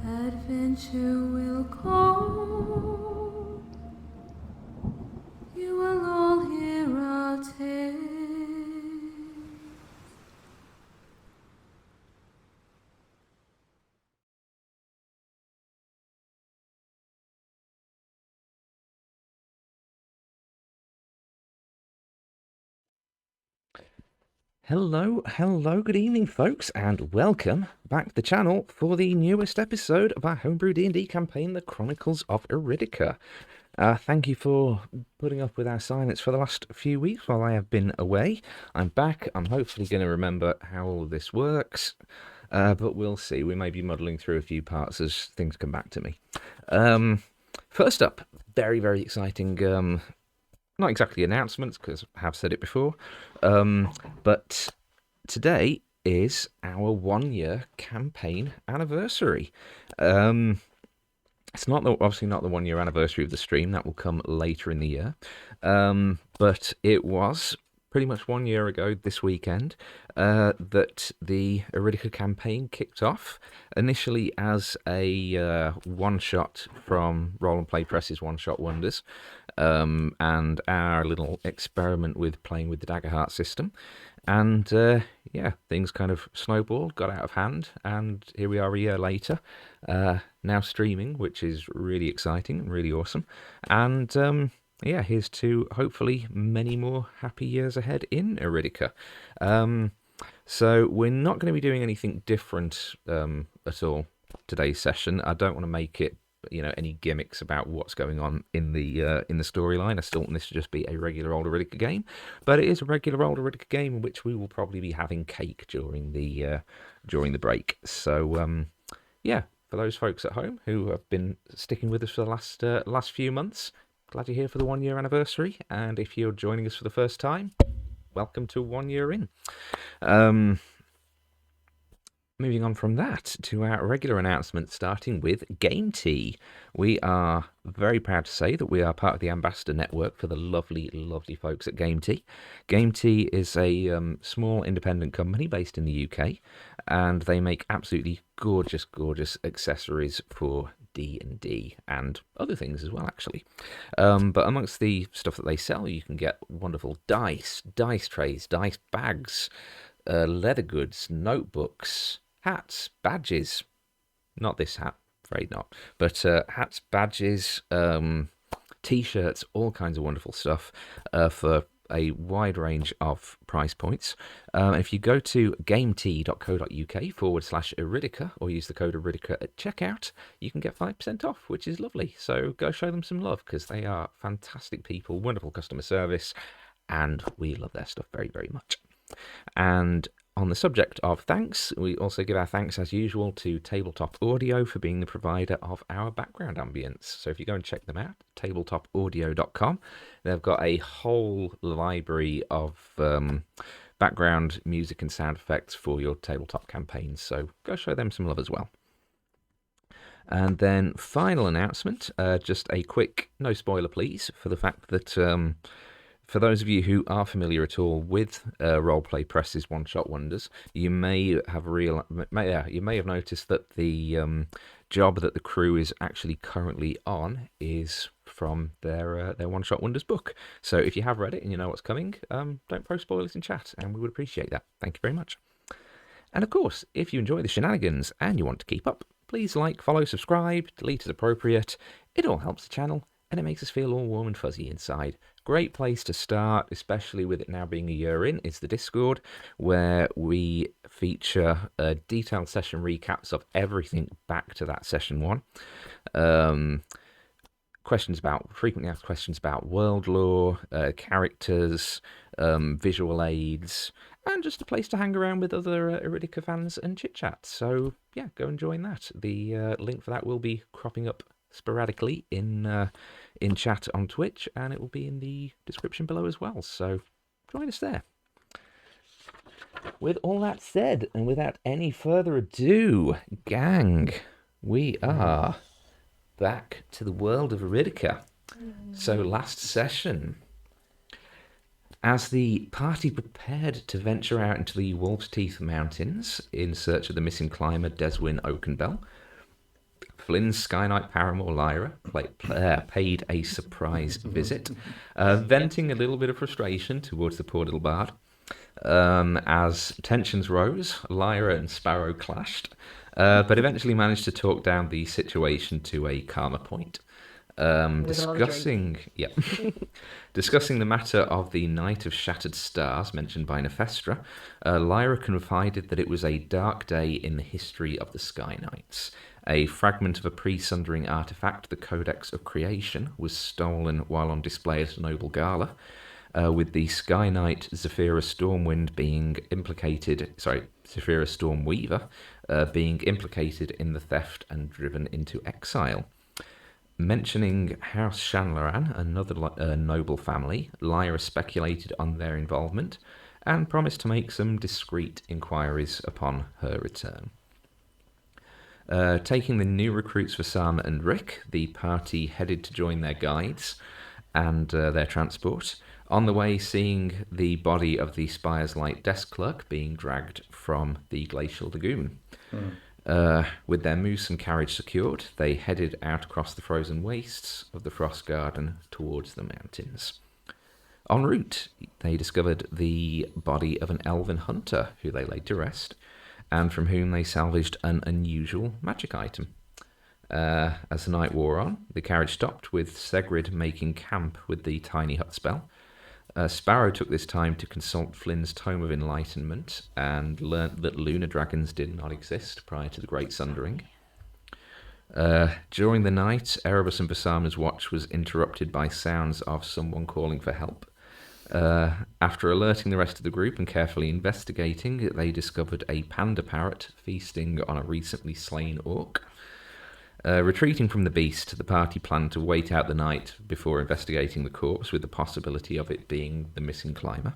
Adventure will call. You will all hear our tale. Hello, good evening folks, and welcome back to the channel for the newest episode of our homebrew D&D campaign, the Chronicles of Iridica. Thank you for putting up with our silence for the last few weeks while I have been away. I'm back. I'm hopefully going to remember how all of this works, but we'll see. We may be muddling through a few parts as things come back to me. First up, very exciting, not exactly announcements, because I have said it before, but today is our 1 year campaign anniversary. It's not obviously not the 1 year anniversary of the stream. That will come later in the year, but it was pretty much 1 year ago this weekend that the Iridica campaign kicked off, initially as a one-shot from Roll and Play Press's One Shot Wonders, and our little experiment with playing with the Daggerheart system. And yeah, things kind of snowballed, got out of hand, and here we are a year later, now streaming, which is really exciting and really awesome. And yeah, here's to hopefully many more happy years ahead in Iridica. So we're not going to be doing anything different at all today's session. I don't want to make it, you know, any gimmicks about what's going on in the storyline. I still want this to just be a regular old Iridica game, but it is a regular old Iridica game in which we will probably be having cake during the break. So yeah, for those folks at home who have been sticking with us for the last few months, glad you're here for the 1 year anniversary. And if you're joining us for the first time, welcome to 1 year in. Moving on from that to our regular announcement, starting with Game Tea. We are very proud to say that we are part of the Ambassador Network for the lovely folks at Game Tea. Game Tea is a small independent company based in the UK, and they make absolutely gorgeous accessories for D&D and other things as well, actually. But amongst the stuff that they sell, you can get wonderful dice trays, dice bags, leather goods, notebooks, hats, badges. Not this hat, afraid not. But hats, badges, t-shirts, all kinds of wonderful stuff for a wide range of price points. If you go to gametea.co.uk/Iridica or use the code Iridica at checkout, you can get 5% off, which is lovely. So go show them some love, because they are fantastic people, wonderful customer service, and we love their stuff very much. And on the subject of thanks, we also give our thanks as usual to Tabletop Audio for being the provider of our background ambience. So if you go and check them out, tabletopaudio.com, they've got a whole library of background music and sound effects for your tabletop campaigns. So go show them some love as well. And then final announcement, just a quick no spoiler please, for the fact that for those of you who are familiar at all with Roleplay Press's One Shot Wonders, you may have noticed that the job that the crew is actually currently on is from their One Shot Wonders book. So if you have read it and you know what's coming, don't post spoilers in chat, and we would appreciate that. Thank you very much. And of course, if you enjoy the shenanigans and you want to keep up, please like, follow, subscribe, delete as appropriate. It all helps the channel, and it makes us feel all warm and fuzzy inside. Great place to start, especially with it now being a year in, is the Discord, where we feature detailed session recaps of everything back to that session 1. Frequently asked questions about world lore, characters, visual aids, and just a place to hang around with other Iridica fans and chit-chat. So, yeah, go and join that. The link for that will be cropping up sporadically in chat on Twitch, and it will be in the description below as well. So, join us there. With all that said, and without any further ado, gang, we are back to the world of Iridica. So, last session, as the party prepared to venture out into the Wolf's Teeth Mountains in search of the missing climber Deswyn Oakenbell, Flynn's Sky Knight paramour Lyra paid a surprise visit, venting a little bit of frustration towards the poor little bard. As tensions rose, Lyra and Sparrow clashed, but eventually managed to talk down the situation to a calmer point. Discussing the matter of the Night of Shattered Stars mentioned by Nephestra, Lyra confided that it was a dark day in the history of the Sky Knights. A fragment of a pre-Sundering artifact, the Codex of Creation, was stolen while on display at a noble gala, with the Sky Knight Zephyra Stormweaver being implicated in the theft and driven into exile. Mentioning House Shanlaran, another noble family, Lyra speculated on their involvement and promised to make some discreet inquiries upon her return. Taking the new recruits Vassama and Rick, the party headed to join their guides and their transport. On the way, seeing the body of the Spire's Light desk clerk being dragged from the glacial lagoon. With their moose and carriage secured, they headed out across the frozen wastes of the Frost Garden towards the mountains. En route, they discovered the body of an elven hunter who they laid to rest, and from whom they salvaged an unusual magic item. As the night wore on, the carriage stopped, with Segrid making camp with the tiny hut spell. Sparrow took this time to consult Flynn's Tome of Enlightenment and learnt that lunar dragons did not exist prior to the Great Sundering. During the night, Erebus and Vassama's watch was interrupted by sounds of someone calling for help. After alerting the rest of the group and carefully investigating, they discovered a panda parrot feasting on a recently slain orc. Retreating from the beast, the party planned to wait out the night before investigating the corpse, with the possibility of it being the missing climber.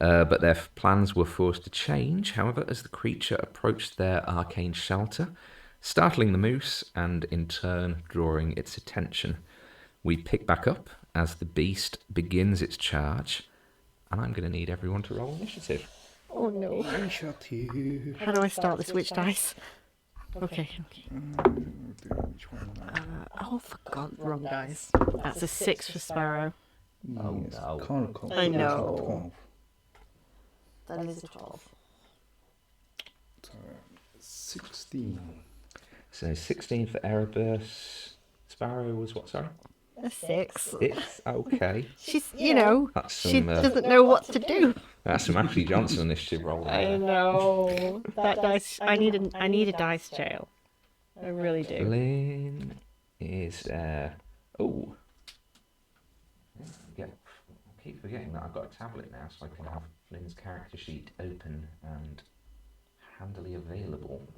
But their plans were forced to change, however, as the creature approached their arcane shelter, startling the moose and in turn drawing its attention. We pick back up as the beast begins its charge, and I'm going to need everyone to roll initiative. Oh no. How do I start this witch dice? Okay. Which one? Oh, for God, wrong dice. That's a 6 for Sparrow. Oh, no. Chronicles. I know. That is a 12. 16. So 16 for Erebus. Sparrow was what, sorry? A 6. It's okay. She's, you know, That's she some, doesn't know what to do. that's some Ashley Johnson initiative roll. I know. That dice, I need a dice jail. I really do. Flynn is, oh. Yeah, I keep forgetting that I've got a tablet now, so I can have Flynn's character sheet open and handily available.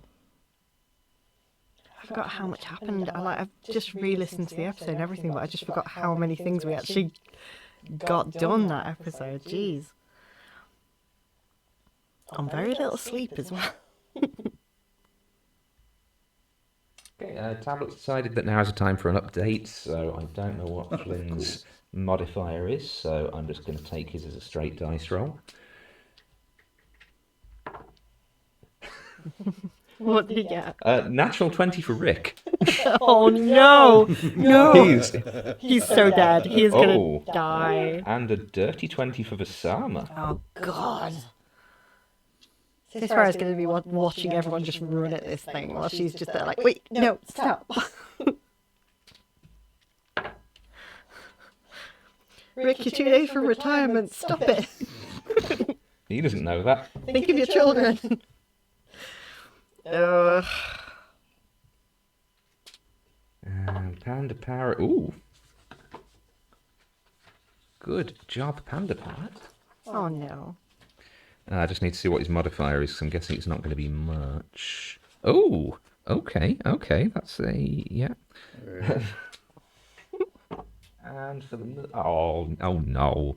I forgot how much happened. I've just re-listened to the episode and everything, but I just forgot how many things we actually got done that episode. Jeez. On very little sleep as well. Okay, Tablet's decided that now is a time for an update, so I don't know what Flynn's modifier is, so I'm just going to take his as a straight dice roll. What did he get? Natural 20 for Rick. Oh no! No! He's so dead. He's Oh. gonna die. And a dirty 20 for Vassama. Oh god. Sparrow's gonna be watching everyone just run at this thing while she's just there like, wait, no, stop. Rick, you're 2 days from retirement, stop it. He doesn't know that. Think of your children. Panda Parrot. Ooh. Good job, Panda Parrot. Oh no. I just need to see what his modifier is, 'cause I'm guessing it's not going to be much. Oh, okay, that's a, yeah. And for the, oh no.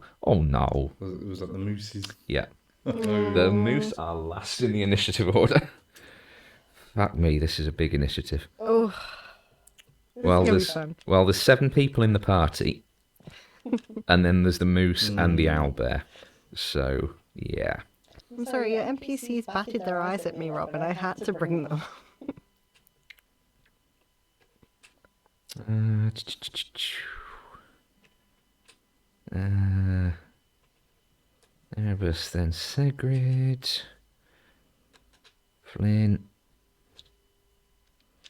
Was that the mooses? Yeah. The moose are last in the initiative order. Fuck me, this is a big initiative. Oh. Well, there's 7 people in the party, and then there's the moose and the owlbear. So, yeah. I'm sorry, your NPCs batted their eyes at me, Rob, and I had to bring them. Erebus, then Sigrid, Flynn,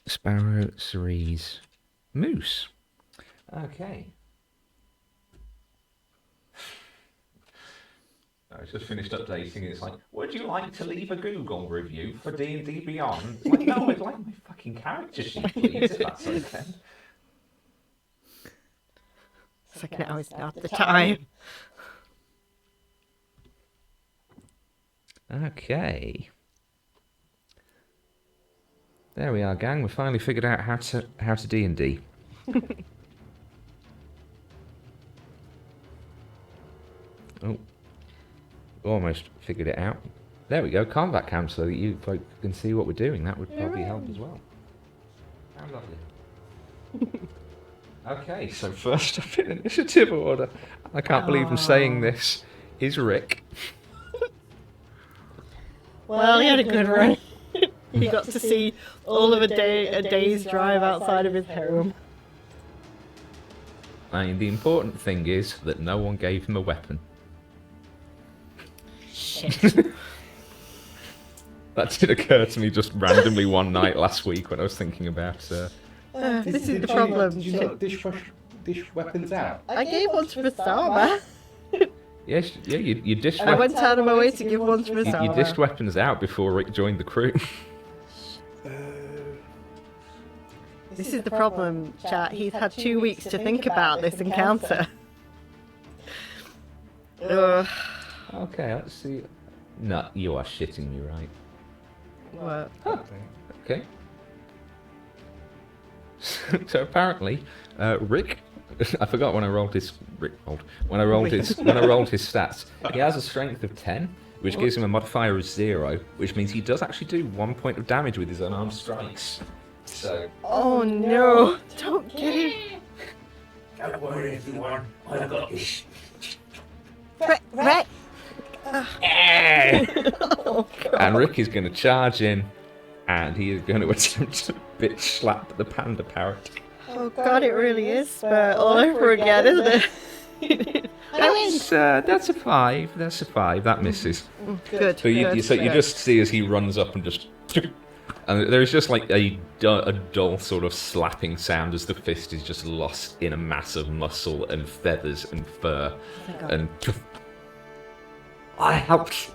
Sparrow, Cerise, Moose. Okay. I just finished updating. It's like, would you like to leave a Google review for D&D Beyond? It's like, no, I'd like my fucking character sheet, please, if that's okay. It's like, now is not the time. Okay. There we are, gang. We finally figured out how to D&D. Oh. Almost figured it out. There we go, combat camp, so that you folk can see what we're doing. That would probably help as well. How lovely. Okay, so first up in initiative order, I can't believe I'm saying this, is Rick. Well, he had a good run. He got to see all of a day's drive outside of his home. I mean, the important thing is that no one gave him a weapon. Shit. That did occur to me just randomly one night last week when I was thinking about... This is the problem. Did you not dish weapons out? I gave one to Vassama. Yes, yeah, you dished I went out of my way to give one to you Vassama. dished weapons out before Rick joined the crew. This is the problem, chat. He's had 2 weeks to think about this encounter. Okay, let's see. No, you are shitting me, right? What? Huh. Okay. So apparently, Rick, I forgot when I rolled his when I rolled his stats. He has a strength of 10, which gives him a modifier of 0, which means he does actually do 1 point of damage with his unarmed strikes. So. Oh no! Don't get him! Don't worry, everyone. I got this. Right. And Rick is going to charge in, and he is going to attempt to bitch slap the panda parrot. Oh god, it really is Spur all over again, isn't it? That's a 5. That's a 5. That misses. Good. So you just see as he runs up and just... And there's just like a dull sort of slapping sound as the fist is just lost in a mass of muscle and feathers and fur. And... I helped.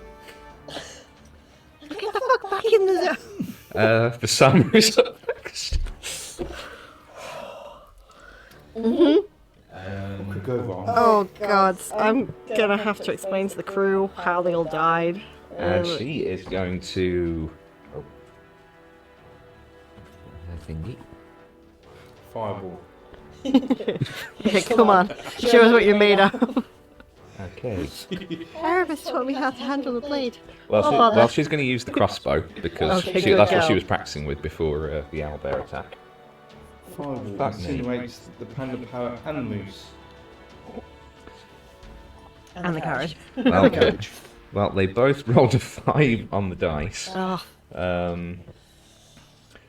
Get the fuck back in the zone! For some reason next. Could go wrong. Oh god, I'm gonna have to explain to the crew how they all died. And she is going to... Oh. Her thingy. Fireball. Okay, come on. Show us what you're made of. Okay. Erebus taught me how to handle the blade. Well, she's going to use the crossbow because Okay, that's what go. she was practicing with before the owlbear attack. Fireball Fuck me. insinuates the panda parrot and the moose. And the carriage. Well, well, they both rolled a 5 on the dice. Oh,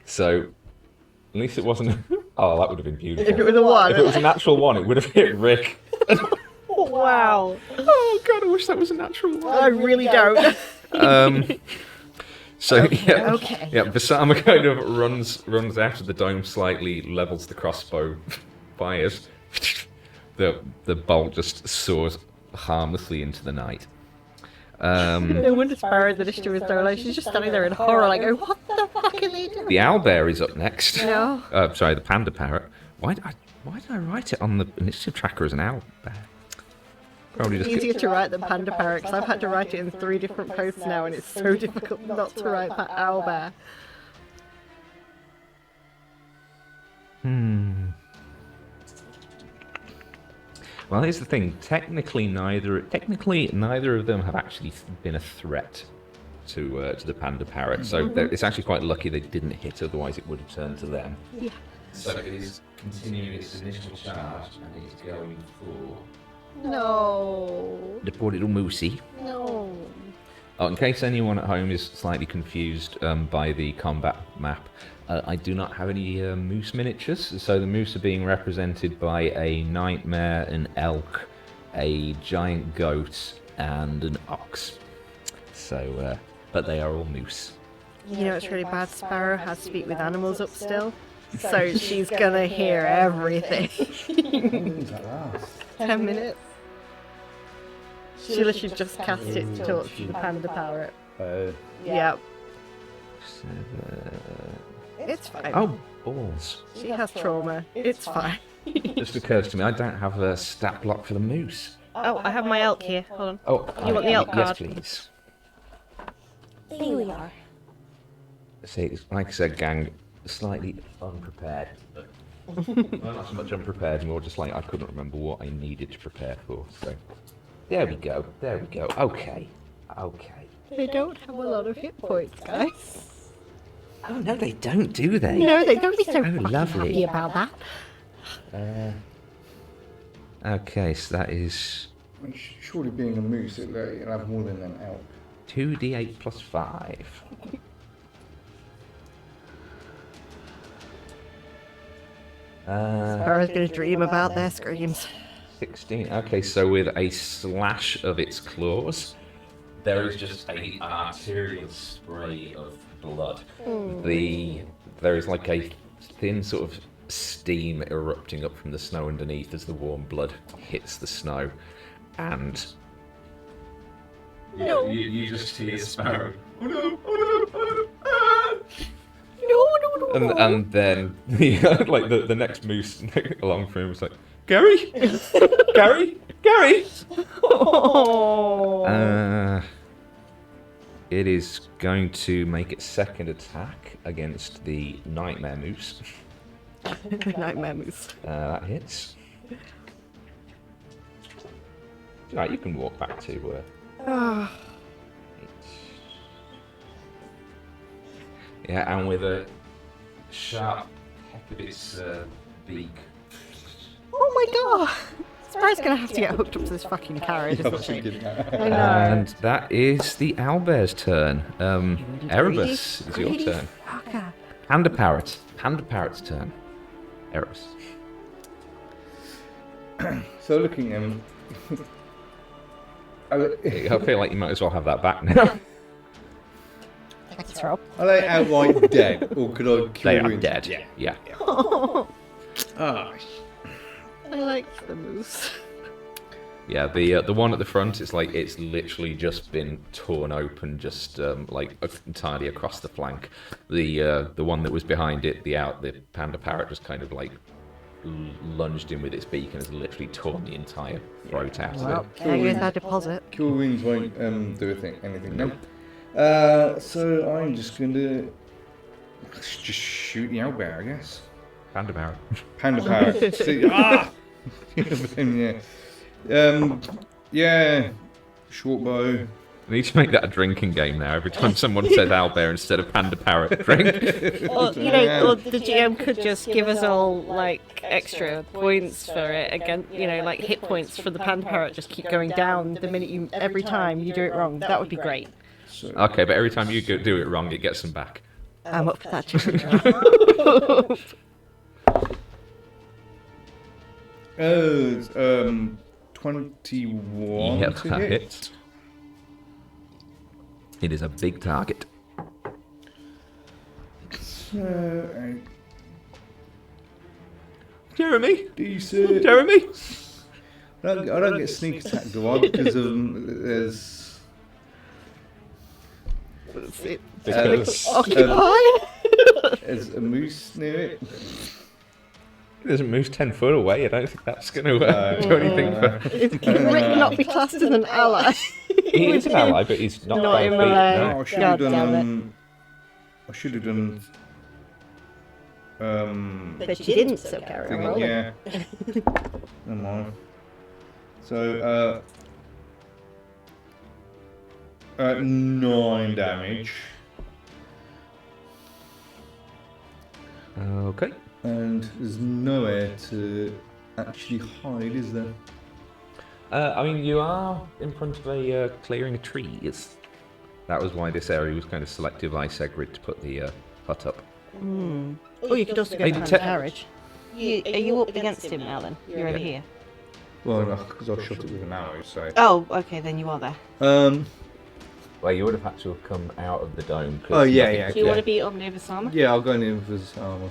So, at least it wasn't. Oh, that would have been beautiful. if it was a 1. If it was a natural 1, it would have hit Rick. Wow. Oh god, I wish that was a natural 1. I really don't. So yeah, Okay. yeah, Vassama kind of runs out of the dome slightly, levels the crossbow, fires. The bolt just soars harmlessly into the night. No wonder Sparrow's initiative is so low. She's just standing there in horror, like, what the fuck are they doing? The owlbear is up next. No. Sorry, the panda parrot. Why did I write it on the initiative tracker as an owlbear? Probably It's just easier to write than Panda Parrot, 'cause I've had to write it in 3 different posts now, and it's so difficult not to write that owlbear. Well, here's the thing. Technically, neither of them have actually been a threat to the panda parrot. So it's actually quite lucky they didn't hit. Otherwise, it would have turned to them. Yeah. So it is continuing its initial charge, and it's going for No. the poor little moosey. No. Oh, in case anyone at home is slightly confused by the combat map, I do not have any moose miniatures. So the moose are being represented by a nightmare, an elk, a giant goat, and an ox. So, but they are all moose. You know it's really bad? Sparrow has speak with animals up still, so she's gonna hear everything. How long does that last? 10 minutes. She literally just cast it to talk to the panda parrot. Yep. 7. It's fine. Oh, balls. She has trauma. It's fine. Just occurs to me, I don't have a stat block for the moose. Oh, I have my elk here. Hold on. Oh, You want the elk yes, card? please. Here we are. See, it's, like I said, gang, slightly unprepared. Well, not so much unprepared, more just like I couldn't remember what I needed to prepare for. So, there we go. There we go. Okay. Okay. They don't have a lot of hit points, guys. Oh no, they don't, do they? No, they don't be so Oh, fucking lovely. happy about that. Okay, so that is Surely being a moose, it'll have more than an elk. 2d8 plus 5. Sparrow's gonna dream about their screams. 16. Okay, so with a slash of its claws, there is just an arterial spray of blood. There is like a thin sort of steam erupting up from the snow underneath as the warm blood hits the snow, and you just hear Sparrow. Oh no! Oh no! Oh no! And then like the next moose along from him was like, Gary, Gary, Gary. Oh. It is going to make its second attack against the Nightmare Moose. Nightmare moose. That hits. Right, you can walk back to yeah, and with a sharp peck of its beak. Oh my god! Sparrow's gonna have to get hooked up to this fucking carriage, I was isn't she? thinking that. I know. And that is the owlbear's turn. Erebus, Greedy- it's your greedy turn. fucker. Panda Parrot. Panda Parrot's turn. Erebus. So looking at him, I feel like you might as well have that back now. Thanks, Rob. are they outright dead, or could I kill They are him? dead. Yeah. Ah, I like the moose. Yeah, the one at the front is like it's literally just been torn open, just like entirely across the flank. The one that was behind it, the panda parrot, just kind of like lunged in with its beak and has literally torn the entire throat out of it. There goes our deposit. Kill wounds won't do anything. Nope. So I'm just going to just shoot the owlbear, I guess. Panda parrot. Panda parrot. See, yeah. Yeah. Short bow. I need to make that a drinking game now. Every time someone says owlbear instead of panda parrot, drink. Or, you know, or the GM could just give us all, like, extra points for it. Again, you know, like hit points for the panda parrot just keep going down the minute you, every time you do it wrong. That would be great. So, Okay, but every time you do it wrong, it gets them back. I'm up for that too. it's, 21 Yep, to that hit. hits. It is a big target. So, Jeremy? decent. Jeremy? I don't get sneak attack, do I? Because there's... Because There's a moose near it. there's a moose 10 foot away. I don't think that's going to do anything for... Can Rick not be classed as an ally? He is an ally, but he's not, Not 5 in feet. melee. No. Oh, I should God have damn done. I should have done. But you didn't, so carry on Thingy, rolling. yeah. Never mind. So, 9 damage. Okay. And there's nowhere to actually hide, is there? I mean, you are in front of a clearing of trees. That was why this area was kind of selected by Segrid to put the hut up. Oh, you could also go Hey, behind te- the carriage. Are you up against him now then? You're over here. Well, no, because I shot it with an arrow, so. Oh, okay, then you are there. Well, you would have had to have come out of the dome. 'cause Oh, yeah, nothing- yeah. Do you want to be up near Vassama? Yeah, I'll go in with his armor.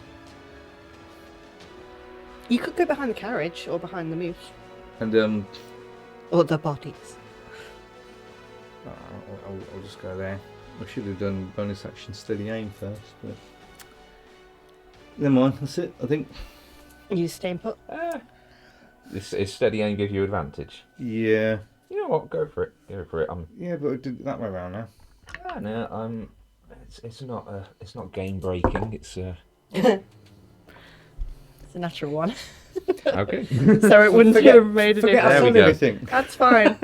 You could go behind the carriage or behind the moose. And, Or the bodies. I'll just go there. I should have done bonus action steady aim first, but. Never mind, that's it, I think. You staying put? This is steady aim give you advantage. Yeah. You know what? Go for it. Go for it. Yeah, but I did it that way around now. No. It's not game breaking. It's It's a natural one. okay. So it wouldn't have made a Forget difference. I've we done go. everything. That's fine.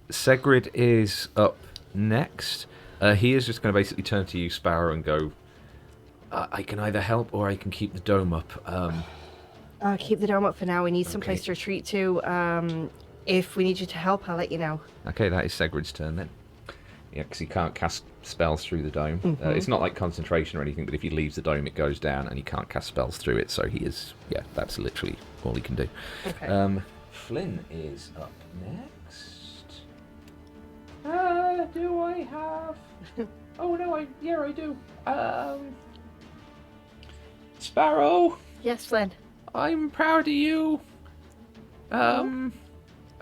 Segrid is up next. He is just going to basically turn to you, Sparrow, and go. I can either help or I can keep the dome up. Keep the dome up for now. We need some place to retreat to. If we need you to help, I'll let you know. Okay, that is Segrid's turn then. Yeah, because he can't cast spells through the dome. It's not like concentration or anything, but if he leaves the dome, it goes down, and he can't cast spells through it. So he is, that's literally all he can do. Okay. Flynn is up next. Do I have? Oh no, I do. Sparrow, Yes, Flynn. I'm proud of you. And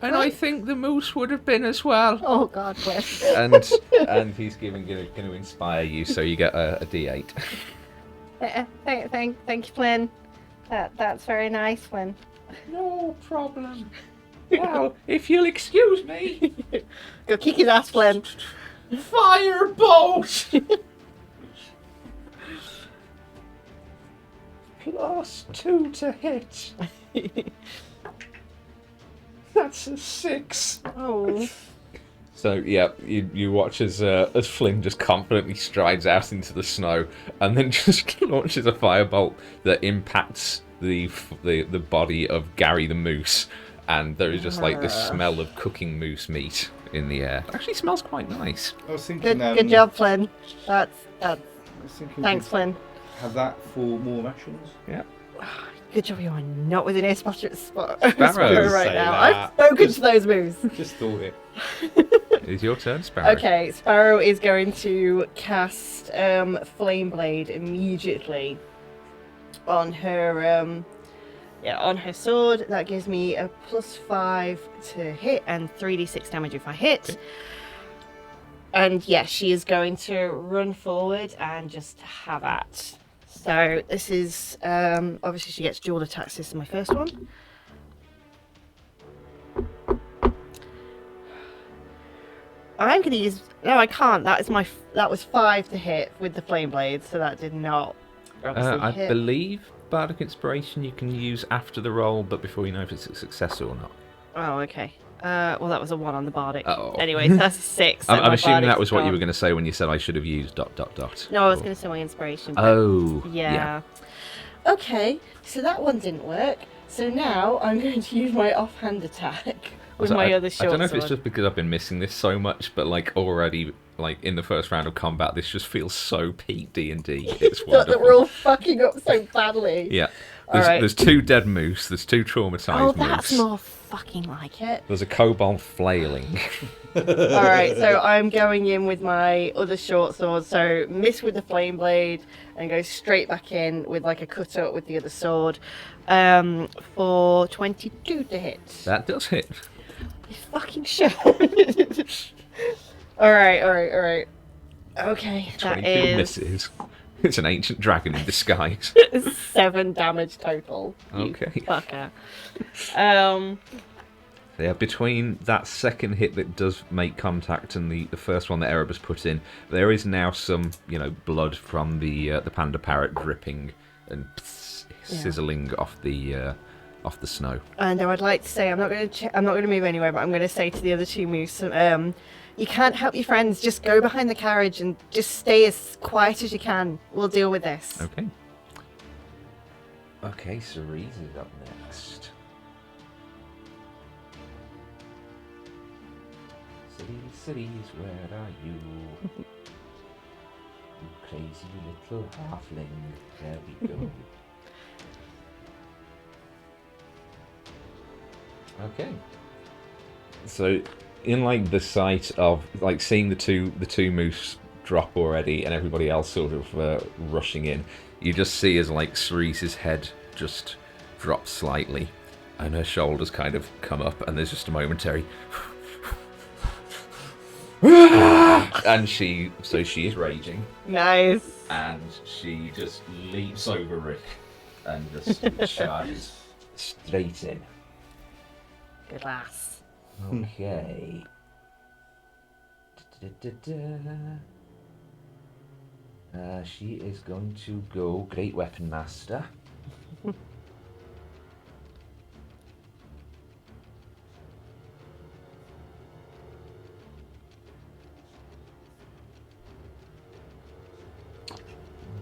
I think the moose would have been as well. Oh God, bless. And he's going to inspire you, so you get a D8. Thank you, Flynn. That's very nice, Flynn. No problem. Now, if you'll excuse me, Go kick his ass, Flynn. firebolt. +2 to hit. That's a 6. Oh. So yeah, you watch as Flynn just confidently strides out into the snow and then just launches a firebolt that impacts the body of Gary the moose, and there is just like this smell of cooking moose meat in the air. It actually smells quite nice. I was thinking. Good job, Flynn. That's. I was thinking Thanks, we Flynn. have that for more rations. Yeah. Good job you are not within ear spot Sparrow. right Say now. that. I've spoken to those moves. Just thought it. It is your turn, Sparrow. Okay, Sparrow is going to cast Flame Blade immediately on her on her sword. That gives me a +5 to hit and 3d6 damage if I hit. Okay. And yes, she is going to run forward and just have at. So this is obviously she gets dual attacks. This is my first one. I'm gonna use. No, I can't. That was 5 to hit with the flame blade, so that did not. Obviously I hit. believe Bardic Inspiration you can use after the roll, but before you know if it's a success or not. Oh, okay. Well, that was a 1 on the bardic. Oh. Anyway, that's a 6. So I'm my assuming that bardic's was what you gone. were going to say when you said I should have used ... No, I was going to say my inspiration. But Oh. yeah. Okay, so that one didn't work. So now I'm going to use my offhand attack with So my I other short I don't know if it's sword. just because I've been missing this so much, but like already, like in the first round of combat, this just feels so peak D&D. It's That wonderful. we're all fucking up so badly. Yeah. All right. There's 2 dead moose. There's 2 traumatized Oh, moose. that's more fucking like it. There's a kobold flailing. Alright, so I'm going in with my other short sword, so miss with the flame blade and go straight back in with like a cut up with the other sword for 22 to hit. That does hit. You fucking shit. Alright. Okay, that 22 is misses. It's an ancient dragon in disguise. 7 damage total. You Okay. fucker. Yeah, between that second hit that does make contact and the first one that Erebus put in, there is now some, blood from the panda parrot dripping and sizzling off the snow. And I would like to say I'm not going to move anywhere, but I'm going to say to the other 2 moose, you can't help your friends. Just go behind the carriage and just stay as quiet as you can. We'll deal with this. Okay. Okay, Cerise is up next. Cities, where are you? You crazy little halfling. There we go. Okay. So, in like the sight of like seeing the two moose drop already, and everybody else sort of rushing in, you just see as like Cerise's head just drops slightly, and her shoulders kind of come up, and there's just a momentary. And she is raging, Nice. and she just leaps over Rick and just charges straight in. Good lass. Okay. She is going to go Great Weapon Master.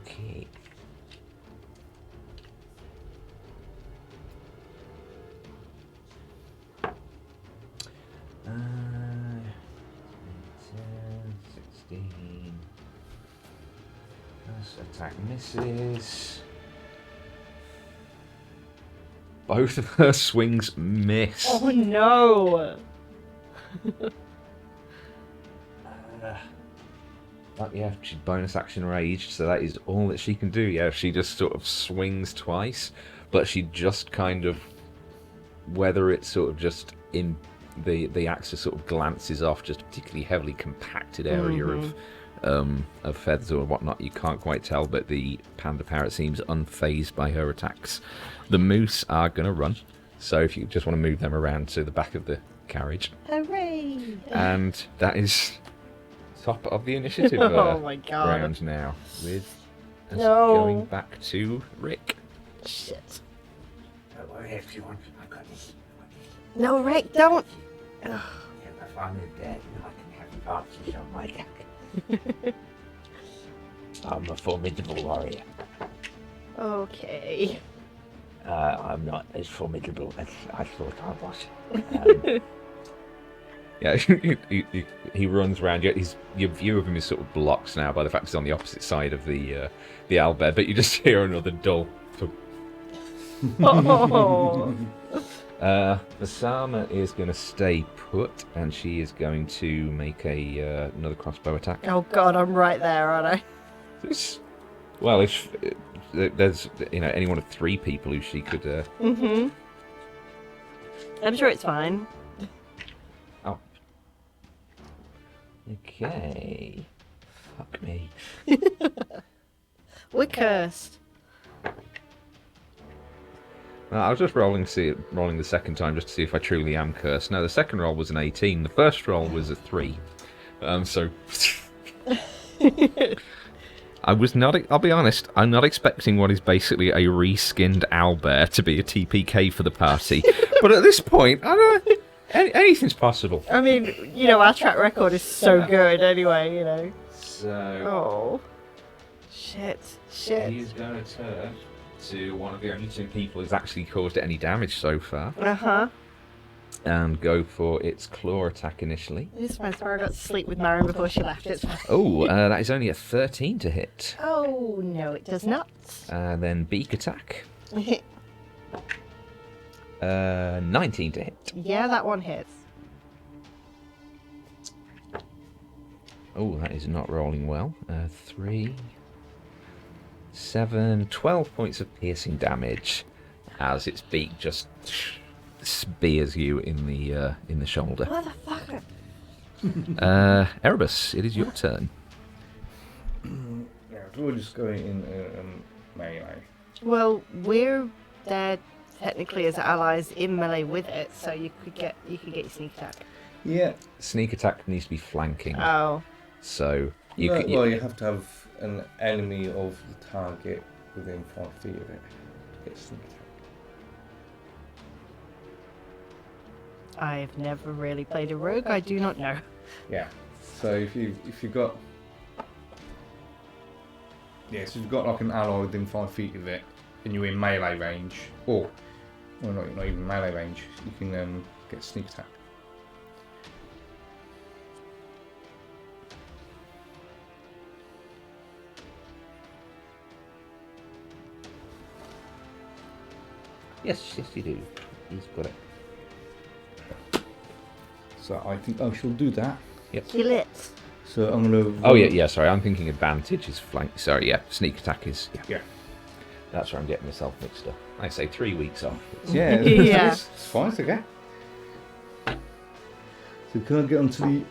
Okay. Uh, 10, 16. First attack misses. Both of her swings miss. Oh no. But yeah, she bonus action raged, so that is all that she can do. Yeah, she just sort of swings twice, but she just kind of, whether it's sort of just in the axe just sort of glances off just a particularly heavily compacted area of feathers or whatnot, you can't quite tell, but the panda parrot seems unfazed by her attacks. The moose are going to run, so if you just want to move them around to the back of the carriage. Hooray. And that is top of the initiative Oh my god. round now, with us No. going back to Rick. Shit. Don't worry, everyone. I've got this. No, Rick, don't. Yeah, if I'm dead, I can have advantage on my attack. I'm a formidable warrior. Okay. I'm not as formidable as I thought I was. Yeah, he runs around. Your view of him is sort of blocked now by the fact he's on the opposite side of the owlbear, but you just hear another dull. Oh. Vassama is going to stay put, and she is going to make another crossbow attack. Oh god, I'm right there, aren't I? Well, if there's any one of 3 people who she could. Mm-hmm. I'm sure it's fine. Oh. Okay. Fuck me. We're cursed. I was just rolling the second time just to see if I truly am cursed. No, the second roll was an 18. The first roll was a 3. So I was not. I'll be honest. I'm not expecting what is basically a reskinned owlbear to be a TPK for the party. But at this point, I don't. Anything's possible. I mean, you know, our track record is so good anyway, you know. So Oh. Shit. he's going to turn to one of the only two people who's actually caused any damage so far, Uh-huh. and go for its claw attack initially. This my Sparrow got to sleep with Marin before she left. It's fine. Oh, that is only a 13 to hit. Oh, no, it does not. Then beak attack. 19 to hit. Yeah, that one hits. Oh, that is not rolling well. 3, 7, 12 points of piercing damage as its beak just spears you in the shoulder. Motherfucker. Erebus, it is your turn. Yeah, we'll just go in melee. Well, we're there technically as allies in melee with it, so you could get your sneak attack. Yeah. Sneak attack needs to be flanking, Oh. so you No, could. well, you have to have an enemy of the target within 5 feet of it to get sneak attack. I've never really played a rogue. I do not know. Yeah. So if you've got so if you've got like an ally within 5 feet of it, and you're in melee range, or well, not even melee range, you can get sneak attack. Yes, you do. He's got it. So I think I shall do that. Kill it. So I'm gonna. Oh yeah. Sorry, I'm thinking advantage is flank. Sorry, yeah. Sneak attack is. Yeah. That's where I'm getting myself mixed up. I say 3 weeks off. Yeah. Yeah. It's fine. It's okay. So can I get onto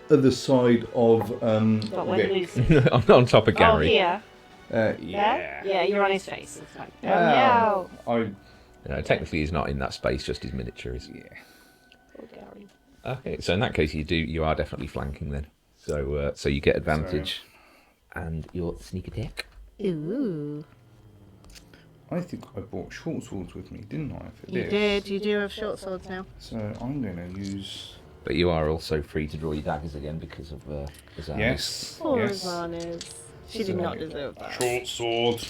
the other side of Vic? On top of Gary. Oh, here. Yeah. Yeah, you're on his face. It's fine. Oh, I. Technically, he's not in that space. Just his miniature is. Yeah. Oh, Gary. Okay, so in that case, you are definitely flanking then. So you get advantage, and your sneak attack. Ooh. I think I brought short swords with me, didn't I? For You this? did. You do have short swords now. So I'm going to use. But you are also free to draw your daggers again because of Vassama. Yes. Poor Yes. Varnes. She did not deserve that. Short sword.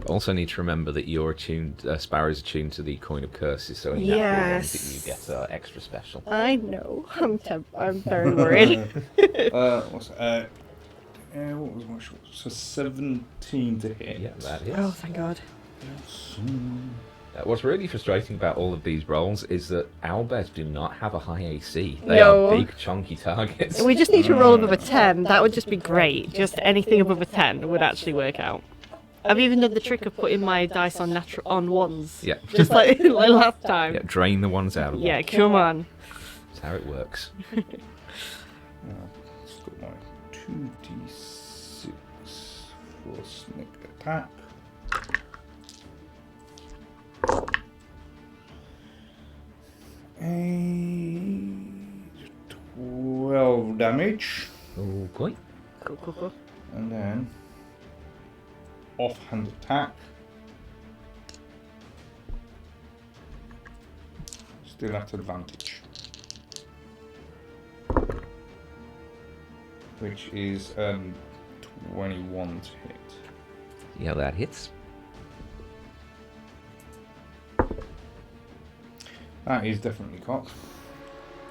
Also need to remember that you're attuned. Sparrow's attuned to the coin of curses, so any natural ones that you get are extra special. I know. I'm very worried. What was my short? So 17 to hit. Yeah, that is. Oh, thank God. What's really frustrating about all of these rolls is that owlbears do not have a high AC. They No. are big, chunky targets. We just need to roll above a 10. That would just be great. Just anything above a 10 would actually work out. I've even done the trick of putting my dice on ones. Yeah. Just like last time. Yeah, drain the ones out of them. Yeah, come on. That's how it works. It's got my 2d6 for sneak attack. A 12 damage, Okay. Cool. and then offhand attack. Still at advantage, which is 21 to hit. Yeah, that hits. That is definitely cocked.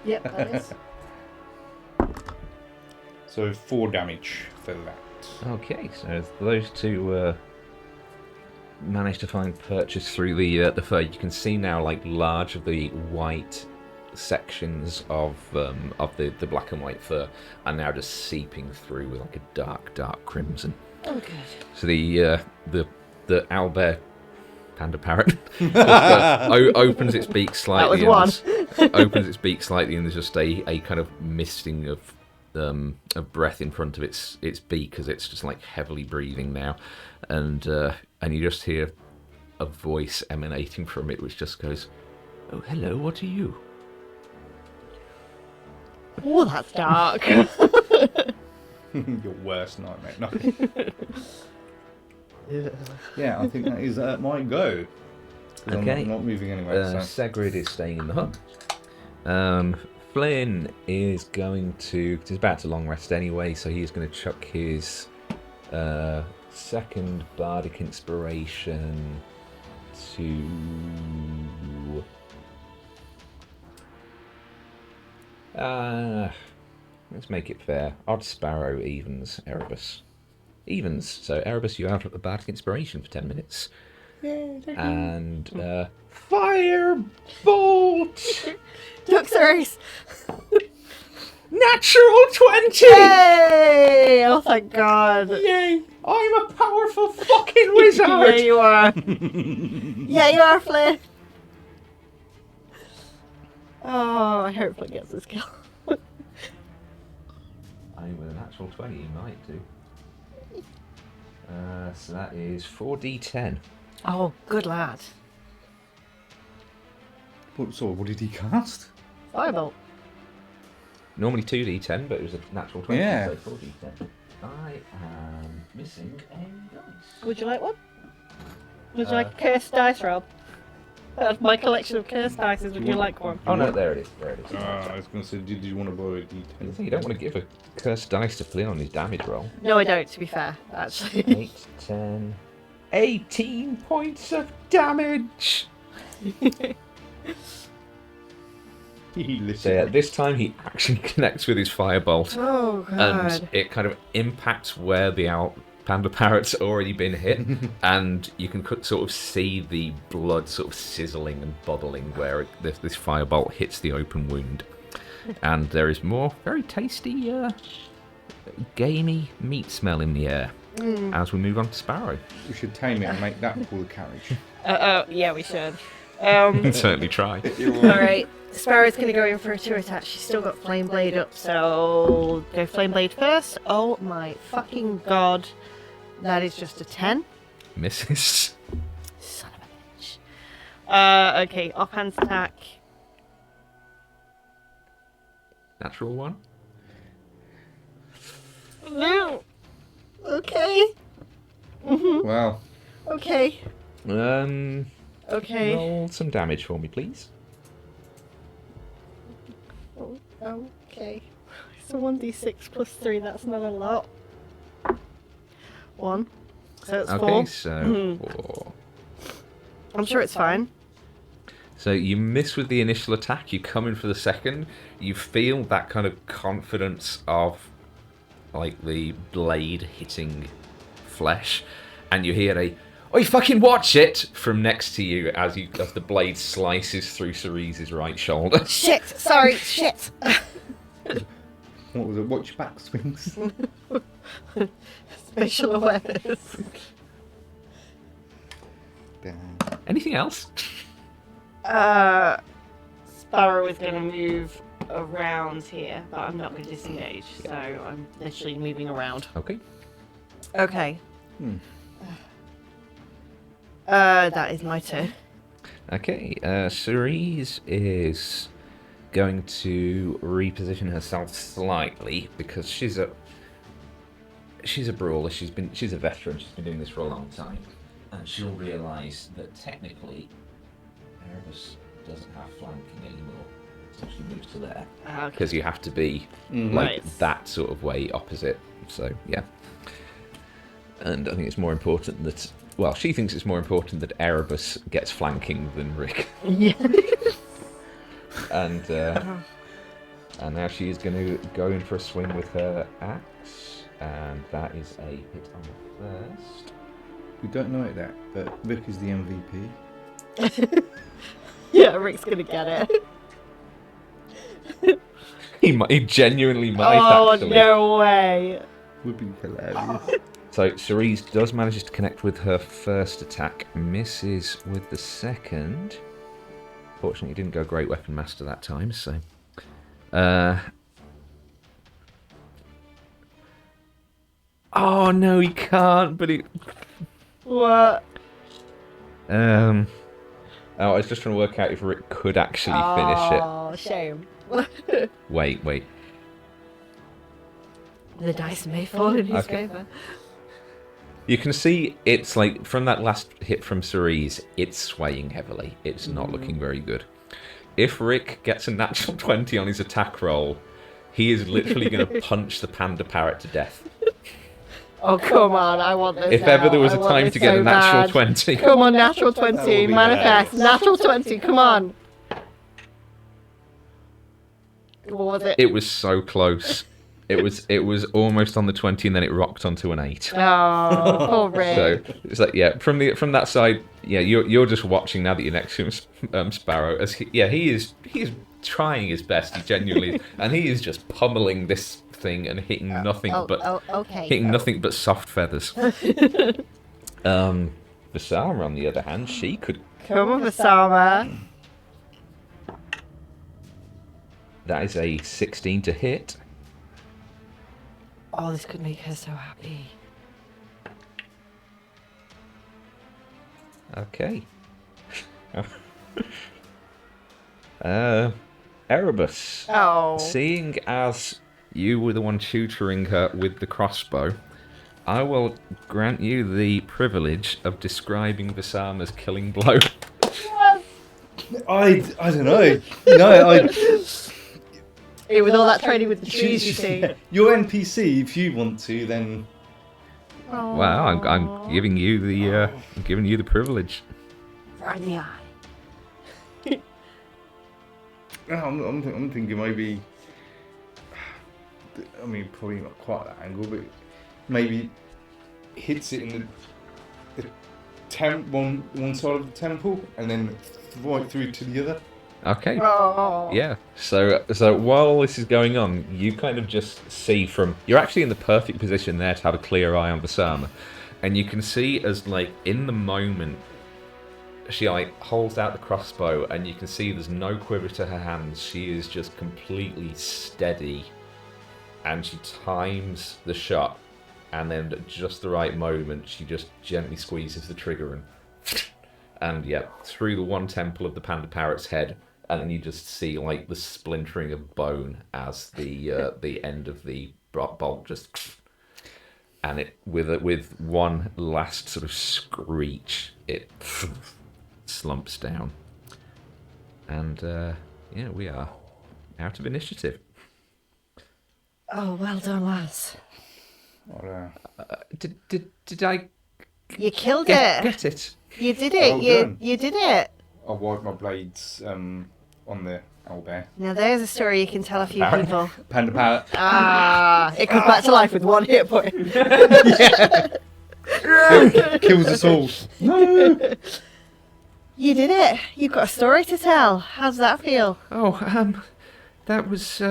Yep, that is. So 4 damage for that. Okay, so those two managed to find purchase through the fur. You can see now, like, large of the white sections of the black and white fur are now just seeping through with like a dark crimson. Oh, good. So the owlbear panda parrot opens its beak slightly. That was opens its beak slightly, and there's just a kind of misting of breath in front of its beak as it's just like heavily breathing now, and you just hear a voice emanating from it which just goes, "Oh, hello, what are you?" Oh, that's dark. Your worst nightmare. No. Yeah, I think that is my go. Okay. I'm not moving anyway. So. Segrid is staying in the hut. Flynn is going to. He's about to long rest anyway, so he's going to chuck his second bardic inspiration to. Let's make it fair. Odd Sparrow evens Erebus. Evens. So Erebus, you have a bardic inspiration for 10 minutes. And Firebolt! Duck's a race! Natural 20! Yay! Oh, thank God. Yay! I'm a powerful fucking wizard! Yeah, you are. Yeah, you are, Flynn. Oh, I hope Flynn gets this kill. I mean, with a natural 20, you might do. So that is 4d10. Oh, good lad. So what did he cast? Firebolt. Normally 2d10, but it was a natural 20, Yeah. so 4d10. I am missing a dice. Would you like one? Would you like a cursed dice, Rob? That's my collection of cursed dice. Would you like one? Oh no, there it is. There it is. I was going to say, did you want to borrow a I d10? think you don't want to give a cursed dice to Flynn on his damage roll. No, I don't, to be fair, actually. 8, 10, 18 points of damage! So yeah, this time he actually connects with his firebolt, Oh, and God. it kind of impacts where the panda parrot's already been hit, and you can sort of see the blood sort of sizzling and bubbling where this firebolt hits the open wound. And there is more very tasty, gamey meat smell in the air as we move on to Sparrow. We should tame it and make that pull the carriage. Yeah, we should. Certainly try. Alright, Sparrow's gonna go in for a 2 attack. She's still got Flame Blade up, so go Flame Blade first. Oh my fucking God. That is just a 10. Misses. Son of a bitch. Okay, offhand attack. Natural 1. No. Okay. Wow. Okay. Okay. Roll some damage for me, please. Oh, okay. So 1d6 plus 3, that's not a lot. 1. So it's 4. Okay, so 4. I'm sure it's fine. So you miss with the initial attack, you come in for the second, you feel that kind of confidence of like the blade hitting flesh, and you hear a "Oi, fucking watch it!" from next to you as the blade slices through Cerise's right shoulder. Shit! Sorry, shit! What was it? Watch back swings. Spatial awareness. Damn. Anything else? Sparrow is going to move around here, but I'm not going to disengage, so I'm literally moving around. Okay. Okay. That is my turn. Okay, Cerise is going to reposition herself slightly because she's a brawler. She's a veteran. She's been doing this for a long time, and she'll realise that technically Erebus doesn't have flanking anymore, so she moves to there Okay. because you have to be like Right. that sort of way opposite. So yeah, and I think it's more important that. Well, she thinks it's more important that Erebus gets flanking than Rick. Yeah. And now she is going to go in for a swing with her axe, and that is a hit on the first. We don't know it that, but Rick is the MVP. Yeah, Rick's going to get it. He genuinely might, Oh, actually. no way. Would be hilarious. So Cerise does manage to connect with her first attack, misses with the second. Fortunately, didn't go Great Weapon Master that time, so... Oh, no, he can't, but it... What? Oh, I was just trying to work out if Rick could actually finish it. Oh, shame. Wait. The dice may fall in his Okay. favour. You can see it's like from that last hit from Cerise, it's swaying heavily. It's not looking very good. If Rick gets a natural 20 on his attack roll, he is literally going to punch the panda parrot to death. Oh, come on, I want this. If ever there was a time to get a natural 20. Come on, natural 20, That would be manifest. hilarious. Natural 20, come on. What was it? It was so close. It was almost on the 20 and then it rocked onto an 8. Oh, poor Rick. So it's like, yeah, from that side, yeah, you're just watching now that you're next to him, Sparrow. As he's trying his best, he genuinely is, and he is just pummeling this thing and hitting nothing but soft feathers. Vassama, on the other hand, she could. Come on, Vassama. That is a 16 to hit. Oh, this could make her so happy. Okay. Erebus. Oh. Seeing as you were the one tutoring her with the crossbow, I will grant you the privilege of describing Vassama's killing blow. I don't know. No, With all that training with the trees, you see. Your NPC, if you want to, then. Wow, I'm giving you the privilege. Right in the eye. I'm thinking maybe. I mean, probably not quite that angle, but maybe hits it in the one side of the temple, and then right through to the other. Okay. Oh. Yeah. So while all this is going on, you kind of just see you're actually in the perfect position there to have a clear eye on Vassama, and you can see as like in the moment she like holds out the crossbow, and you can see there's no quiver to her hands. She is just completely steady, and she times the shot, and then at just the right moment she just gently squeezes the trigger and yeah, through the one temple of the panda parrot's head. And then you just see like the splintering of bone as the end of the bolt just, and it with one last sort of screech, it slumps down. And yeah, we are out of initiative. Oh, well done, lads. Did I You killed get it? You did it. Well done. You did it. I'll wipe my blades on the owlbear. Now there's a story you can tell a few people. Panda parrot. Ah, it comes back to life with one hit point. Kills us all. No. You did it. You've got a story to tell. How's that feel? Oh, that was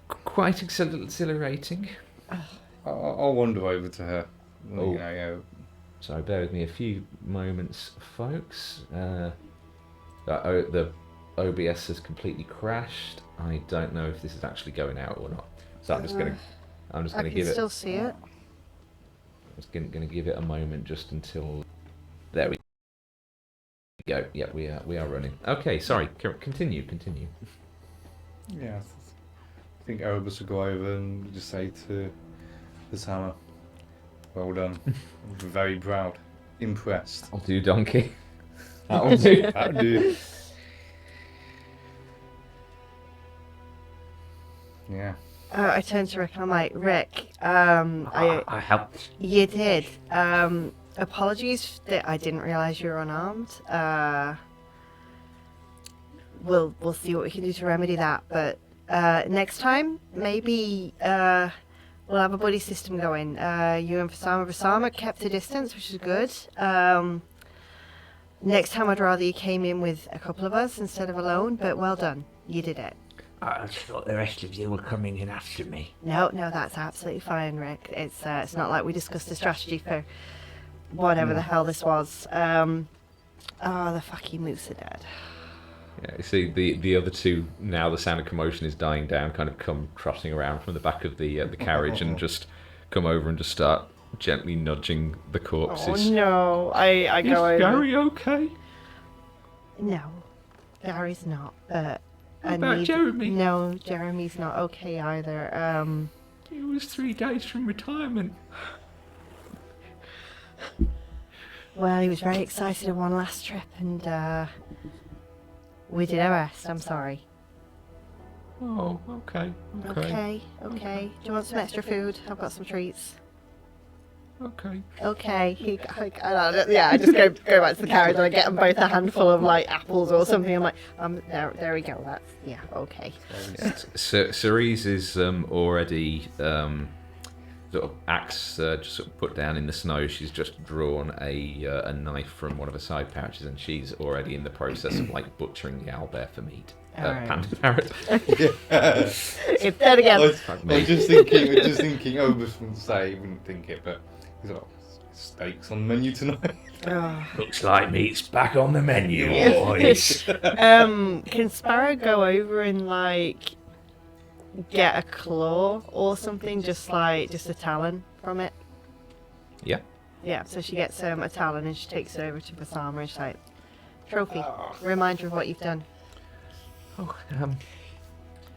quite exhilarating. I'll wander over to her. Oh. You know, yeah. So bear with me a few moments, folks. The OBS has completely crashed. I don't know if this is actually going out or not. So I'm just gonna give it. still see it. I'm just gonna give it a moment just until. There we go. Yeah, we are running. Okay, sorry. Continue. Yeah. I think Erebus will go over and just say to Vassama, well done. I'm very proud. Impressed. I'll do, donkey. That'll do. That'll do. Yeah. I turned to Rick and I'm like, Rick, I helped. you did. Apologies that I didn't realise you were unarmed. We'll see what we can do to remedy that. But next time, maybe we'll have a buddy system going. You and Vassama kept a distance, which is good. Next time, I'd rather you came in with a couple of us instead of alone. But well done, you did it. I just thought the rest of you were coming in after me. No, that's absolutely fine, Rick. It's not like we discussed the strategy for whatever the hell this was. The fucking moose are dead. Yeah, you see the other two, now the sound of commotion is dying down, kind of come trotting around from the back of the carriage and just come over and just start gently nudging the corpses. Oh no, I go over. Is Gary okay? No, Gary's not. But What about Jeremy? No, Jeremy's not okay either. It was 3 days from retirement. Well, he was very excited on one last trip, and we did our best. I'm sorry. Oh, okay. Okay. Do you want some extra food? I've got some treats. Okay. Okay. I just go back to the carriage and I get them both a handful of like apples or something. I'm like, there we go. That's okay. Cerise is already sort of axe just sort of put down in the snow. She's just drawn a knife from one of her side pouches, and she's already in the process of like butchering the owlbear for meat. Panda parrot. It's dead again. I was just thinking, Erebus wouldn't say, he wouldn't think it, but he's like, steaks on the menu tonight. Looks like meat's back on the menu, Yes. boys. Can Sparrow go over and like get a claw or something, just a talon from it? Yeah. Yeah, so she gets a talon and she takes it over to Vassama and she's like, trophy, reminder of what you've done. Oh,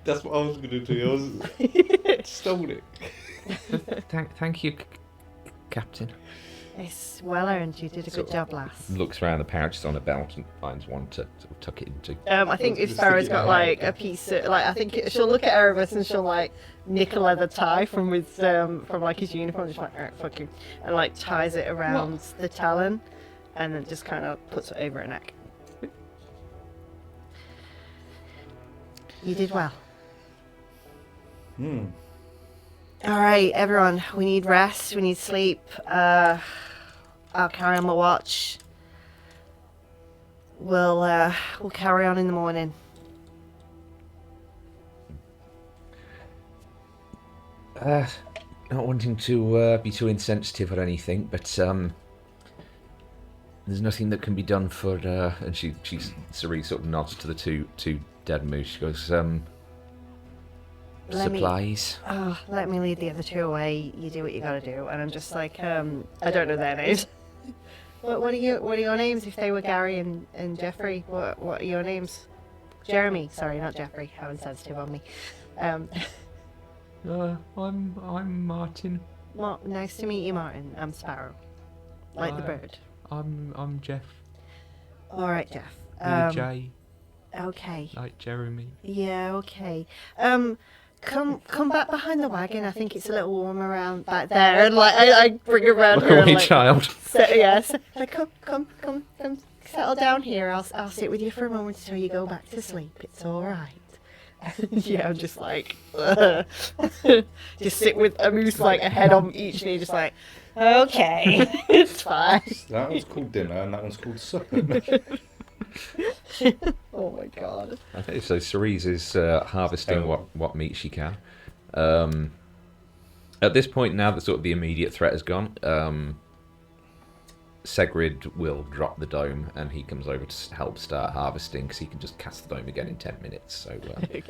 That's what I was going to do. I stole it. thank you, Captain. It's well earned. You did a good job, lass. Looks around the pouches on a belt and finds one to sort of tuck it into. I think if Sparrow's got like a piece of, like, I think she'll look at Erebus and she'll like nick a leather tie from his from like his uniform, just like, alright, fuck you, and like ties it around the talon, and then just kind of puts it over her neck. You did well. All right, everyone. We need rest. We need sleep. I'll carry on my watch. We'll carry on in the morning. Not wanting to be too insensitive or anything, but there's nothing that can be done for. And Cerise sort of nods to the two dead moose. She goes, supplies. Let me lead the other two away. You do what you gotta do. And I'm just like, I don't know their names. What are your names? If they were Gary and Jeffrey, what are your names? Jeremy. Sorry, not Jeffrey. How insensitive on me. I'm Martin. Well, nice to meet you, Martin. I'm Sparrow. Like the bird. I'm Jeff. All right, Jeff. Jay. Okay. Like Jeremy. Yeah. Okay. Come back behind the wagon. I think it's a little warm around back there. And like I bring her around her. Only And, like, child. yes. Like come. Settle down here. I'll sit with you for a moment until you go back to sleep. It's all right. Yeah, I'm just like, just sit with a moose like a head on each knee, just like, okay, it's fine. That one's called dinner and that one's called supper. Oh my god. Okay, so Cerise is harvesting what meat she can. At this point, now that sort of the immediate threat has gone, Segrid will drop the dome and he comes over to help start harvesting because he can just cast the dome again in 10 minutes. So, Okay.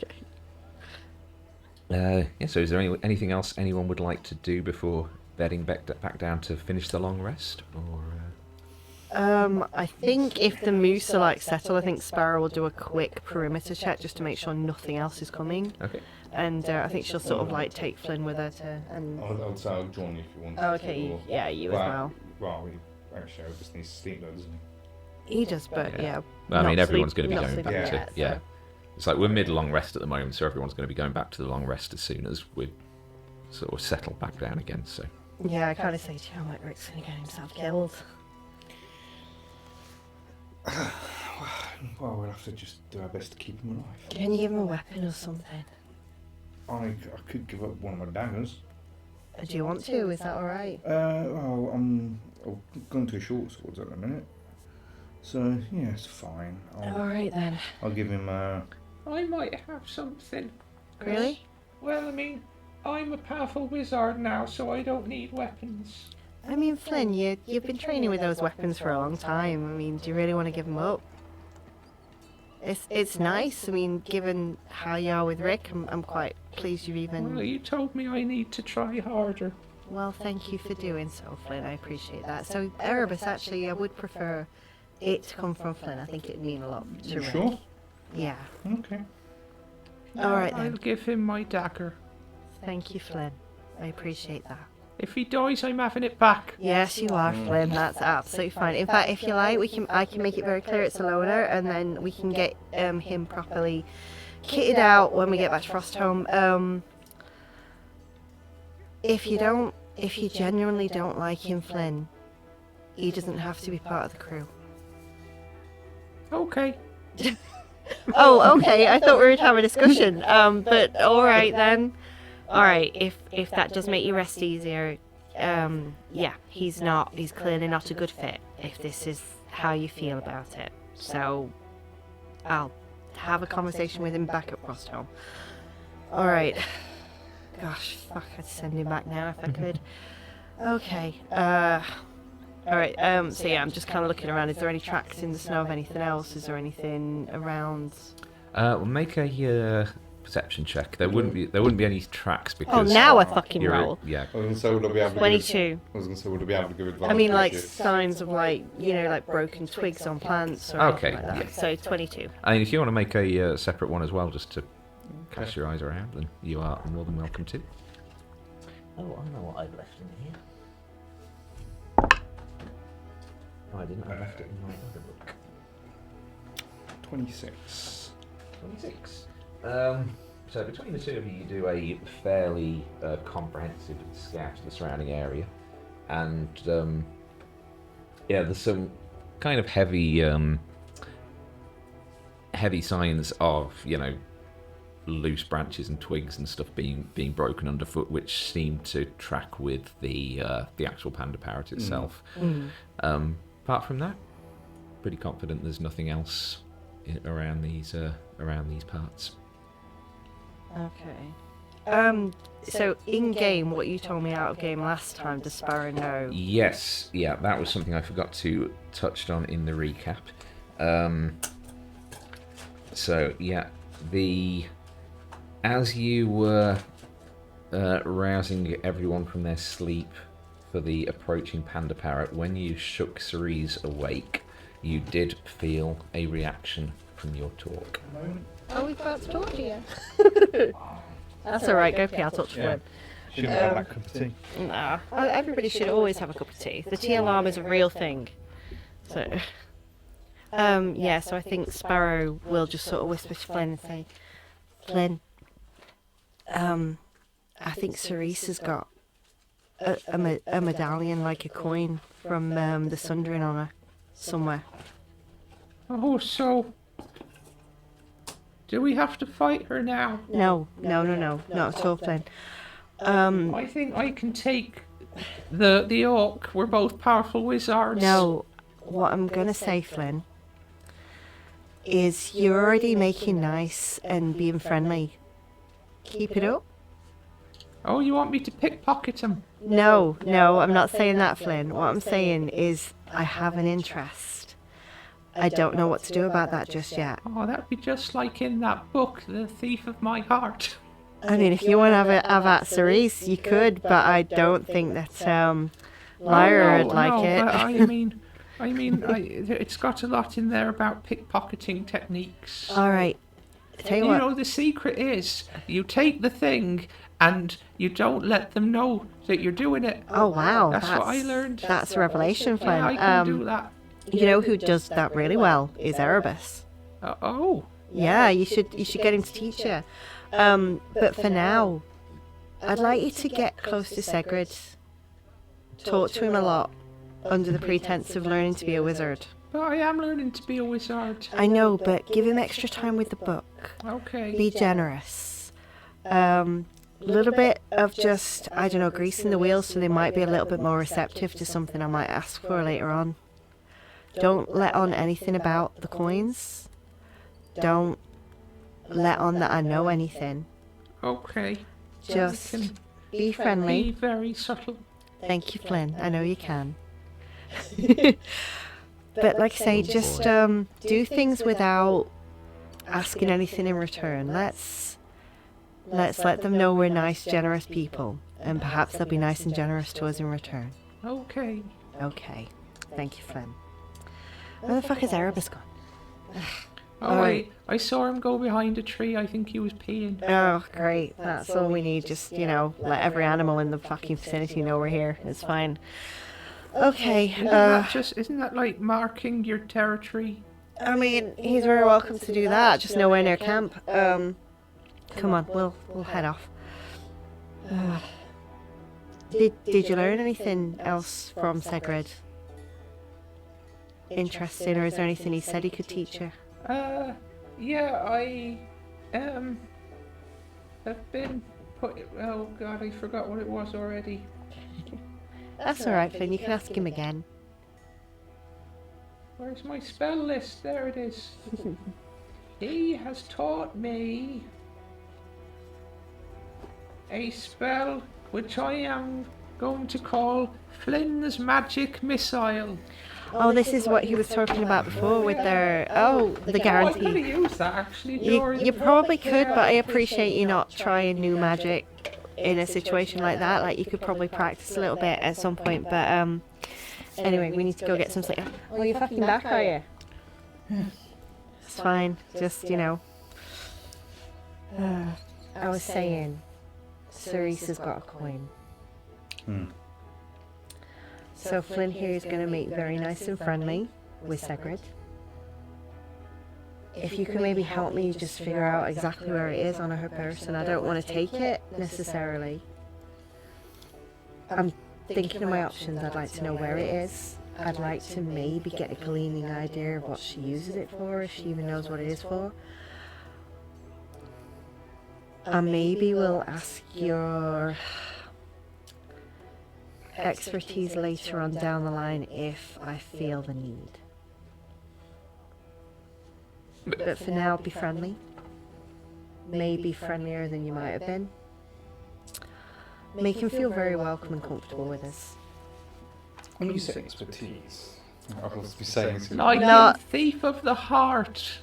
So is there anything else anyone would like to do before bedding back down to finish the long rest? Or I think if the moose are like settled, I think Sparrow will do a quick perimeter check just to make sure nothing else is coming. Okay. And I think she'll sort of like take Flynn with her to. And I'll say I'll join you if you want. oh, okay, or, yeah, you as well. Well, actually, I just need to sleep though, doesn't he? He does, but yeah. I mean, not everyone's sleep- going to be not going sleeping back to yet, yeah. so- It's like we're mid-long rest at the moment, so everyone's going to be going back to the long rest as soon as we sort of settle back down again. So Yeah, I kind of say to you, I'm like, Rick's gonna get himself killed. Well, we'll have to just do our best to keep him alive. Can you give him a weapon or something? I could give up one of my daggers. Do you want to? Is that alright? Well, I'm going to short swords at the minute. So, yeah, it's fine. Alright then. I'll give him I might have something. Really? Well, I mean, I'm a powerful wizard now, so I don't need weapons. I mean, Flynn, you've been training with those weapons for a long time. I mean, do you really want to give them up? It's nice. I mean, given how you are with Rick, I'm quite pleased you've even... Well, you told me I need to try harder. Well, thank you for doing so, Flynn. I appreciate that. So, Erebus, actually, I would prefer it to come from Flynn. I think it'd mean a lot to You Rick. sure? Yeah. Okay. All right, I'll then. give him my dagger. Thank you, Flynn. I appreciate that. If he dies, I'm having it back. Yes, you are, Flynn. That's absolutely fine. In fact, if you like, I can make it very clear it's a loner, and then we can get him properly kitted out when we get back to Frostholm. If you genuinely don't like him, Flynn, he doesn't have to be part of the crew. Okay. Oh, okay. I thought we were having a discussion. But all right then. All right. If that does make your rest easier, yeah, he's clearly not a good fit. If this is how you feel about it, so I'll have a conversation with him back at Frostholm. All right. Gosh, fuck! I'd send him back now if I could. Okay. All right. So yeah, I'm just kind of looking around. Is there any tracks in the snow of anything else? Is there anything around? We'll make a perception check. There wouldn't be any tracks Oh, because now I fucking you're roll. yeah. I was going to say, would I be able to 22. I was going to say, would I be able to give advantage? I mean, like to- signs of like like broken twigs on plants or Okay, anything like that. yeah. So 22. I mean, if you want to make a separate one as well, just to cast your eyes around, then you are more than welcome to. Oh, I know what I've left in here. No, I didn't. I left it in my other book. 26. 26. So between the two of you, you do a fairly comprehensive scout of the surrounding area, and yeah, there's some kind of heavy signs of loose branches and twigs and stuff being broken underfoot, which seem to track with the actual panda parrot itself. Apart from that, pretty confident there's nothing else around these parts. Okay. So in game, what you told me out of game last time, does Sparrow know? Yes, yeah, that was something I forgot to touch on in the recap. So yeah, as you were rousing everyone from their sleep for the approaching panda parrot, when you shook Cerise awake, you did feel a reaction from your talk. Oh, we've got to talk to you. That's alright, go pee, I'll talk to Yeah. him. Shouldn't have that cup of tea. Nah, everybody should always have a cup of tea. The tea alarm is a real thing. So, yeah, so I think Sparrow will just sort of whisper to Flynn and say, Flynn, I think Cerise has got a medallion, like a coin, from the Sundering on her, somewhere. Oh, so do we have to fight her now? No, not at all, Flynn. I think I can take the orc. We're both powerful wizards. No, what I'm gonna say, Flynn, is you're already making nice and being friendly. Keep it up. Oh, you want me to pickpocket him? No, I'm not saying that, Flynn. What I'm saying is I have an interest. I don't know what to do about that just yet. Oh, that'd be just like in that book, The Thief of My Heart. I mean, if you want to have at Cerise, you could, but I don't think that Lyra would like it. But I mean, it's got a lot in there about pickpocketing techniques. All right. Tell you You what. know, the secret is you take the thing and you don't let them know that you're doing it. Oh wow, That's what I learned. That's a revelation, Flynn. Yeah, I can do that. You know who does that really well is Erebus. Oh. Yeah, you should get him to teach you. But for now, I'd like you to get close to Sigrid. Talk to him a lot, under the pretense of learning to be a wizard. But I am learning to be a wizard. I know, but give him extra time with the book. Okay. Be generous. Little bit of just, I don't know, greasing the wheels so they might be a little bit more receptive to something I might ask for later on. Don't let on anything about the coins. Don't let on that I know anything. Okay. Just I can be be friendly. very subtle. Thank you, Flynn. I know you can. But like I say, just do things without asking anything in return. Let's let them know we're nice, generous people, and perhaps they'll be nice and generous to us in return. Okay. Okay. Thank you, Flynn. Where the fuck is Erebus gone? Oh, I saw him go behind a tree. I think he was peeing. Oh, great. That's all we need. Just, let every animal in the fucking vicinity know we're here. It's fine. Okay. Isn't that like marking your territory? I mean, he's very welcome to do that. Just nowhere near camp. Come on, we'll head off. Did you learn anything else from Segred? Interesting, or is there anything he said he could teach you? Yeah, I have been oh god, I forgot what it was already. That's alright, Flynn, you can ask him again. Where's my spell list? There it is. He has taught me a spell which I am going to call Flynn's Magic Missile. Oh, this is what he was talking about before with their... Oh, the I could guarantee. have used that actually. You probably could, but I appreciate you not trying new magic in a situation like that. Like, you could probably practice a little bit at some point, but anyway, we need to go get some sleep. Oh, you're fucking back, are you? It's fine, just, I was saying, Cerise has got a coin. So Flynn here is going to make very nice and friendly with Segred. If you can maybe help me just figure out exactly where it is on her person. I don't want to take it necessarily. I'm thinking of my options. I'd like to know where it is. I'd like to maybe get a gleaming idea of what she uses it for, if she even knows what it is for. And maybe we'll ask your expertise later on down the line if I feel the need. But for now, be friendly. Maybe friendlier than you might have been. Make him feel very welcome and comfortable with us. When you say expertise, I was be saying to Like No. the thief of the heart.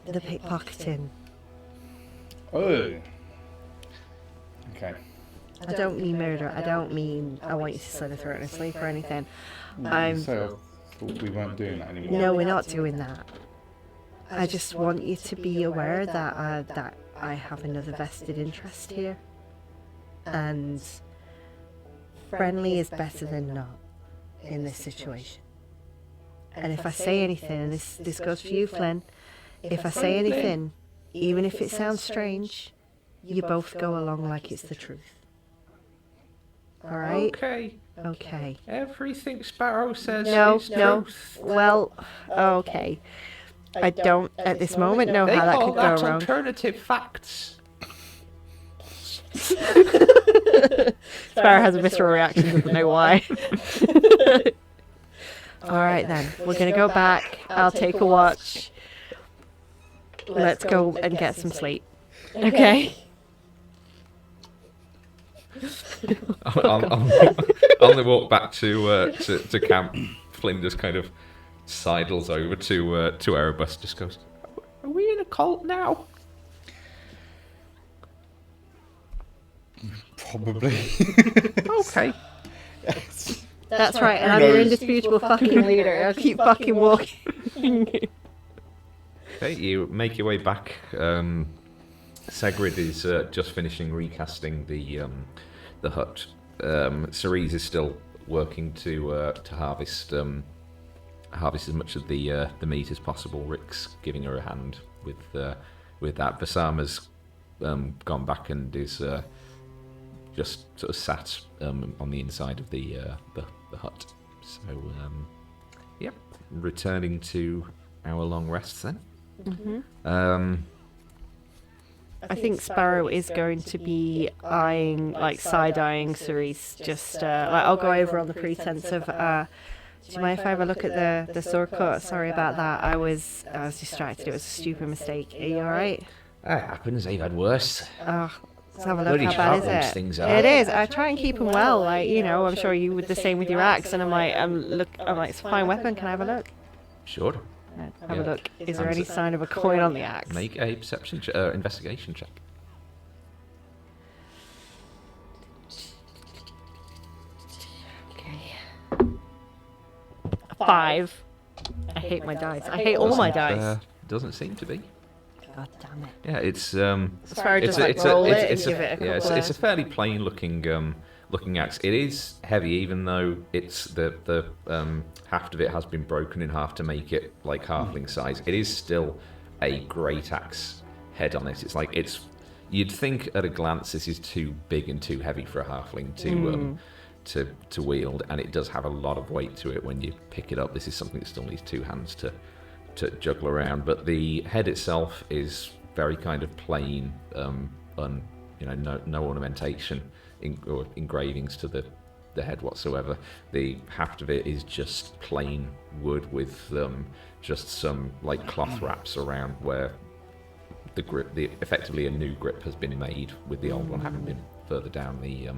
The pickpocketing. Oh. Okay. I don't mean murder. I don't mean I want you to slit a throat in a sleep or anything. I'm... So we weren't doing that anymore. No, we're not doing that. I just want you to be aware that I have another vested interest here. And friendly is better than not in this situation. And if I say anything, and this goes for you, Flynn, if I say anything, even if it sounds strange, you both go along like it's the truth. Alright? Okay. Okay. Everything Sparrow says No, is no. truth. Well, okay. I don't at this moment know They how that call could go that wrong. alternative facts. Sparrow has a visceral reaction, doesn't know why. Alright then, we're gonna go back. I'll take a watch. Let's go and get some sleep. Okay? On the walk back to camp, Flynn just kind of sidles over to Erebus, just goes, Are we in a cult now? Probably. Okay. That's right, and I'm your indisputable fucking leader. I'll keep fucking walking. okay, you make your way back. Segred is just finishing recasting the hut. Cerise is still working to harvest as much of the meat as possible. Rick's giving her a hand with that. Vassama's gone back and is just sort of sat on the inside of the hut. So yep, returning to our long rests then. Mm-hmm. I think Sparrow is going to be eyeing, like side-eyeing Cerise. Just I'll go over on the pretense of. Do you mind if I have a look at the sword cut? Sorry about that. I was distracted. It was a stupid mistake. Are you all right? That happens. They've had worse. Oh, let's have a look. Bloody How bad sharp is those it? things are. It is. I try and keep them well. Like, I'm sure you would the same with your axe. And I'm like, it's a fine weapon. Can I have a look? Sure. Have a look. Is there any sign of a coin on the axe? Make a perception investigation check. Okay. 5. I hate my dice. I hate all my dice. Doesn't seem to be. God damn it. Yeah, it's Sparrow it's just like a, roll it's, it it's and a, give it a yeah, couple it's a of... fairly plain looking axe. It is heavy, even though it's the haft of it has been broken in half to make it like halfling size. It is still a great axe head on it. It's like you'd think at a glance this is too big and too heavy for a halfling to wield, and it does have a lot of weight to it when you pick it up. This is something that still needs two hands to juggle around, but the head itself is very kind of plain, no ornamentation or engravings to the head whatsoever. The haft of it is just plain wood with just some like cloth wraps around where the grip, effectively a new grip has been made, with the old one having been further down the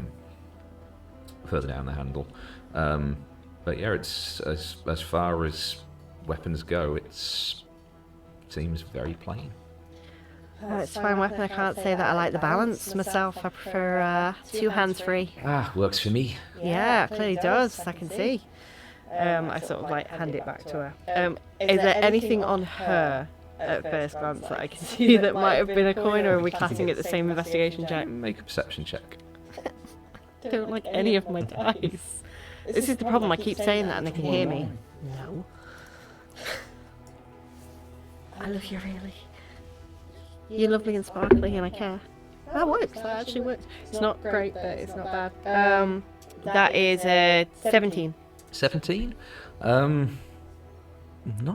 handle. But yeah, it's as far as weapons go, it seems very plain. It's a fine weapon. I can't say that I like the balance myself. I prefer two hands free. Works for me. Yeah, it clearly does. I can see. I sort of like hand it back to her. Is there anything on her at first glance that I can see that might have been a coin, or are we classing it the same investigation check? Make a perception check. I don't like any of my dice. This is the problem. I keep saying that and they can hear me. No. I love you, really. You're lovely and sparkly, and I care. That works. That actually works. It's not great, but it's not bad. That is 17. 17? Not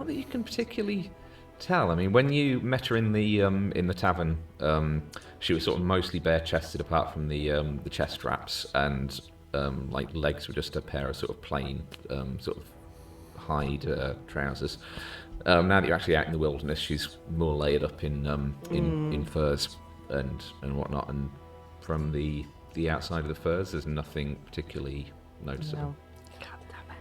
that you can particularly tell. I mean, when you met her in the tavern, she was sort of mostly bare-chested, apart from the chest straps, and like legs were just a pair of sort of plain sort of hide trousers. Now that you're actually out in the wilderness, she's more layered up in furs and whatnot. And from the outside of the furs, there's nothing particularly noticeable. No. God damn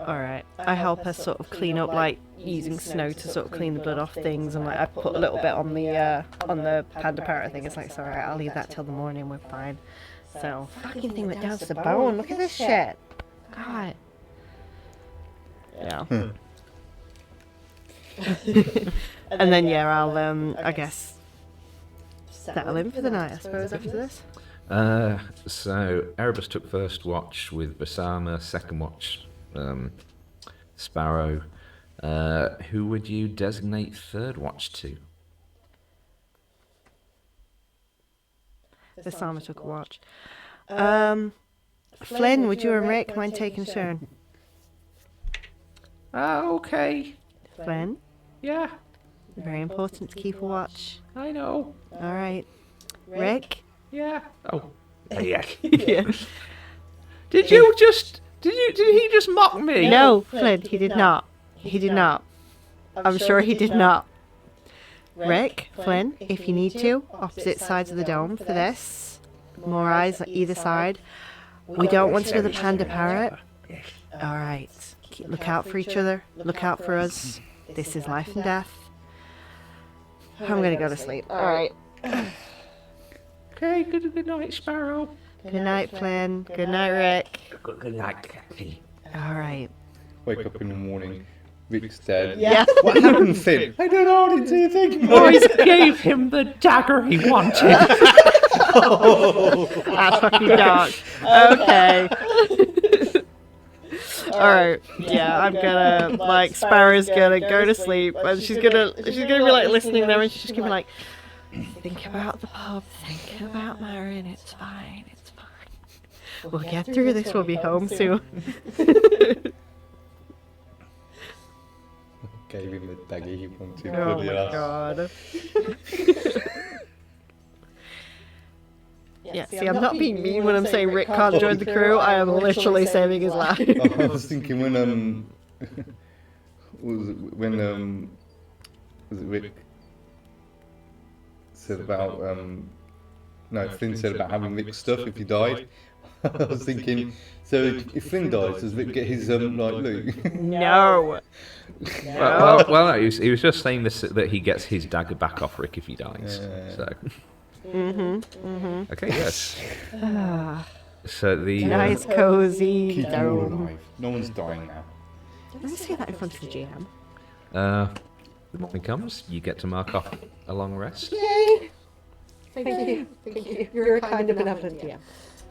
it. Alright, I help her sort of clean up, like using snow to sort of clean the blood off things, and like I put a little bit on the panda parrot thing. It's like, it's alright, I'll leave that till the morning, we're fine. So, fucking thing that does the bone, look at this shit. God. Yeah. And then yeah, I'll I guess settle in for the night, I suppose, after this. So Erebus took first watch with Vassama, second watch Sparrow. Who would you designate third watch to? Vassama took a watch. Flynn, would you and Rick mind taking a turn? Okay. Flynn? Yeah, Very important to keep a watch. I know. Alright. Rick? Yeah. Oh. Yeah. Yeah. Did he just mock me? No, Flynn, he did not. He did not. I'm sure he did not. Rick, Flynn, if you need to, opposite sides of the dome for this. More eyes on either side. We don't want another panda parrot. Alright. Look out for each other. Look out for us. This is life and death. I'm gonna go to sleep. Alright. Okay, good night, Sparrow. Good night, Flynn. Good night, Rick. Good night, Kathy. Alright. Wake up in the morning, Rick's dead. Yeah. What happened, Finn? I don't know, I didn't see a thing. Boys gave him the dagger he wanted. That's fucking dark. Okay. Alright, yeah, I'm gonna, like, Sparrow's gonna go to sleep, and she's gonna be, like, listening there, and she's just gonna be like, think about the pub, think about Marion, it's fine, it's fine. We'll get through this, we'll be home soon. Gave him the dagger he wanted. Oh bloody my hell. god. Yeah, see, I'm not being mean when I'm saying Rick can't join the crew, I am literally saving his life. I was thinking when was it Rick said about no, Flynn said about having Rick's stuff if he died. I was thinking, so if Flynn dies, does Rick get his like loot? No. Well, no, he was just saying this, that he gets his dagger back off Rick if he dies. So. Okay, yes. So the Nice, cozy Keep them all dome. alive. No one's dying now. Let's say that in front of the GM. The morning comes, you get to mark off a long rest, Yay! Thank you. Thank you. You're a kind of benevolent DM.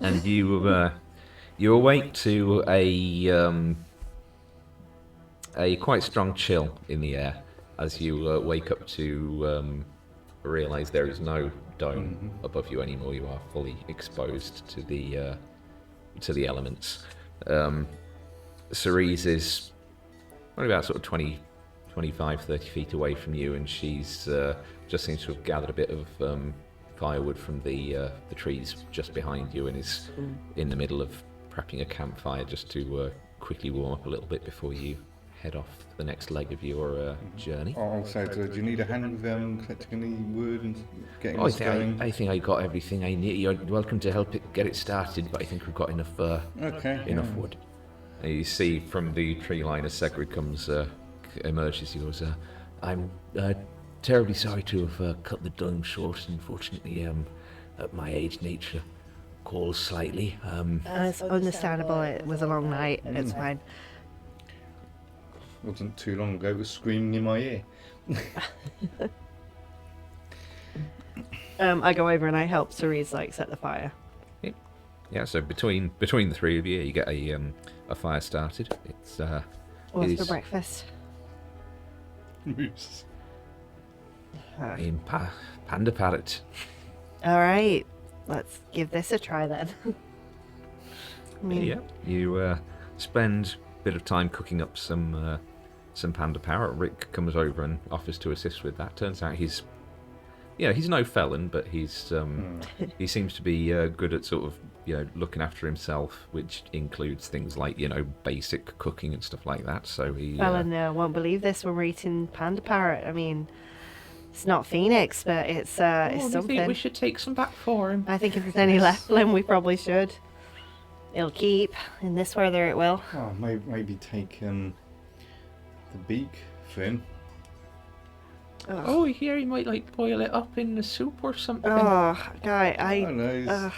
and you awake to a quite strong chill in the air as you wake up to realise there is no dome above you anymore. You are fully exposed to the elements. Cerise is only about sort of 20, 25, 30 feet away from you, and she's just seems to have gathered a bit of firewood from the trees just behind you, and is in the middle of prepping a campfire just to quickly warm up a little bit before you head off the next leg of your journey. I'll say to her, do you need a hand with collecting any wood and getting Oh, this going? I think I got everything I need. You're welcome to help get it started, but I think we've got enough enough wood. And you see from the tree line as Segrid emerges, he goes, I'm terribly sorry to have cut the dome short. Unfortunately, at my age, nature calls slightly. It's understandable. It was a long night. It's fine. Wasn't too long ago, it was screaming in my ear. I go over and I help Cerise set the fire. Yeah, so between the three of you, you get a fire started. It's What's it for is breakfast? Moose. in panda parrot. All right, let's give this a try then. I mean, Yeah, you spend a bit of time cooking up some panda parrot. Rick comes over and offers to assist with that. Turns out he's no felon, but he's he seems to be good at sort of looking after himself, which includes things like basic cooking and stuff like that. So he Fallon won't believe this when we're eating panda parrot. I mean, it's not Phoenix, but it's Do you something. think we should take some back for him? I think if there's any left, Flynn, we probably should. It'll keep. In this weather, it will. Oh, maybe take the beak, Flynn. Ugh. Oh, here he might boil it up in the soup or something. Oh, guy, I don't know.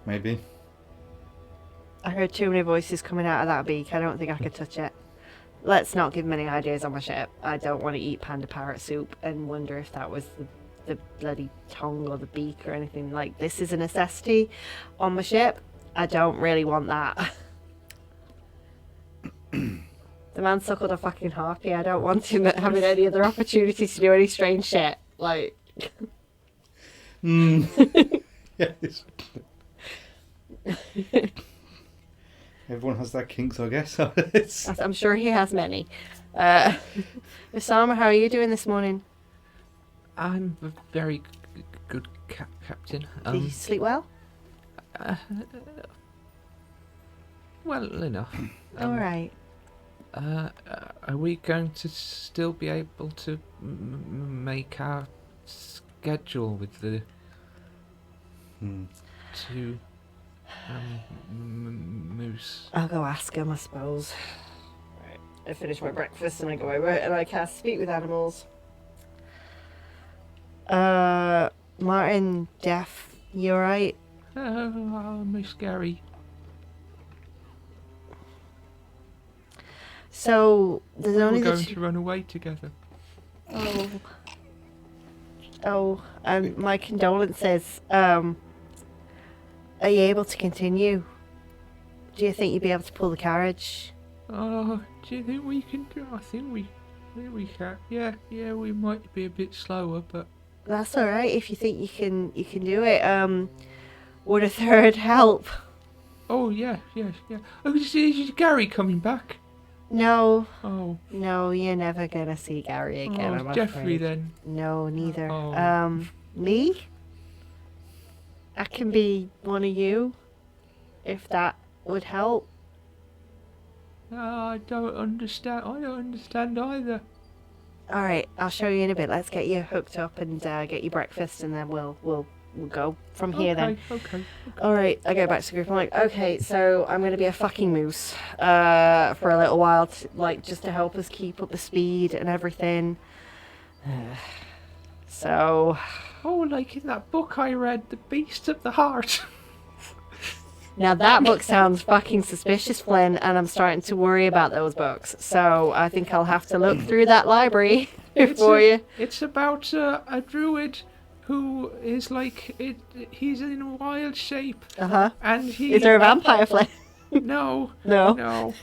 Maybe. I heard too many voices coming out of that beak. I don't think I could touch it. Let's not give him any ideas on my ship. I don't want to eat panda parrot soup and wonder if that was the bloody tongue or the beak or anything. This is a necessity on my ship. I don't really want that. The man suckled a fucking harpy. I don't want him having any other opportunities to do any strange shit. Yes. Everyone has their kinks, I guess. I'm sure he has many. Vassama, how are you doing this morning? I'm a very good captain. Did you sleep well? Well enough. All right. Are we going to still be able to make our schedule with the two moose? I'll go ask him, I suppose. Right. I finish my breakfast and I go over and I cast Speak with Animals. Martin, Deaf, you alright? Oh, Miss Gary. So, there's only We're the going to run away together. my condolences. Are you able to continue? Do you think you'd be able to pull the carriage? Oh, do you think we can do? I think we can. Yeah, we might be a bit slower, but That's alright if you think you can do it. Would a third help? oh yeah. Oh, is Gary coming back? No, Oh, you're never gonna see Gary again. I'm Jeffrey afraid. then. No, neither. Oh. Me? I can be one of you, if that would help. I don't understand. I don't understand either. All right, I'll show you in a bit. Let's get you hooked up and get you breakfast, and then we'll go from here then. Okay. All right, I go back to the group. I'm like, okay, so I'm gonna be a fucking moose for a little while, just to help us keep up the speed and everything. So. Oh, like in that book I read, The Beast of the Heart. Now that book sounds fucking suspicious, Flynn, and I'm starting to worry about those books. So I think I'll have to look through that library for you. It's about a druid who is he's in wild shape. Uh-huh. And he... Is there a vampire, Flynn? No. No. No.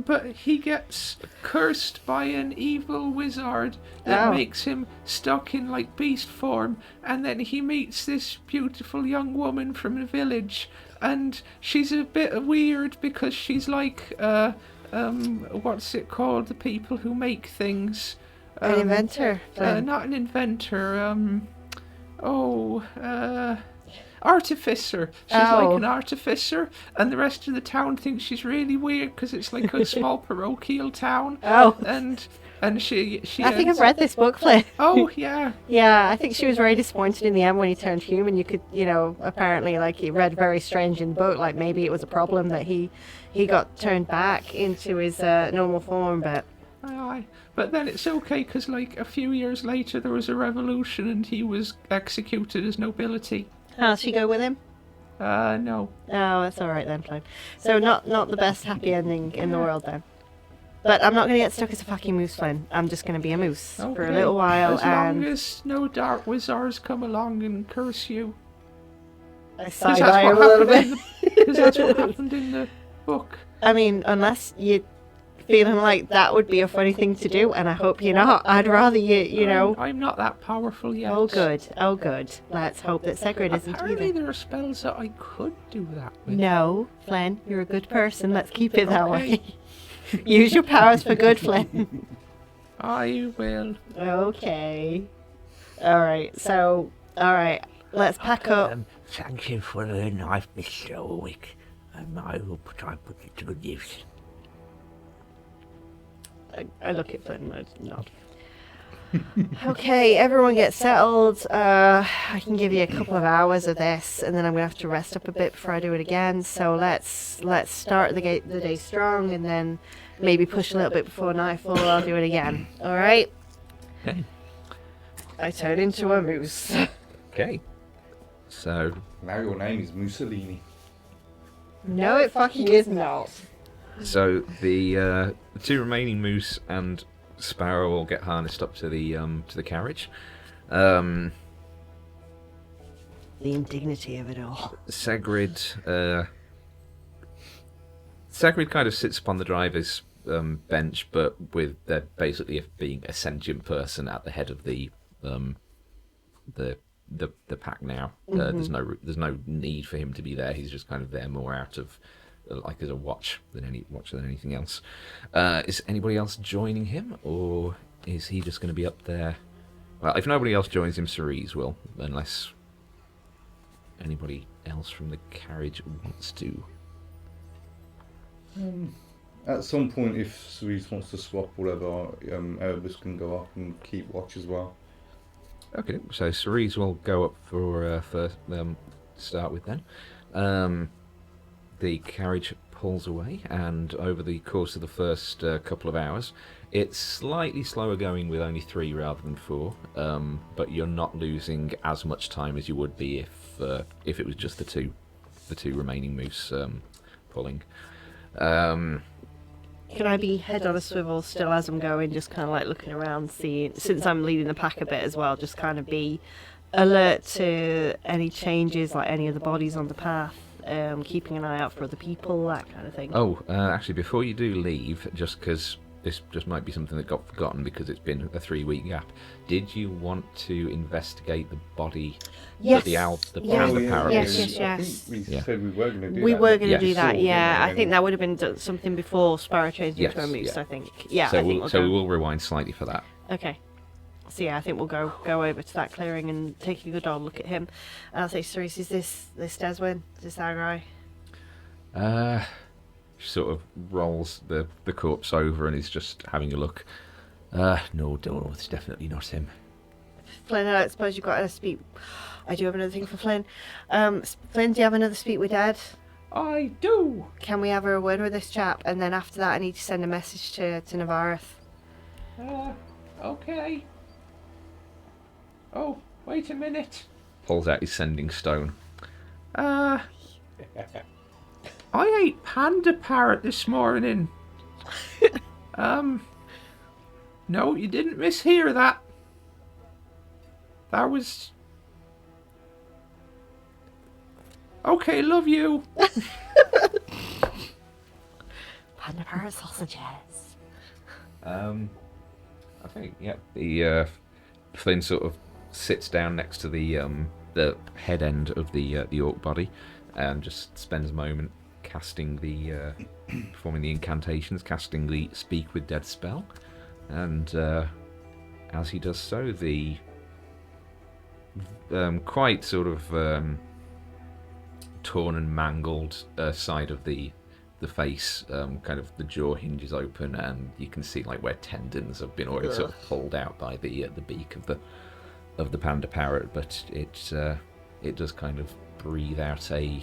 But he gets cursed by an evil wizard that makes him stuck in beast form, and then he meets this beautiful young woman from the village, and she's a bit weird because she's what's it called? The people who make things. An inventor. Not an inventor. Artificer. She's like an artificer, and the rest of the town thinks she's really weird because it's like a small parochial town. Oh. And she I think I've read this book, Flynn. Oh, yeah. Yeah, I think she was very disappointed in the end when he turned human. You could, apparently, he read very strange in the book, maybe it was a problem that he got turned back into his normal form, but... Aye. But then it's okay because, a few years later there was a revolution and he was executed as nobility. How'd she go with him? No. Oh, that's all right then, fine. So not the best happy ending in the world then. But I'm not going to get stuck as a fucking moose, Flynn. I'm just going to be a moose for a little while. As long as no dark wizards come along and curse you. I sigh by him a little bit. Because that's what happened in the book. I mean, unless you're feeling like that would be a funny thing to do, and I hope you're not. I'd rather you know... I'm not that powerful yet. Oh, good. Oh, good. Let's hope that Sigrid isn't Apparently either. there are spells that I could do that with. No, Flynn, you're a good person. Let's keep it that way. Use your powers for good, Flynn. I will. Okay. Alright, let's pack up. Thank you for the knife, Mr. Orwick. I will try and put it to good use. I look at Flynn and I nod. Okay, everyone get settled. I can give you a couple of hours of this, and then I'm gonna have to rest up a bit before I do it again. So let's start the day strong, and then maybe push a little bit before nightfall. I'll do it again. All right. Okay. I turn into a moose. Okay. So Now your name is Mussolini. No, it fucking is not. So the two remaining moose and Sparrow will get harnessed up to the carriage. The indignity of it all. Sigrid kind of sits upon the driver's bench, but with basically being a sentient person at the head of the pack now. There's no need for him to be there. He's just kind of there more out of as a watch than anything else. Is anybody else joining him, or is he just going to be up there? Well, if nobody else joins him, Cerise will, unless anybody else from the carriage wants to. At some point, if Cerise wants to swap whatever, Erebus can go up and keep watch as well. Okay, so Cerise will go up for first to start with then. The carriage pulls away, and over the course of the first couple of hours, it's slightly slower going with only 3 rather than 4, but you're not losing as much time as you would be if it was just the two remaining moose pulling. Can I be head on a swivel still as I'm going, just kind of looking around, seeing, since I'm leading the pack a bit as well, just kind of be alert to any changes, any of the bodies on the path, keeping an eye out for other people, that kind of thing. Oh, actually, before you do leave, just because this just might be something that got forgotten because it's been a 3-week gap, did you want to investigate the body? Yes. The Yes. I think we said we were going to do that. We were going to do Yes. that, yeah. I think that would have been something before Sparrow changed into a moose, yeah. I think. Yeah, So I think we will rewind slightly for that. Okay. So yeah, I think we'll go over to that clearing and take a good old look at him. And I'll say, Cerise, is this Deswin? Is this our guy? She sort of rolls the corpse over and is just having a look. No, it's definitely not him. Flynn, I suppose you've got to speak. I do have another thing for Flynn. Flynn, do you have another speak with Dad? I do. Can we have a word with this chap? And then after that, I need to send a message to Navareth. Okay. Oh, wait a minute. Pulls out his sending stone. I ate panda parrot this morning. No, you didn't mishear that. That was... Okay, love you. Panda parrot sausages. I think, yeah, the Flynn sort of sits down next to the head end of the orc body and just spends a moment casting the performing the incantations, casting the speak with dead spell, and as he does so, the quite sort of torn and mangled side of the face, kind of the jaw hinges open, and you can see like where tendons have been already sort of pulled out by the beak of the panda parrot, but it does kind of breathe out a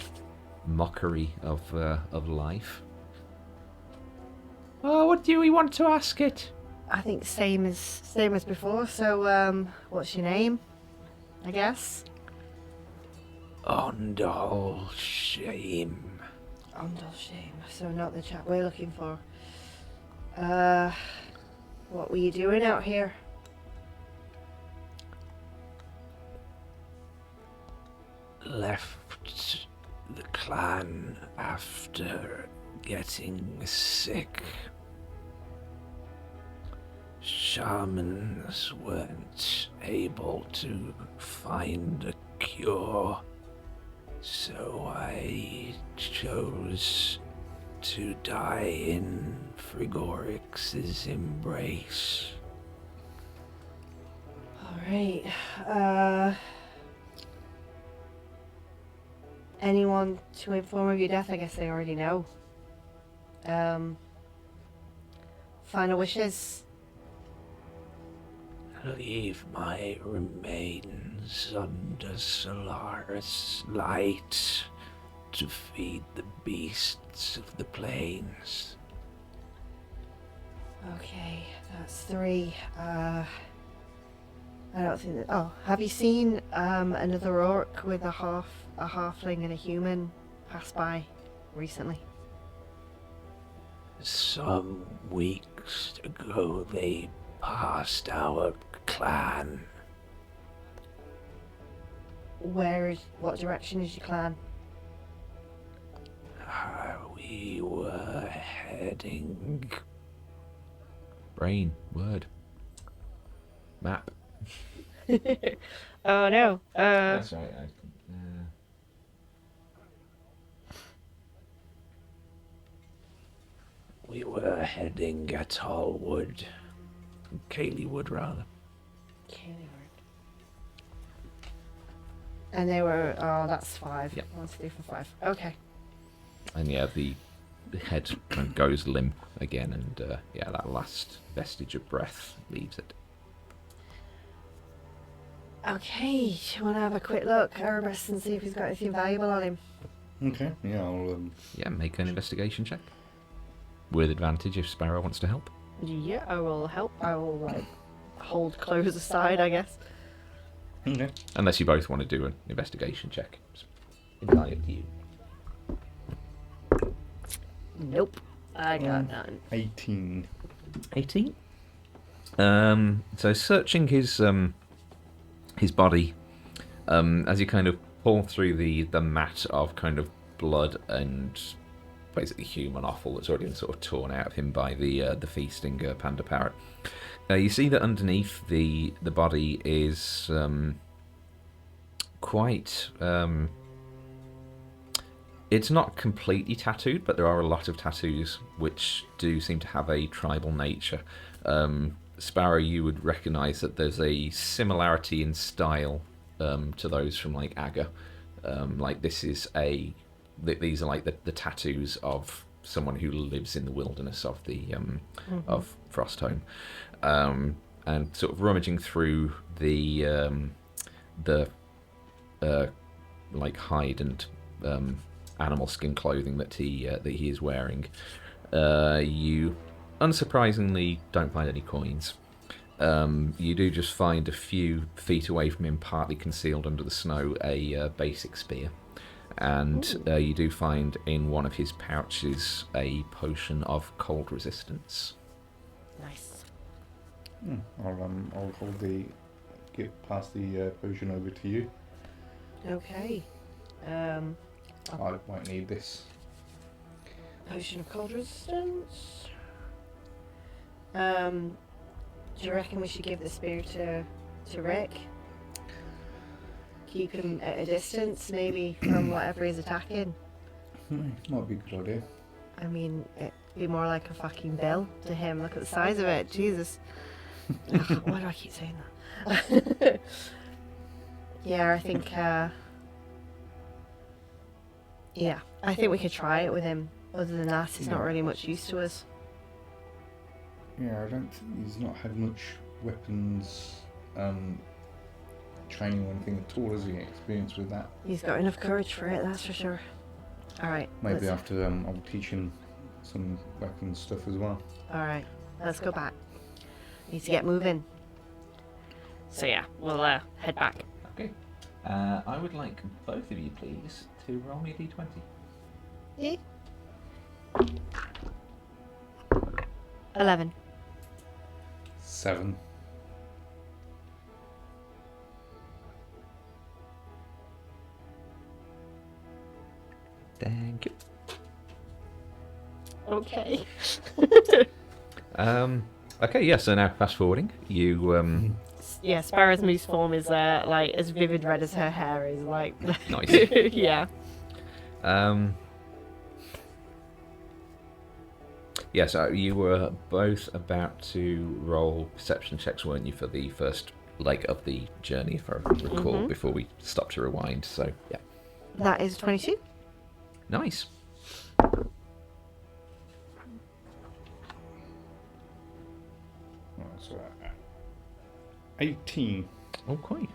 mockery of life. Oh, what do we want to ask it? I think same as before. So, what's your name? I guess. Untold shame. Untold shame. So not the chap we're looking for. What were you doing out here? Left the clan after getting sick. Shamans weren't able to find a cure, so I chose to die in Frigorix's embrace. Alright, anyone to inform of your death? I guess they already know. Final wishes? Leave my remains under Solaris light to feed the beasts of the plains. Okay, that's 3. I don't think that... Oh, have you seen another orc with a halfling and a human pass by recently? Some weeks ago they passed our clan. What direction is your clan? We were heading... Brain, word, map. Oh no. That's right. We were heading at Hallwood. Cayleywood, rather. And they were... Oh, that's 5. Yep. 1, 2, 4, 5. Okay. And yeah, the head kind of goes limp again, and yeah, that last vestige of breath leaves it. Okay, you want to have a quick look, Erebus, and see if he's got anything valuable on him? Okay, yeah, I'll Yeah, make an investigation check. With advantage if Sparrow wants to help. Yeah, I will help. I will, like, hold clothes aside, I guess. Okay. Unless you both want to do an investigation check. It's entirely up to you. Nope. I got none. 18. 18. So searching his body, as you kind of pull through the mat of kind of blood and basically human offal that's already been sort of torn out of him by the feasting panda parrot, you see that underneath the body is quite... it's not completely tattooed, but there are a lot of tattoos which do seem to have a tribal nature. Sparrow, you would recognise that there's a similarity in style to those from like Aga. Like this is these are like the tattoos of someone who lives in the wilderness of the of Frostholme, and sort of rummaging through the like hide and animal skin clothing that he is wearing, you unsurprisingly don't find any coins. You do just find a few feet away from him, partly concealed under the snow, a basic spear. And you do find in one of his pouches a potion of cold resistance. Nice. I'll pass the potion over to you. Okay. I might need this. Potion of cold resistance. Do you reckon we should give the spear to Rick? Keep him at a distance, maybe, from whatever he's attacking. Might be a good idea. I mean, it'd be more like a fucking bill to him. Look at the size of it. Jesus. Ugh, why do I keep saying that? Yeah, I think. Yeah, I think we could try it with him. Other than that, he's not really much use to us. Yeah, I don't think he's not had much weapons training or anything at all, has he? Experience with that? He's got enough courage for it, that's for sure. Alright. Maybe after I'll teach him some weapons stuff as well. Alright, let's go back. Need to get moving. So yeah, we'll head back. Okay. I would like both of you, please, to roll me a d20. Yeah. 11. 7. Thank you. Okay. Okay, yeah, so now fast forwarding. You, Yeah, Sparrow's moose form is like as vivid red as her hair is, like. Nice. Yeah. Yeah, so you were both about to roll perception checks, weren't you, for the first leg of the journey, if I recall, before we stopped to rewind, so yeah. That is 22. Nice. So 18. Okay.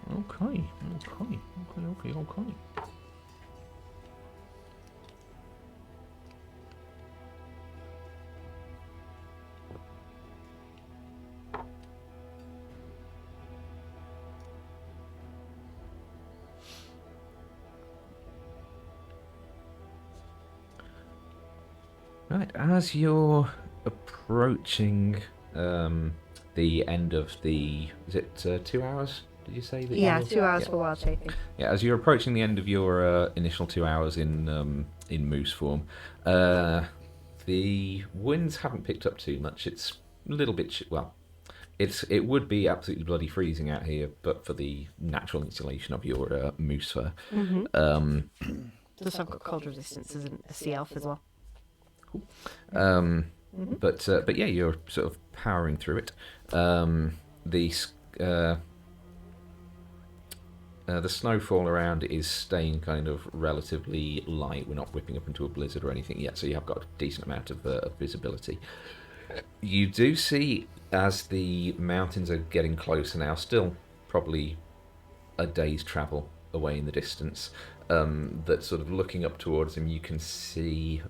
Right, as you're approaching the end of the... Is it 2 hours, did you say? That Yeah, you 2 hours yeah. for wild shaping. Yeah, as you're approaching the end of your initial 2 hours in moose form, the winds haven't picked up too much. It's a little bit... it would be absolutely bloody freezing out here, but for the natural insulation of your moose fur. Just I've got cold resistance as a sea elf as well. But yeah, you're sort of powering through it. The snowfall around is staying kind of relatively light. We're not whipping up into a blizzard or anything yet, so you have got a decent amount of visibility. You do see, as the mountains are getting closer now, still probably a day's travel away in the distance, that sort of looking up towards them, you can see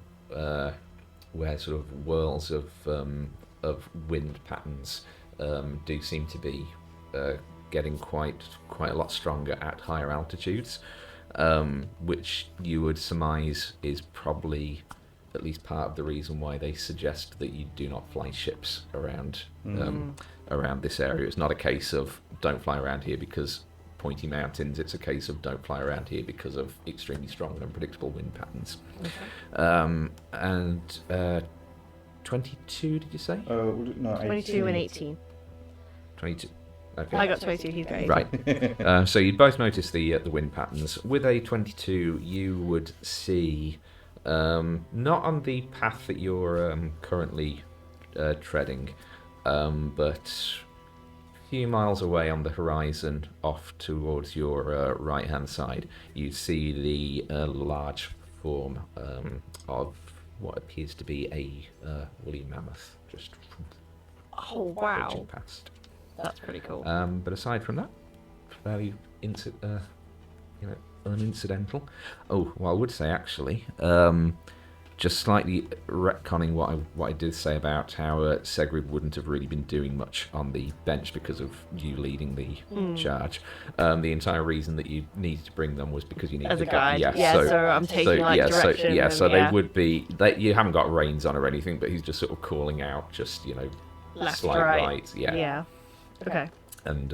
where sort of whirls of wind patterns do seem to be getting quite a lot stronger at higher altitudes, which you would surmise is probably at least part of the reason why they suggest that you do not fly ships around around this area. It's not a case of don't fly around here because pointy mountains. It's a case of don't fly around here because of extremely strong and unpredictable wind patterns. And 22, did you say? No, 22 and 18. 22. Okay. I got 22, he's got 18. Right. So you'd both notice the wind patterns. With a 22, you would see, not on the path that you're currently treading, but a few miles away on the horizon, off towards your right-hand side, you see the large form of what appears to be a woolly mammoth just Oh, wow. approaching past. That's pretty cool. But aside from that, fairly unincidental. Oh, well, I would say actually, just slightly retconning what I did say about how Sigrid wouldn't have really been doing much on the bench because of you leading the charge. The entire reason that you needed to bring them was because you needed As a to guide. Yeah, So I'm taking direction. So they would be. You haven't got reins on or anything, but he's just sort of calling out, just Left, slight right. Yeah. Okay. And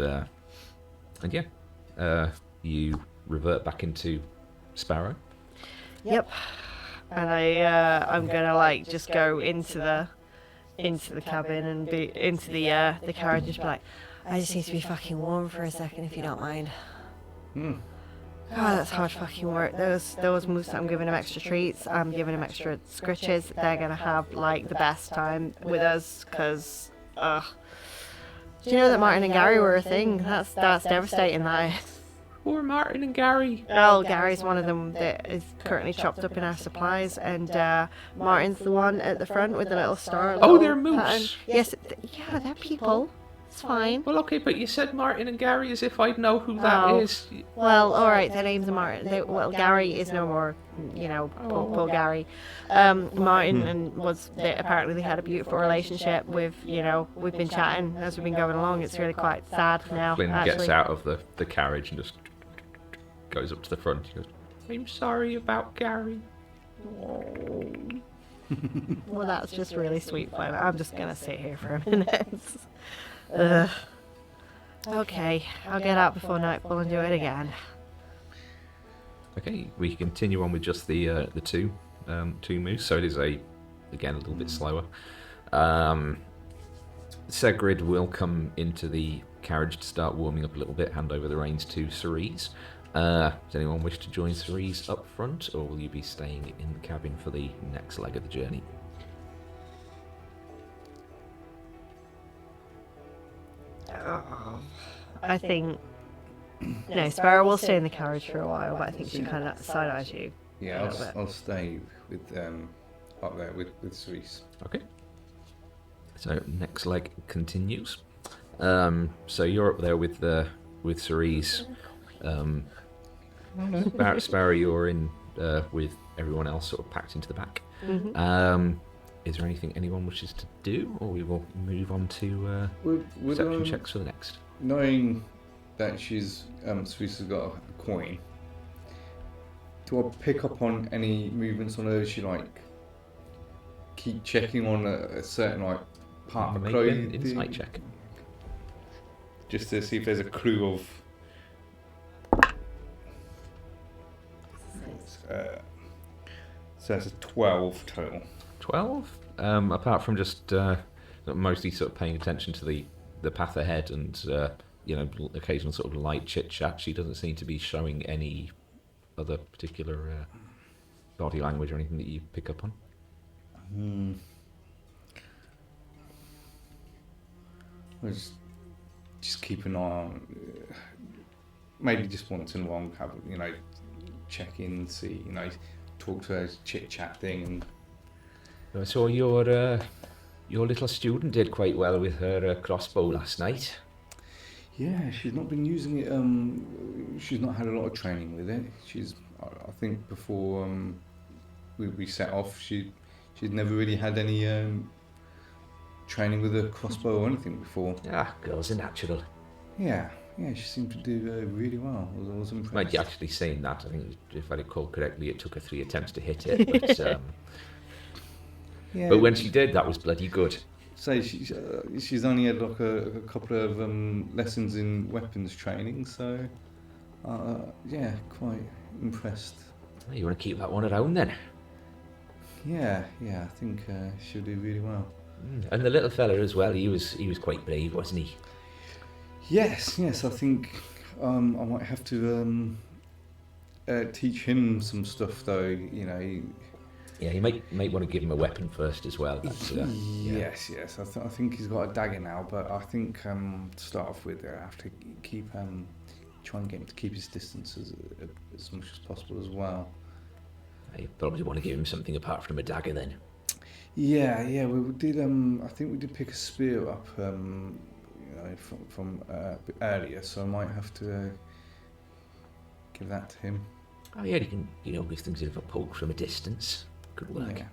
you revert back into Sparrow. Yep. And I'm gonna just go into the cabin and be into the carriage, just be like, I just need to be fucking warm for a second if you don't mind. God, that's hard fucking work. Those moves that I'm giving them extra treats, I'm giving them extra scritches. They're gonna have the best time with us, because do you know that Martin and Gary were a thing? That's devastating. That is. Poor Martin and Gary. Well, Gary's one of them that is currently chopped up in our supplies, and Martin's the one at the front with the little star. Oh, they're moose. Yes, yeah, they're people. It's fine. Well, okay, but you said Martin and Gary as if I'd know who that is. Well, all right, their names are Martin. Gary is no more, poor Gary. Martin and apparently they had a beautiful relationship with, we've been chatting as we've been going along. It's really quite sad now. Flynn actually. gets out of the carriage and just goes up to the front. He goes, I'm sorry about Gary. Well, that's just really sweet fun. I'm just gonna sit here for a minute. Okay, I'll get out before nightfall and do it again. okay, we continue on with just the two moves. So it is again a little bit slower. Sigrid will come into the carriage to start warming up a little bit. Hand over the reins to Cerise. Does anyone wish to join Cerise up front, or will you be staying in the cabin for the next leg of the journey? I think Sparrow will stay in the carriage for a while, but I think she kind of side-eyes you. Yeah, I'll stay with up there with Cerise. Okay. So next leg continues. So you're up there with Cerise. Sparrow, you're in with everyone else sort of packed into the back. Mm-hmm. Is there anything anyone wishes to do, or we will move on to perception checks for the next? Knowing that Cerise has got a coin, do I pick up on any movements on her? Does she keep checking on a certain part of Make clothing? an insight check. Just to see if there's a clue of. So that's a 12 total. 12. Apart from just mostly sort of paying attention to the path ahead and occasional sort of light chit chat, she doesn't seem to be showing any other particular body language or anything that you pick up on. I'll just keep an eye on. Maybe just once in a while, have check in, see, talk to her, chit chat thing. I saw your little student did quite well with her crossbow last night. Yeah, she's not been using it. She's not had a lot of training with it. I think before we set off, she'd never really had any training with a crossbow or anything before. Ah, girls are natural. Yeah, she seemed to do really well. I was impressed. Might you actually saying that? I think if I recall correctly, it took her 3 attempts to hit it, but yeah, but when she did, that was bloody good. Say she's only had a couple of lessons in weapons training, so quite impressed. Well, you want to keep that one around then? Yeah, I think she'll do really well. And the little fella as well, he was quite brave, wasn't he? Yes, I think I might have to teach him some stuff though. Yeah, you might want to give him a weapon first as well. Yes. I think he's got a dagger now, but I think to start off with, I have to keep try and get him to keep his distance as much as possible as well. You probably want to give him something apart from a dagger then. Yeah. We did. I think we did pick a spear up. From earlier, so I might have to give that to him. Oh yeah, you can give things a bit of a poke from a distance. Good work. Yeah.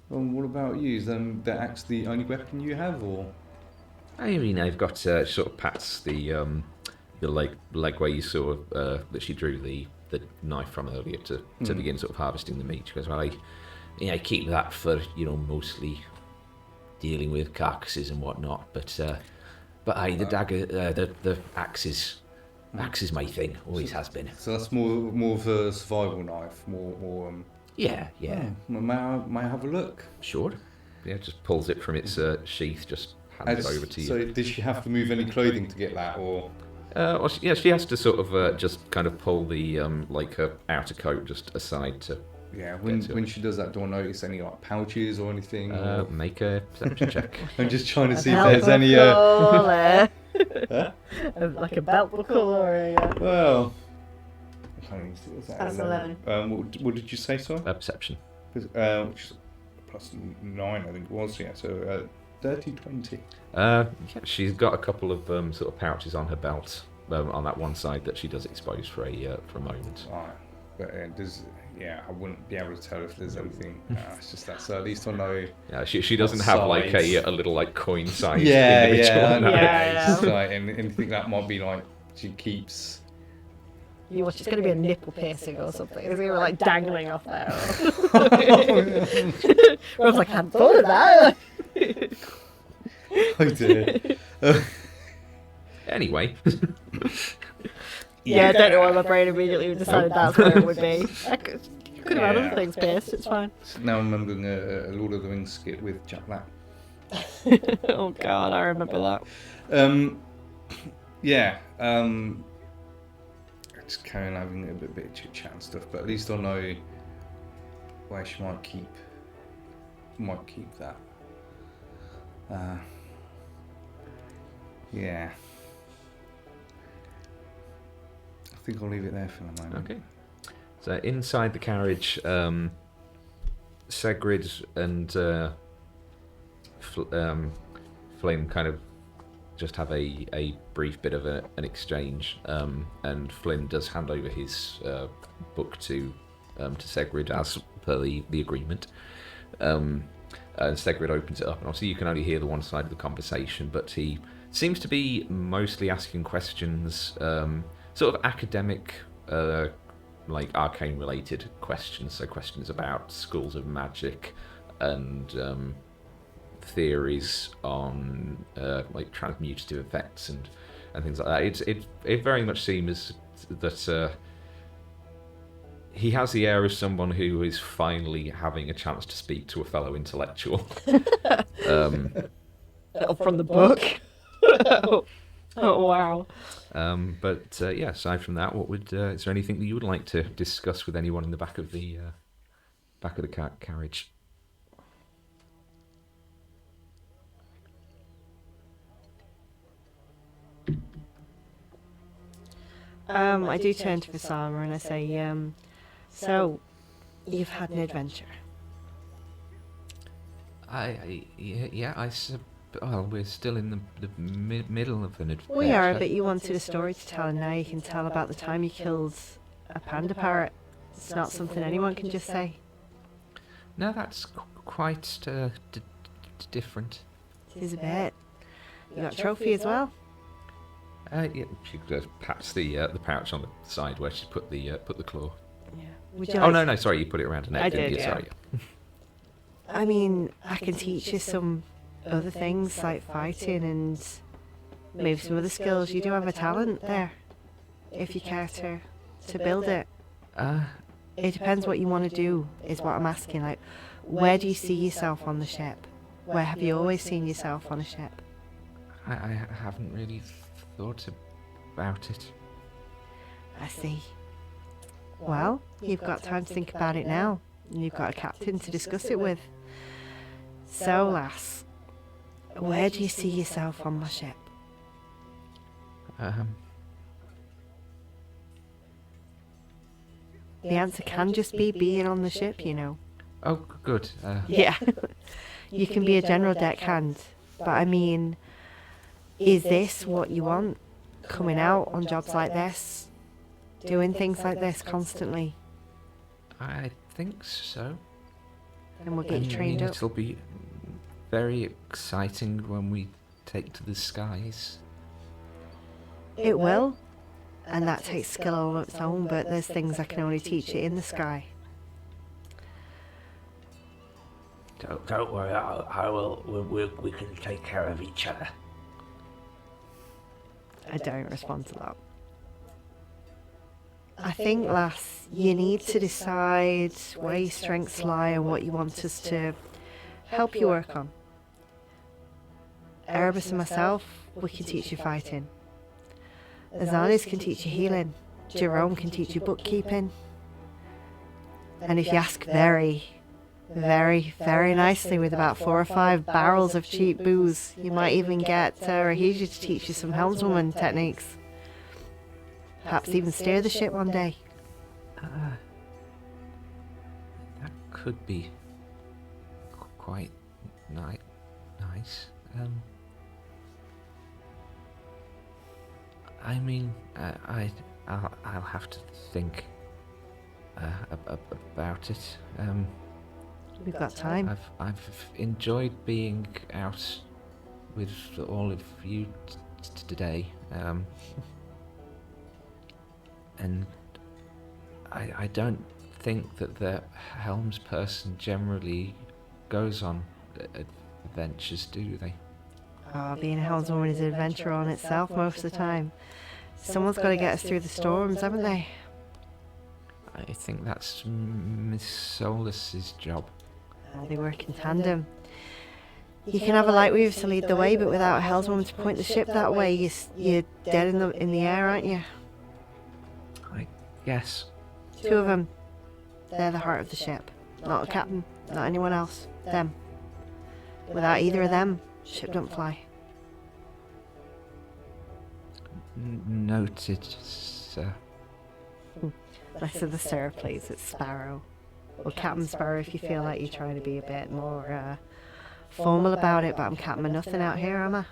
Well, what about you? Is the axe the only weapon you have, or? I mean, I've got sort of pats the leg where you saw that she drew the knife from earlier to begin sort of harvesting the meat. She goes, well, I keep that for mostly dealing with carcasses and whatnot. But the dagger, the axe is my thing. Always has been. So that's more of a survival knife, more. Yeah. Oh, may I have a look? Sure. Yeah, just pulls it from its sheath, just hands it over to you. So did she have to move any clothing to get that, or? Well, she has to sort of just kind of pull the her outer coat just aside to. Yeah, when she does that, do I notice any like pouches or anything? Or? Make a perception check. I'm just trying to see if Belt there's any. buckle, Huh? like a belt buckle or a. Well, I can't even see what's that. That's 11. What did you say, sorry? Perception. Which is plus 9, I think it was. Yeah, so 30, 20. Yeah, she's got a couple of sort of pouches on her belt on that one side that she does expose for a moment. Right, but I wouldn't be able to tell if there's anything. It's just that. So at least I know. Yeah, she doesn't have like a little like coin size. Yeah, individual. I know. Yeah. It's just like anything that might be like she keeps. You watch, it's going to be a nipple piercing or something. It's going to be like dangling off there. I was like, I hadn't thought of that. Oh dear. Anyway. Yeah, I don't know why my brain immediately decided that's where it would be. I could have had other things pierced, it's fine. Now I'm remembering a Lord of the Rings skit with Jack Black. Oh god, I remember that. Yeah. Just carrying on having a bit of chit chat and stuff, but at least I know where she might keep that. Yeah. I think I'll leave it there for the moment. Okay. So inside the carriage, Segrid and Flynn kind of just have a brief bit of an exchange, and Flynn does hand over his book to Segrid as per the agreement. And Segrid opens it up, and obviously you can only hear the one side of the conversation, but he seems to be mostly asking questions, sort of academic, like arcane-related questions. So questions about schools of magic and theories on like transmutative effects and things like that. It very much seems that he has the air of someone who is finally having a chance to speak to a fellow intellectual. From the book. Oh wow. But yeah, aside from that, is there anything that you would like to discuss with anyone in the back of the carriage? I do turn to Vassama and I say, so you've had an adventure. Well, we're still in the middle of an adventure. We are, but you wanted a story to tell, and now you can tell about the time you killed a panda parrot. It's not something anyone can just say. No, that's quite different. It is a bit. You got a trophy as well. Yeah, she pats the pouch on the side where she put the claw. Yeah. Would you Oh like... no, sorry, you put it around her neck. I didn't did, you? yeah. Sorry. I mean, I can teach you some other things like fighting and maybe some other skills. You do have a talent there, if you care to build it. It depends what you want to do, is what I'm asking. Like, where do you see yourself on the ship? Where have you always seen yourself on a ship? I haven't really thought about it. I see. Well, you've got time to think about it now, and you've got a captain to discuss it with. So, lass, where do you see yourself on my ship? The answer can just be being on the ship, you know. Oh, good. Yeah. You can be a general deckhand, but I mean, is this what you want? Coming out on jobs like this? Doing things like this constantly? I think so. and we'll get you I trained mean, up. it'll be very exciting when we take to the skies. It will, and that takes skill all on its own, but there's things I can only teach you in the sky. Don't worry, I will. We can take care of each other. I don't respond to that. I think, lass, you need to decide where your strengths lie and what you want us to help you work on. Erebus and myself, we can teach you fighting. Azanis can teach you healing. Jerome can teach you bookkeeping. And if you ask very nicely with about 4 or 5 barrels of cheap booze, you might even get Rahija to teach you some helmswoman techniques. Perhaps even steer the ship one day. That could be quite nice. I mean, I'll have to think about it. We've got time. I've enjoyed being out with all of you today, and I don't think that the helmsperson generally goes on adventures, do they? Oh, being a helmswoman is an adventure on itself most of the time. Someone's got to get us through the storms, haven't they? I think that's Miss Solus's job. Oh, they work in tandem. You can have a lightweaver to lead the way, but without a helmswoman to point the ship that way, you're dead in the air, aren't you? I guess. 2 of them. They're the heart of the ship. Not the captain, not anyone else. Them. Without either of them, ship don't fly. Noted, sir. Nice of the Sarah plays at Sparrow. Or Captain Sparrow if you feel like you're trying to be a bit more formal about it, but I'm Captain of nothing out here, am I?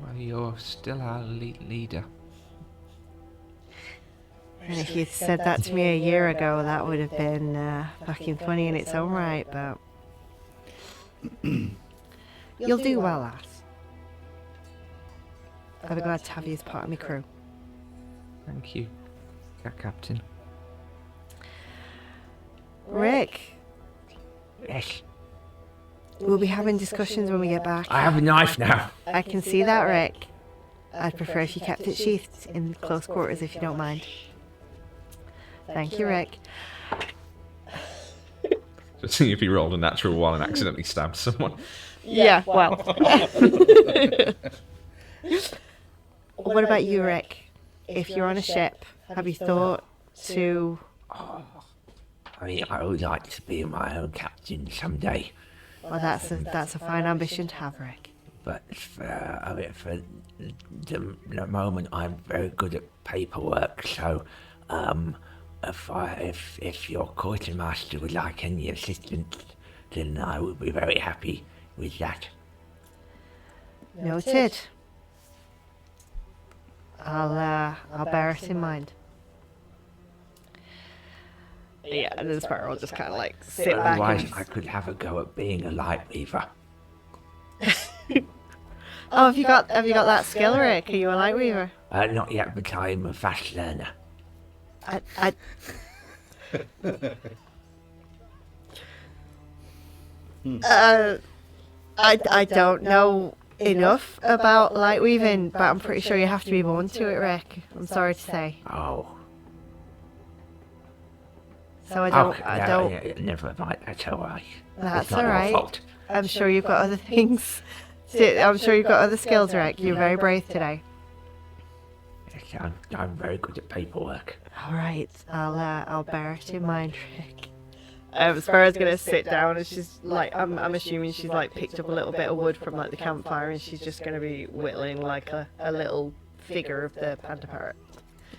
Well, you're still our leader. And if you'd said that to me a year ago, that would have been fucking funny in its own right, but... You'll do well, lass. I'll be glad to have you as part of my crew. Thank you, Captain. Rick, Yes, we'll be having discussions when we get back. I have a knife now. I can see that, Rick. I'd prefer if you kept it sheathed in close quarters, if you don't mind. Thank you, Rick. Just seeing if he rolled a natural 1 and accidentally stabbed someone. Yeah, well. What about you, Rick? If you're on a ship, have you thought to... I mean, I would like to be my own captain someday, Well, that's a fine ambition to have, Rick. but for the moment, I'm very good at paperwork. So, if your quartermaster would like any assistance, then I would be very happy with that. Noted. I'll bear it in mind. Yeah, and then Sparrow will just kind of like sit back Otherwise, and... I could have a go at being a light weaver. Oh, have you got that skill, Rick? Are you a light weaver? Not yet, but I'm a fast learner. I don't know enough about light weaving, but I'm pretty sure you have to be born to it, Rick. I'm sorry to say. Oh. So I don't. Yeah, never mind, that's alright. That's it's not alright. your fault. I'm sure you've got other things. I'm sure you've got other skills, Rick. You're very brave today. Yes, I'm very good at paperwork. All right, I'll bear it in mind, Rick. Sparrow's gonna sit down and she's like, I'm assuming she's like picked up a little bit of wood from like the campfire and she's just gonna be whittling like a little figure of the panda parrot.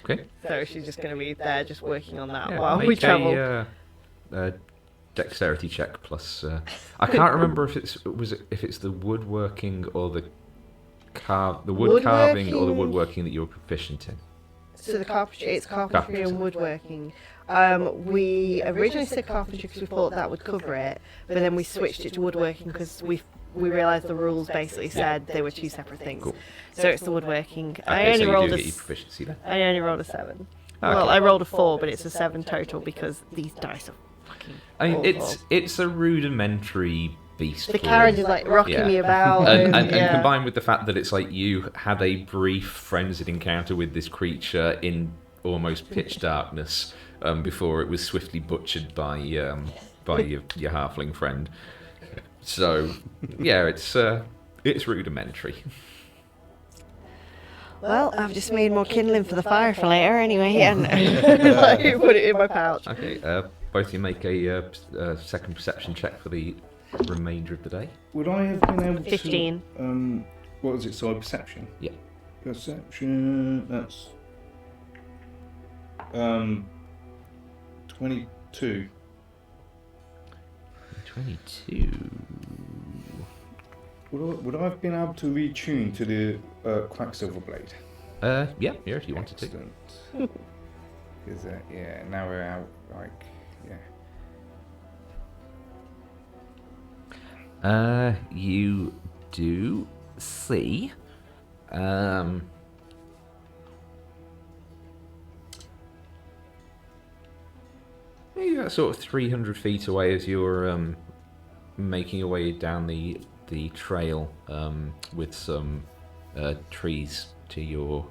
Okay. So she's just gonna be there, just working on that Yeah, while make we travel. a dexterity check plus. I can't remember if it's the woodworking or the wood carving or the woodworking that you're proficient in. So the carpentry, it's carpentry Carpentry. and woodworking. We originally said carpentry because we thought that would cover it, but then we switched it to woodworking because we realised the rules basically said they were two separate things. Cool. So it's the woodworking. I Okay, only so you rolled do a get your proficiency then. I only rolled a 7. Okay. Well, I rolled a 4, but it's a 7 total because these dice are fucking I mean, awful. it's a rudimentary beast. The form. carriage is like rocking Yeah. me about. And yeah. combined with the fact that it's like you had a brief frenzied encounter with this creature in almost pitch darkness before it was swiftly butchered by your halfling friend. So yeah, it's rudimentary. Well, I've just made more kindling for the fire for later anyway, and like, put it in my pouch. Okay, both of you make a second perception check for the remainder of the day. Would I have been able 15. to... what was it, sorry, perception? Yeah. Perception, that's... 22. 22. Would I have been able to retune to the Quacksilver Blade? Yeah, if you wanted to. Excellent. Because, yeah, now we're out, like, yeah. You do see, you're sort of 300 feet away as you're making your way down the trail with some trees to your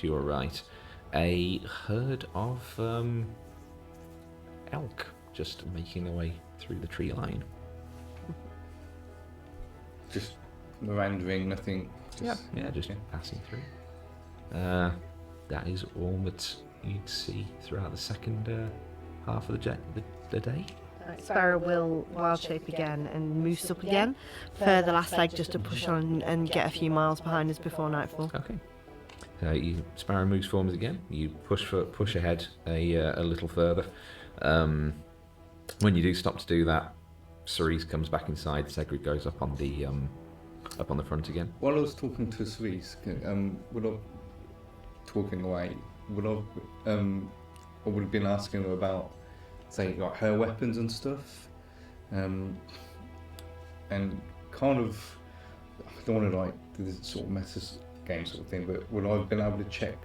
right. A herd of elk just making their way through the tree line. Just meandering, nothing. Just passing through. That is all that you'd see throughout the second half of the day. Sparrow will wild shape again and moose up again for the last leg just to push on and get a few miles behind us before nightfall. Okay. Sparrow moves forms again. You push ahead a little further. When you do stop to do that, Cerise comes back inside. Segrid goes up on the front again. While I was talking to Cerise, would I, talking away, would I would have been asking her about, say, like her weapons and stuff, and kind of, I don't want to like do this sort of meta game sort of thing, but would I have been able to check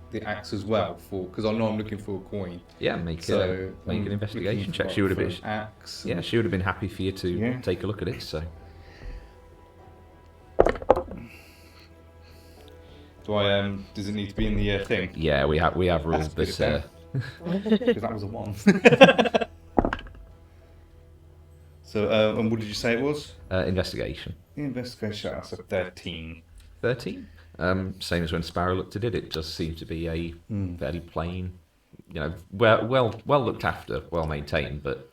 the axe as well because I know I'm looking for a coin. Yeah, make an investigation check. She would have been axe. Yeah, she would have been happy for you to Yeah. take a look at it. So. Do I? Does it need to be in the thing? Yeah, we have rules That's that. Because that was a 1. So, and what did you say it was? Investigation. The investigation. That's a 13. 13. Same as when Sparrow looked at it. It does seem to be a fairly plain, well looked after, well maintained, but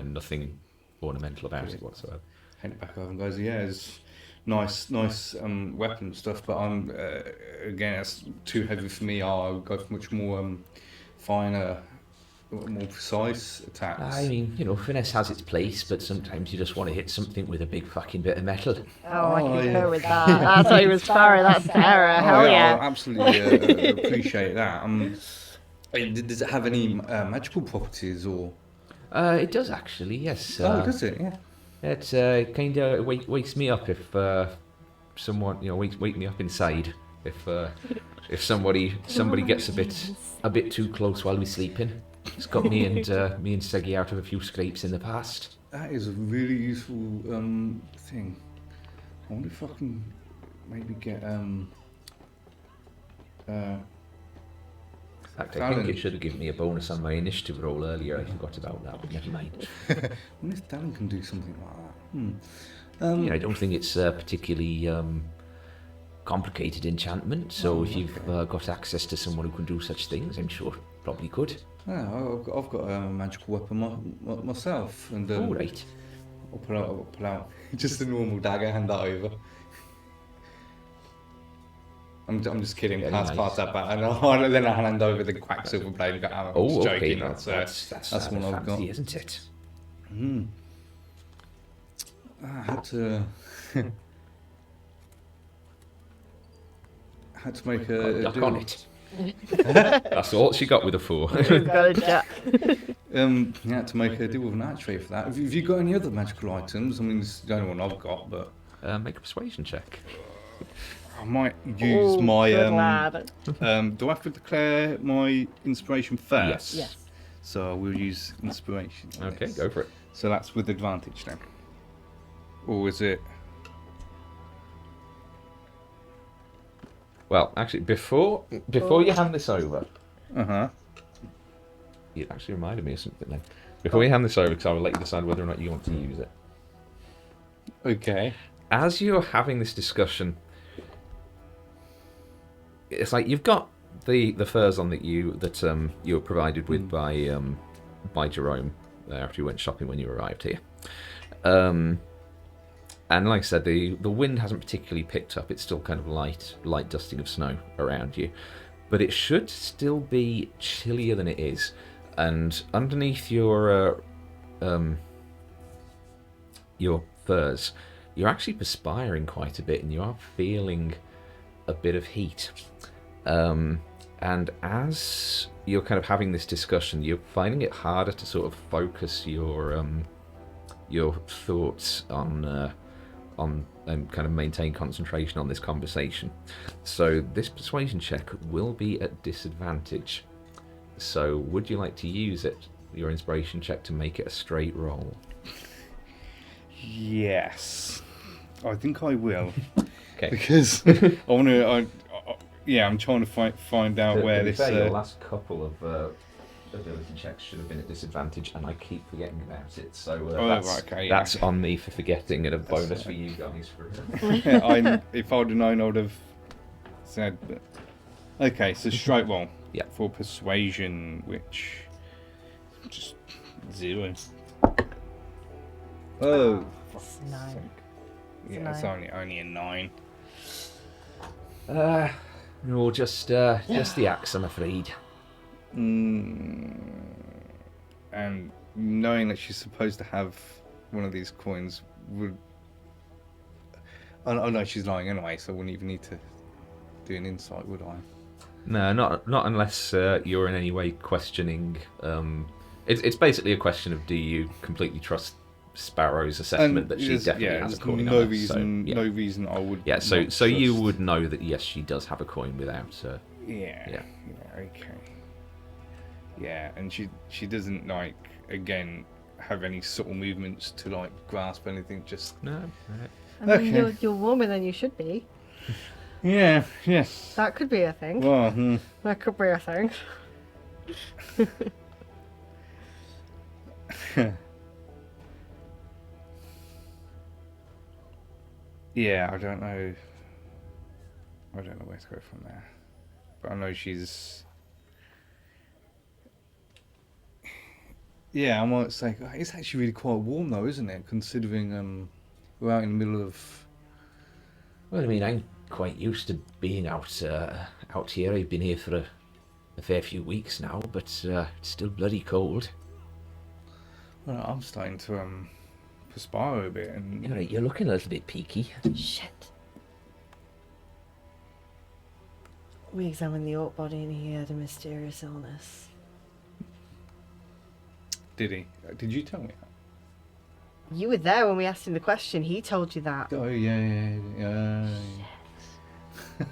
nothing ornamental about it whatsoever. Hand it back over and goes, yeah, it's nice weapon stuff, but I'm again, it's too heavy for me. I'll go for much more finer, more precise attacks. I mean, finesse has its place, but sometimes you just want to hit something with a big fucking bit of metal. Oh, I concur yeah. with that. That's why he was Sparrow. That's Sarah. Hell yeah. I absolutely appreciate that. Does it have any magical properties or? It does actually, yes. Does it? Yeah. It kind of wakes me up if someone, wake me up inside if somebody gets a bit too close while we're sleeping. It's got me and Seggy out of a few scrapes in the past. That is a really useful thing. I wonder if I can maybe get In fact, I think it should have given me a bonus on my initiative roll earlier. I forgot about that, but never mind. I wonder if Dallin can do something like that. I don't think it's a particularly complicated enchantment, so if you've got access to someone who can do such things, I'm sure probably could. Yeah, I've got a magical weapon myself, and All right. I'll pull out just a normal dagger, hand that over. I'm just kidding. Very Pass nice. that back, and then I hand over the Quacksilver Blade and go, I'm just joking. That's That's what I've got. fancy, isn't it? I had to had to make a Duck on it. That's all she got with a 4. We've got a jack. You had to make her deal with an archery for that. Have you got any other magical items? I mean, this is the only one I've got, but Make a persuasion check. I might use Oh, my. good lad. Do I have to declare my inspiration first? Yes. Yes. So we'll use inspiration. on Okay, this. go for it. So that's with advantage then. Or is it? Well, actually, before you hand this over, you actually reminded me of something then. Before you hand this over, because I will let you decide whether or not you want to use it. Okay. As you're having this discussion, it's like you've got the furs on that you were provided with by Jerome after you went shopping when you arrived here. And like I said, the wind hasn't particularly picked up. It's still kind of light dusting of snow around you. But it should still be chillier than it is. And underneath your furs, you're actually perspiring quite a bit and you are feeling a bit of heat. And as you're kind of having this discussion, you're finding it harder to sort of focus your thoughts on kind of maintain concentration on this conversation. So this persuasion check will be at disadvantage. So would you like to use it, your inspiration check, to make it a straight roll? Yes. I think I will. Okay. Because I want to. I'm trying to find out where this. Your last couple of ability checks should have been at disadvantage, and I keep forgetting about it. So that's on me for forgetting, and a bonus for you guys for it. If I'd have known, I would have said. But okay, so straight roll. Yeah. For persuasion, which just 0. Oh. It's 9. Yeah, it's only a 9. No, just the axe, I'm afraid. And knowing that she's supposed to have one of these coins would. Oh no, she's lying anyway, so I wouldn't even need to do an insight, would I? No, not unless you're in any way questioning. It's basically a question of, do you completely trust Sparrow's assessment that she definitely has a coin? No reason I would. Yeah, so you would know that yes, she does have a coin without. Yeah. Okay. Yeah, and she doesn't again have any subtle movements to grasp anything. Just no. I mean, you're warmer than you should be. Yeah. Yes. That could be a thing. Well. That could be a thing. Yeah, I don't know where to go from there. But I know she's. Yeah, I might say it's actually really quite warm though, isn't it? Considering we're out in the middle of. Well, I mean, I'm quite used to being out here. I've been here for a fair few weeks now, but it's still bloody cold. Well, I'm starting to perspire a bit, and You're looking a little bit peaky. Shit. We examined the orc body and he had a mysterious illness. did he? Did you tell me that? You were there when we asked him the question. He told you that. Oh yeah.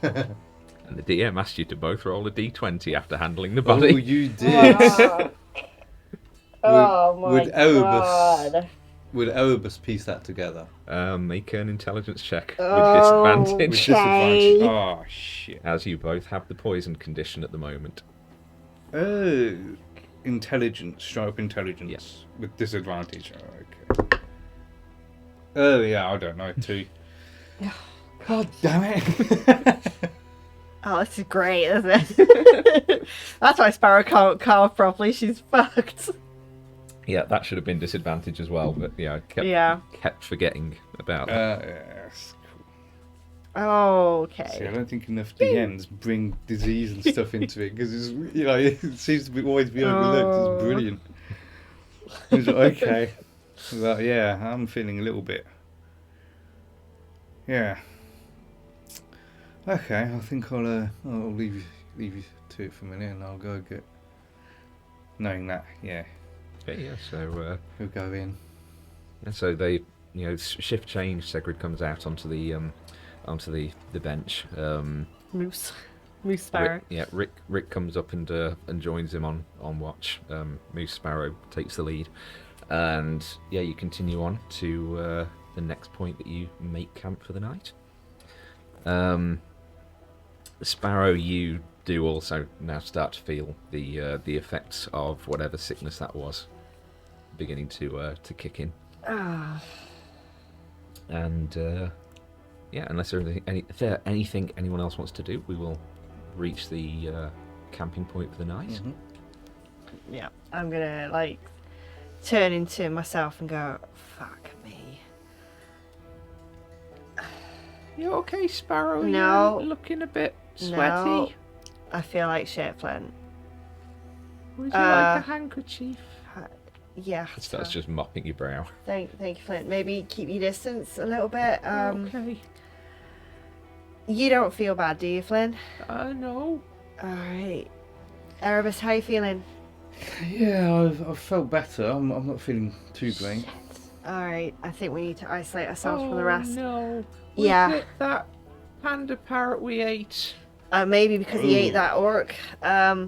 And the DM asked you to both roll a d20 after handling the Oh, body. you did. Oh my Would Erebus- god. Would Erebus piece that together? Make an intelligence check Oh, with disadvantage. Okay. Oh shit. As you both have the poison condition at the moment. Oh, intelligence, sharp intelligence Yes. with disadvantage. Oh, okay. Oh yeah, I don't know. 2. God damn it. Oh, this is great, isn't it? That's why Sparrow can't carve properly. She's fucked. Yeah, that should have been disadvantage as well, but yeah, I kept forgetting about that. Yes. Oh, okay. See, I don't think enough DMs bring disease and stuff into it because it's it seems to always be overlooked. It's brilliant. It's like, okay, well, yeah, I'm feeling a little bit. Yeah. Okay, I think I'll leave you to it for a minute, and I'll go get. Knowing that, yeah, Okay, yeah. So we'll go in. and so they, shift change. Segrid comes out onto the bench. Moose Sparrow. Rick comes up and joins him on watch. Moose Sparrow takes the lead, and yeah, you continue on to the next point that you make camp for the night. Sparrow, you do also now start to feel the effects of whatever sickness that was beginning to kick in. And yeah, unless there's anything anyone else wants to do, we will reach the camping point for the night. Mm-hmm. Yeah, I'm gonna like turn into myself and go, fuck me. You okay, Sparrow? No. You're looking a bit sweaty. No, I feel like shit, Flynn. Would you like a handkerchief? Yeah. Starts just mopping your brow. Thank you, Flint. Maybe keep your distance a little bit. Okay. You don't feel bad, do you, Flynn? No. Alright. Erebus, how you feeling? Yeah, I've felt better. I'm not feeling too great. Alright, I think we need to isolate ourselves from the rest. No. Was Yeah. it that panda parrot we ate? Maybe because he ate that orc. I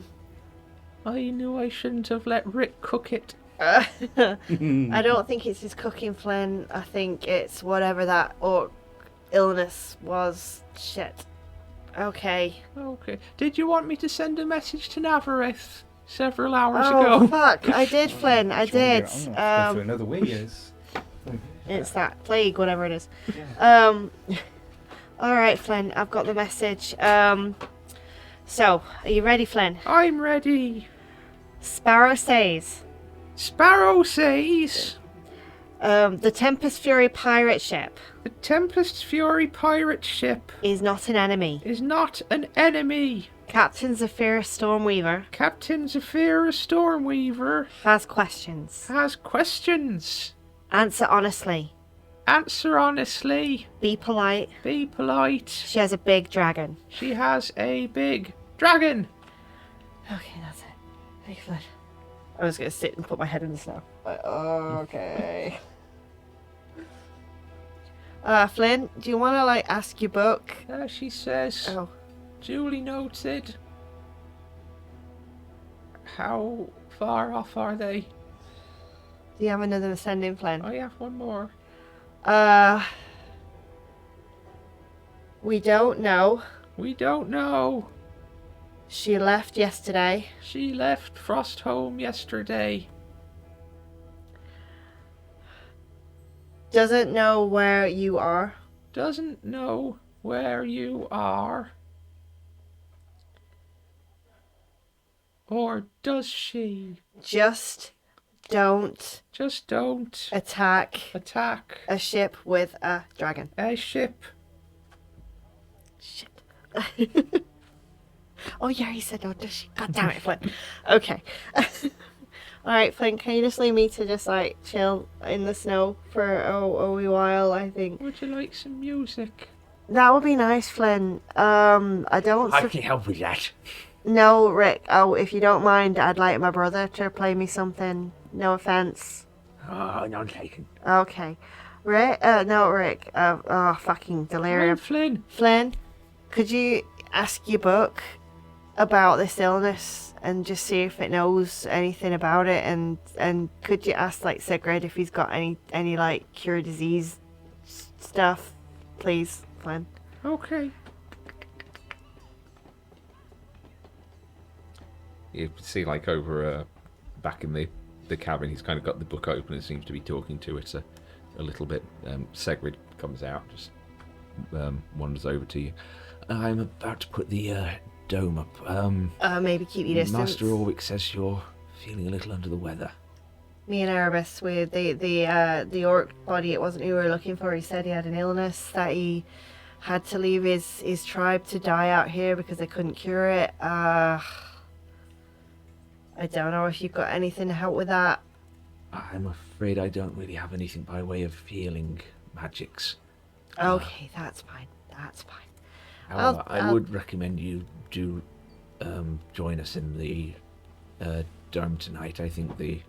knew I shouldn't have let Rick cook it. I don't think it's his cooking, Flynn. I think it's whatever that orc illness was. Shit. Okay. Okay. Did you want me to send a message to Navareth several hours Oh, ago? fuck. I did, Flynn. I did. I'm gonna have to go for another week. Yes. It's that plague, whatever it is. Alright, Flynn. I've got the message. So, are you ready, Flynn? I'm ready. Sparrow says, Sparrow says, the Tempest Fury pirate ship the Tempest Fury pirate ship is not an enemy. is not an enemy. Captain Zephyr Stormweaver Captain Zephyr Stormweaver has questions. has questions. Answer honestly. Answer honestly. Be polite. Be polite. She has a big dragon. She has a big dragon. Okay, that's it. Thank you, Flynn. I was gonna sit and put my head in the snow. Okay. Flynn, do you want to like ask your book? She says, Oh, duly noted. How far off are they? do you have another sending, Flynn? I have one more. We don't know. We don't know. She left yesterday. She left Frostholm yesterday. Doesn't know where you are. Doesn't know where you are. Or does she? Just don't Just don't attack attack a ship with a dragon. a ship. Shit. Oh yeah, he said no, does she? God damn it, Flynn. Okay. Alright, Flynn, can you just leave me to just like chill in the snow for a wee while, I think. Would you like some music? That would be nice, Flynn. I don't... I can help with that. No, Rick. Oh, if you don't mind, I'd like my brother to play me something. No offense. Oh, none taken. Okay. Rick? No, Rick. Fucking I'm delirium. Flynn. Flynn, could you ask your book about this illness and just see if it knows anything about it, and could you ask like Sigrid if he's got any like cure disease stuff, please, Flynn? Okay. You see, like over back in the cabin, he's kind of got the book open and seems to be talking to it a little bit. Segrid comes out, just wanders over to you. I'm about to put the dome up. Maybe keep your distance. Master Orwick says you're feeling a little under the weather. Me and Erebus with the orc body, it wasn't who we were looking for. He said he had an illness that he had to leave his tribe to die out here because they couldn't cure it. I don't know if you've got anything to help with that. I'm afraid I don't really have anything by way of healing magics. Okay, that's fine. That's fine. However, I I'll- would recommend you do join us in the dome tonight. I think in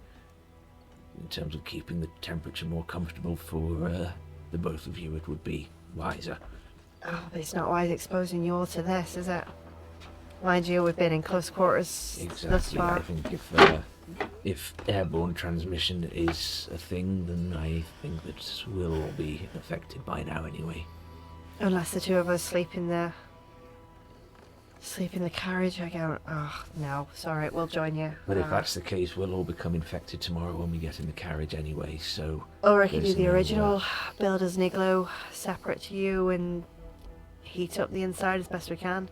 terms of keeping the temperature more comfortable for the both of you, it would be wiser. Oh, but it's not wise exposing you all to this, is it? Mind you, we've been in close quarters thus Exactly. far. I think if airborne transmission is a thing, then I think that we'll all be affected by now anyway. Unless the two of us sleep in the carriage, I go, oh, no, sorry, we'll join you. But if that's the case, we'll all become infected tomorrow when we get in the carriage anyway, so... Or I could do there's the no, original, build us an igloo separate to you and heat up the inside as best we can.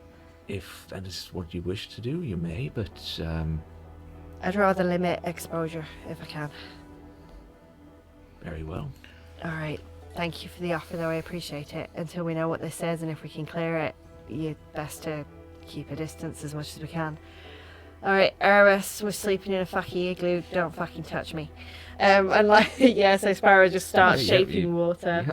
If that is what you wish to do, you may, but I'd rather limit exposure if I can. very well. Alright, thank you for the offer though, I appreciate it. Until we know what this says and if we can clear it, you're best to keep a distance as much as we can. Alright, Erebus, we're sleeping in a fucking igloo, don't fucking touch me. And like, yeah, so Sparrow just starts shaping water.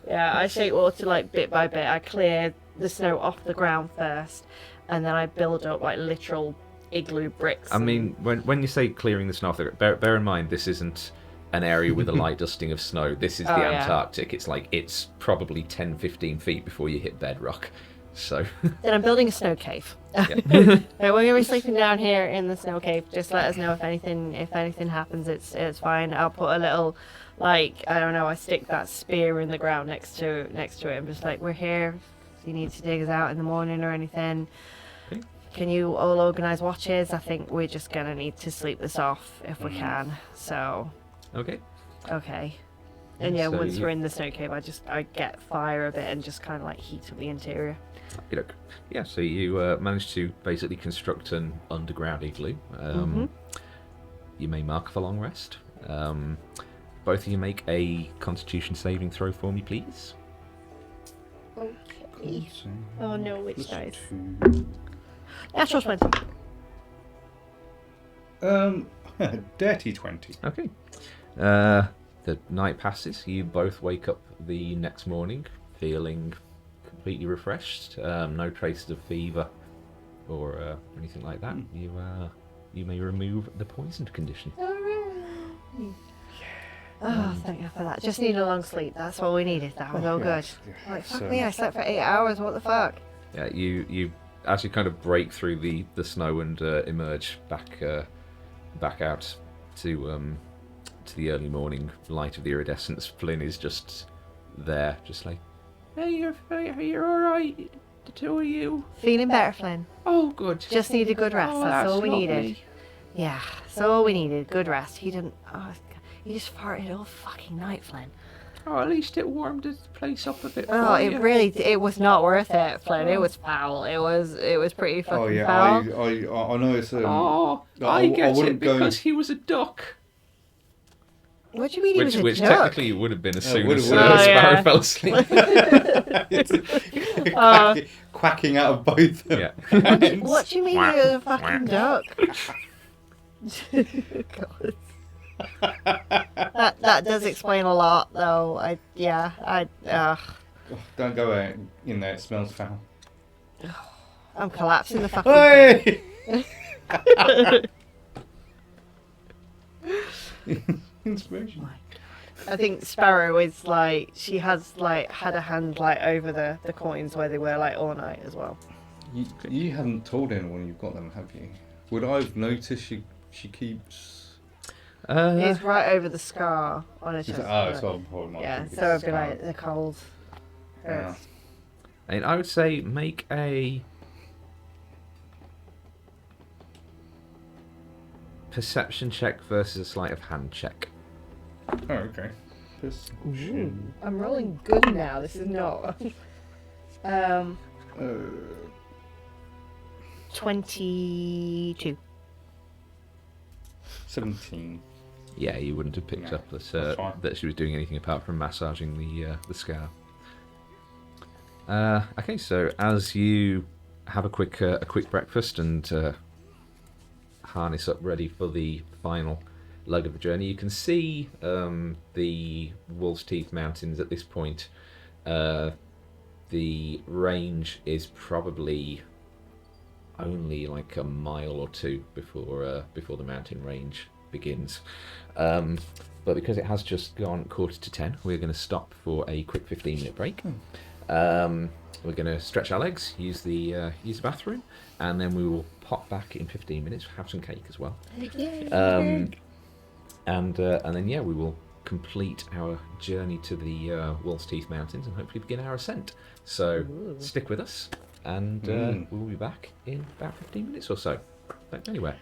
Yeah, I shake water like bit by bit. I clear the snow off the ground first, and then I build up like literal igloo bricks. I mean, when you say clearing the snow off, bear in mind this isn't an area with a light dusting of snow. This is the Antarctic. It's probably 10-15 feet before you hit bedrock. So then I'm building a snow cave. Yeah. Right, we're gonna be sleeping down here in the snow cave. Just let us know if anything happens. It's fine. I'll put a little, like, I don't know, I stick that spear in the ground next to it. I'm just like, we're here. If you need to dig us out in the morning or anything, Okay. can you all organise watches? I think we're just gonna need to sleep this off if we can. So okay. okay. And yeah, So once we're in the snow cave, I get fire a bit and just kind of like heat up the interior. Yeah, so you managed to basically construct an underground igloo. You may mark for long rest. Both of you make a Constitution saving throw for me, please. Okay. Oh no, which dice? 2. Natural 20. Dirty 20. Okay. The night passes. You both wake up the next morning feeling completely refreshed. No traces of fever or anything like that. You may remove the poisoned condition. Oh, thank you for that. Just need a long sleep. That's all we needed. That was all good. Yeah. Like, fuck So- me, I slept for 8 hours. What the fuck? Yeah, you actually kind of break through the snow and emerge back out to the early morning light of the iridescence. Flynn is just there, just like, Hey, you're alright, the two of you. Feeling better, Flynn. Oh, good. Just need a good rest. Oh, that's all we lovely. needed. Yeah, that's all we needed. Good rest. He didn't. Oh, he just farted all fucking night, Flynn. Oh, at least it warmed the place up a bit. Oh, for it you. really. It was not worth it, Flynn. It was foul. It was pretty fucking Oh yeah, foul. I know it's Oh, I- I I get it wouldn't go- because he was a duck. What do you mean he was a which jerk? technically would have been as soon would've- as would've. Oh, Sparrow yeah. fell asleep. quacking out of both of Yeah. them. What do you mean you're a fucking duck? God. That does explain a lot, though. Don't go out in there, it smells foul. I'm collapsing the fucking. Hey! Inspiration. I think Sparrow is like, she has like had a hand like over the coins where they were like all night as well. You haven't told anyone you've got them, have you? Would I have noticed she keeps... It's right over the scar on her chest. so I'm probably not yeah, thinking so it'd it's be scar. like the cold Yeah. hurts. And I would say make a perception check versus a sleight of hand check. Oh, okay. Perception. I'm rolling good now. This is not. 22. 17. Yeah, you wouldn't have picked No, up that's fine. that she was doing anything apart from massaging the scar. Okay, so as you have a quick breakfast and harness up ready for the final leg of the journey, you can see the Wolf's Teeth Mountains at this point. The range is probably, only like a mile or two before the mountain range begins. But because it has just gone 9:45, we're going to stop for a quick 15-minute break. We're going to stretch our legs, use the bathroom, and then we will pop back in 15 minutes, have some cake as well. And then we will complete our journey to the Wolf's Teeth Mountains and hopefully begin our ascent. So stick with us, and we'll be back in about 15 minutes or so. Don't go anywhere.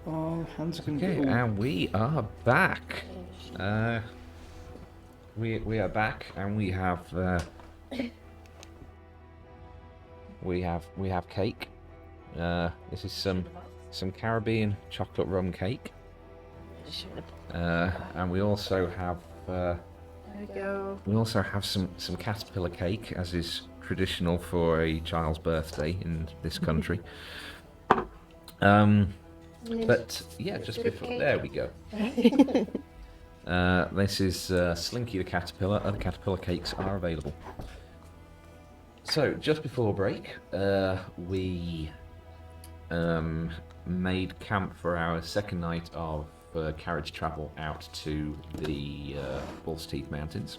Oh, hands are going to Okay, get all... and we are back. We are back, and we have cake. This is some Caribbean chocolate rum cake. And we also have There we go. some caterpillar cake, as is traditional for a child's birthday in this country. But yeah, just before there we go. This is Slinky the caterpillar. Other caterpillar cakes are available. So just before break, we made camp for our second night of carriage travel out to the False Teeth Mountains.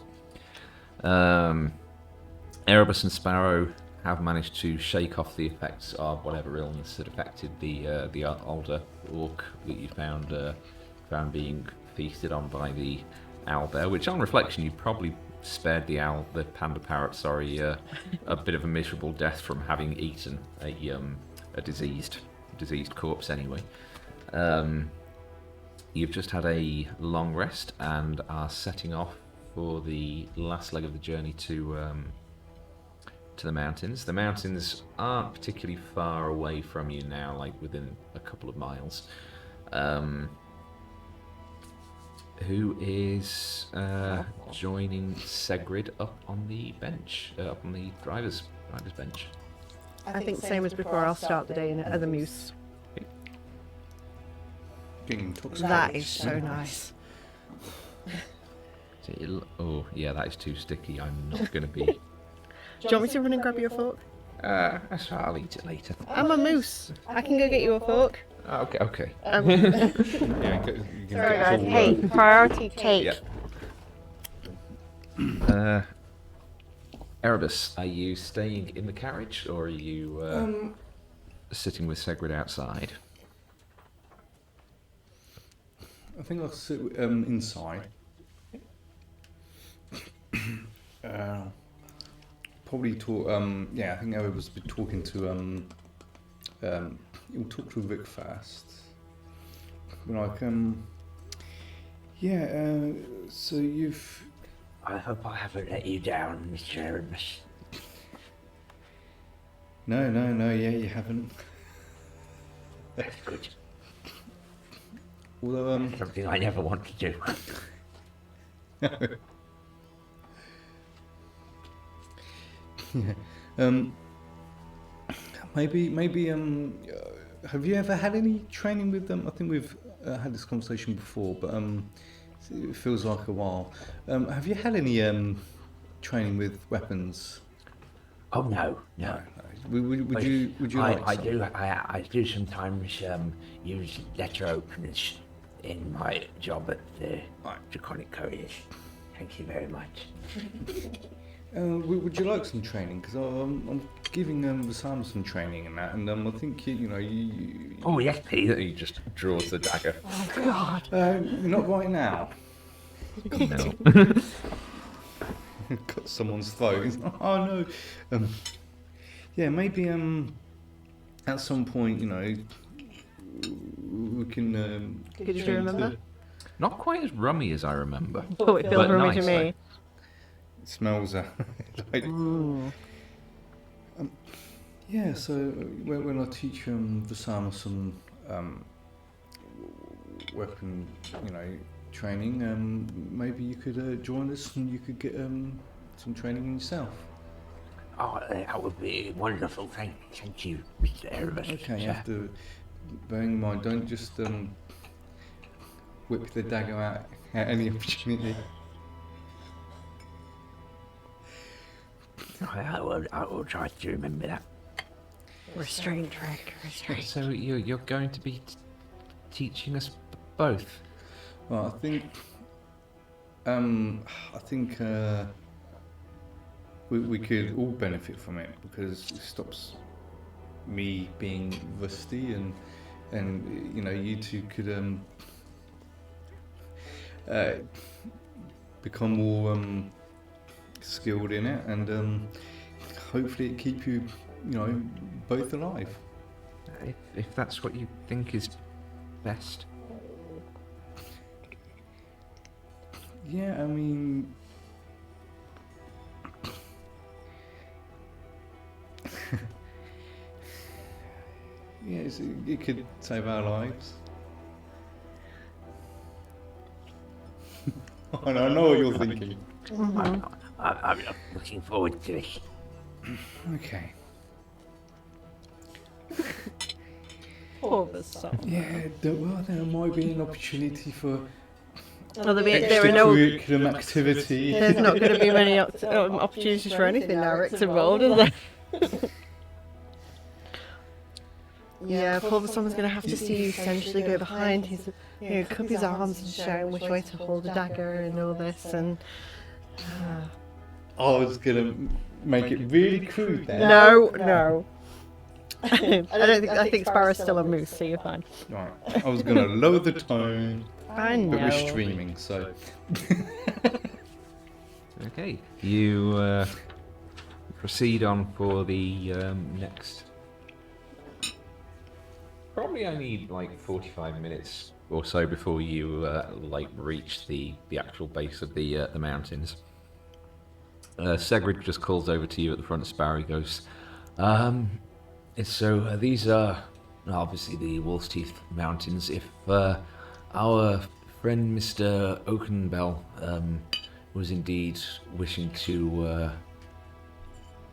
Erebus and Sparrow have managed to shake off the effects of whatever illness had affected the older orc that you found being feasted on by the owlbear, which on reflection you probably spared the panda parrot, a bit of a miserable death from having eaten a diseased corpse anyway. You've just had a long rest and are setting off for the last leg of the journey to the mountains. The mountains aren't particularly far away from you now, like within a couple of miles. Who is joining Segrid up on the bench, up on the driver's bench? I think same as before. I'll start the day in it as a moose. Getting intoxicated. That is so nice. Oh yeah, that is too sticky. I'm not going to be. Do you want me to run and grab you a fork? I'll eat it later. I'm a moose. I can go get you a fork. Okay. Yeah, you can Sorry, get guys. all, Hey, priority cake. Yeah. Erebus, are you staying in the carriage or are you sitting with Segrid outside? I think I'll sit inside. Probably talk. I think I was talking to. You'll talk to Rick first. Like, so you've. I hope I haven't let you down, Mr. Erebus. No, yeah, you haven't. That's good. Although, Something I never want to do. maybe, have you ever had any training with them? I think we've had this conversation before, but it feels like a while. Have you had any training with weapons? Oh no. Would you like I some? do. I do sometimes use letter openers in my job at the Draconic Couriers. Thank you very much. Would you like some training? Because I'm giving Vassama some training in that, and I think you. Oh yes, please. He just draws the dagger. Oh God. Not right now. No. Cut someone's throat. Oh no. Yeah, maybe at some point, we can. Could you remember? Not quite as rummy as I remember. Oh, it feels But rummy to nice, me. It smells like. Yeah, so when I teach Vassama some weapon, training, maybe you could join us and you could get some training yourself. Oh, that would be wonderful. Thank you, Mr. Erebus. Okay, you have to bear in mind, don't just whip the dagger out at any opportunity. I will try to remember that. Restraint, Rick. Restraint. So you're going to be teaching us both? Well, I think we could all benefit from it because it stops me being rusty, and you two could become more skilled in it, and hopefully it keep you both alive. If that's what you think is best. Yeah, I mean... yes, it could save our lives. I know what you're thinking. I'm looking forward to it. Okay. Poor Vassama. Yeah, there might be an opportunity for Well, there are no. curriculum activity. There's not going to be many opportunities for anything now Rick's involved, is there? Yeah, poor Vassama's going to have to see you essentially go behind his, cup his arms and show him which way to hold a dagger and all this, and. I was gonna make it really crude there. No. I think Sparrow's still a moose, so you're fine. Right. I was gonna lower the tone, I know. but we're streaming, so. Okay, you proceed on for the next. Probably only like 45 minutes or so before you reach the actual base of the mountains. Segrid just calls over to you at the front of Sparrow. He goes, so these are obviously the Wolf's Teeth Mountains. If our friend Mr. Oakenbell was indeed wishing to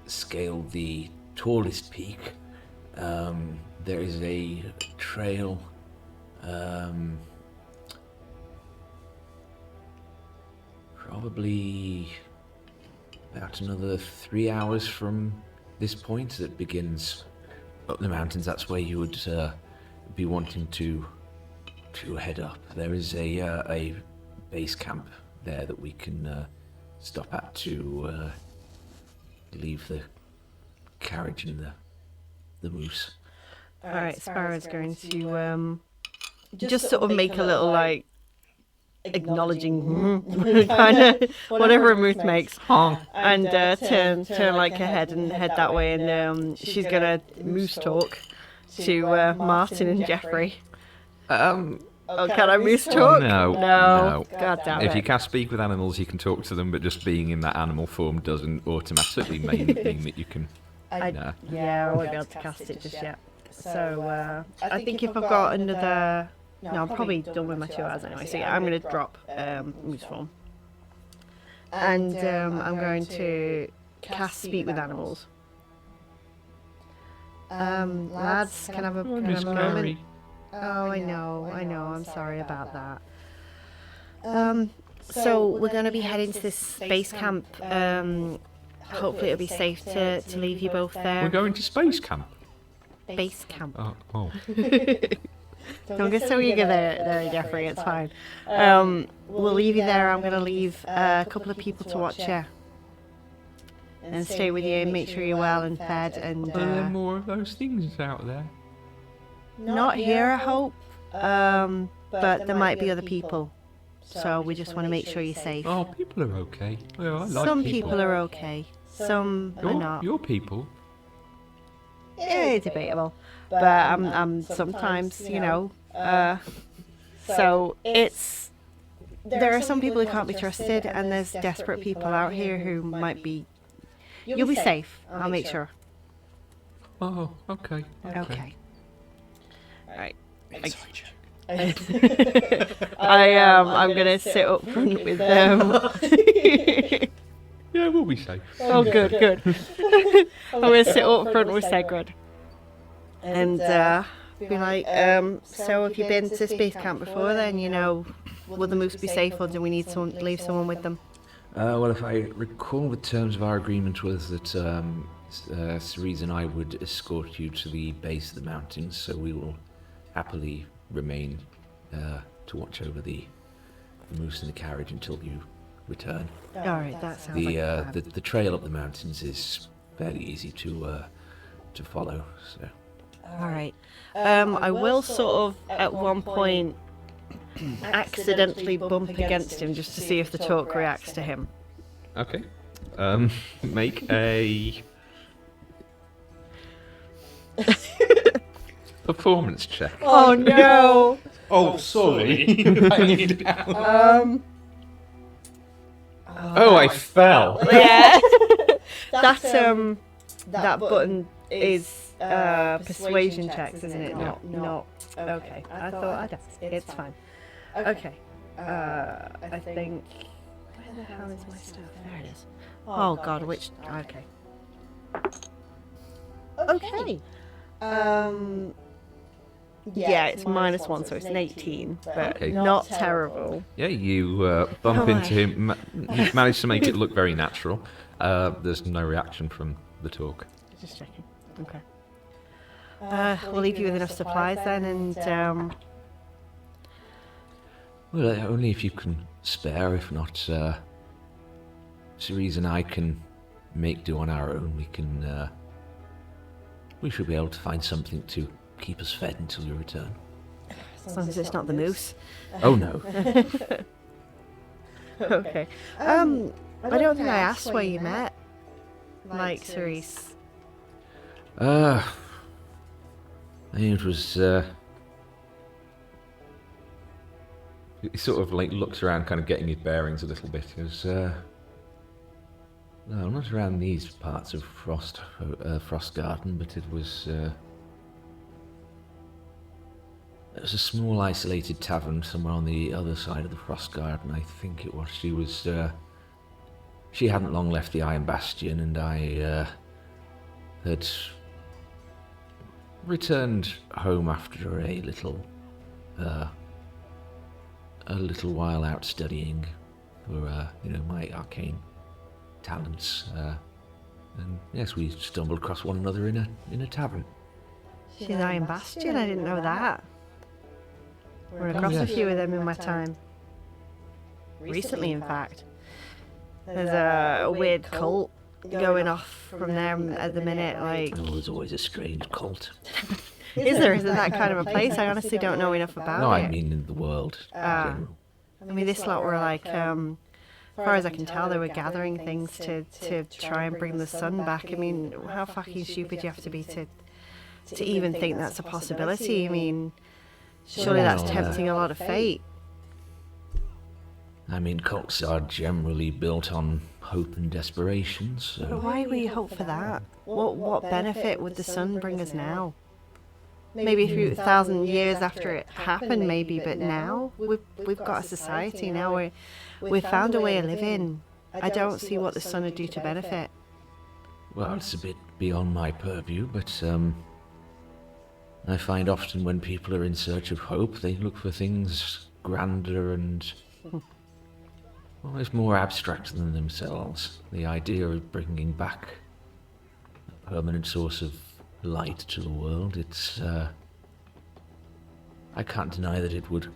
scale the tallest peak, there is a trail probably about another 3 hours from this point that begins up the mountains. That's where you would be wanting to head up. There is a base camp there that we can stop at to leave the carriage and the moose. Alright, Sparrow's going to just sort of make a little acknowledging kind of whatever a moose makes, and turn like her head and head that way, and she's gonna moose talk to Martin and Jeffrey. Can I moose talk? No. God damn it. If you can speak with animals, you can talk to them, but just being in that animal form doesn't automatically mean that you can. Yeah, I won't be able to cast it just yet. So I think if I've got another. No, I'm probably done with my 2 hours anyway, so yeah, I'm going to drop moose form. And I'm going to cast Speak with Animals. Lads, can I have a moment? Oh, I know, I'm sorry about that. So we're going to be heading to this base camp. Hopefully it'll be safe to leave you both there. We're going to space camp. Base camp. Oh. Don't get so eager there, Jeffrey, it's fine. We'll leave you there. I'm going to leave a couple of people to watch you. And stay with you and make sure you're well and fed. And Are there more of those things out there? not here, I hope. But there might be other people. So we just want to make sure you're safe. Oh, people are okay. Well, I like Some people are okay. Some are not. Your people? Yeah, debatable. But I'm sometimes, so it's. There are some people who can't be trusted, and there's desperate people out here who might be. You'll be safe. I'll make sure. Oh, okay. Okay. Right. I'm gonna sit up front with them. Yeah, we'll be safe. Oh, good. I'm gonna sit up front with Segrid. And be like, so have you been to space camp before then? Will the moose be safe, or do we need to leave someone with them? Well, if I recall, the terms of our agreement was that Cerise and I would escort you to the base of the mountains, so we will happily remain to watch over the moose in the carriage until you return. Alright, that sounds like a plan. The trail up the mountains is fairly easy to follow, so... Alright. I will sort of, at one point, accidentally bump against him just to see if the talk reacts to him. Okay. Make a... performance check. Oh no! Oh, sorry. Bang it down. Oh, I fell. Yeah. That button is persuasion checks, isn't it? Not. Okay. I thought I'd ask. It's fine. Okay. I think. Where the hell is my stuff? There it is. Oh God, which? Okay. Okay. Yeah, it's -1, so it's an 18, but Okay. not terrible. Yeah, you bump Oh, into him. You manage to make it look very natural. There's no reaction from the talk. Just checking. Okay. We'll leave you with enough supplies then, and Well, only if you can spare. If not, Cerise and I can make do on our own. We should be able to find something to keep us fed until you return. as long as it's not the moose. Oh no. Okay. I don't think I asked where you met, like Cerise. I think it was. He sort of like looks around, kind of getting his bearings a little bit. He goes, No, not around these parts of Frost Garden, but it was a small isolated tavern somewhere on the other side of the Frost Garden, I think it was. She hadn't long left the Iron Bastion, and I had returned home after a little while out studying for my arcane talents, and yes, we stumbled across one another in a tavern. She's Iron Bastion, I didn't know that. We're across a few of them in my time. Recently, in fact. There's a weird cult going off from them at the minute, like... Oh, there's always a strange cult. Is there? Isn't that kind of a place? I honestly don't know enough about No, it. I mean in the world in general. I mean, this lot were like, as far as I can tell, they were gathering things to try and bring the sun back. I mean, how fucking stupid do you have to be to even think that's a possibility? I mean, surely that's Well, tempting a lot of fate. I mean, cults are generally built on hope and desperation, But so... why would you hope for that? What benefit would the sun bring us now? Maybe a few thousand years after it happened, maybe, but now we've got a society now. We've found a way of living. I don't see what the sun would do to benefit. Well, it's a bit beyond my purview, but I find often when people are in search of hope, they look for things grander and almost more abstract than themselves. The idea of bringing back a permanent source of light to the world, it's... I can't deny that it would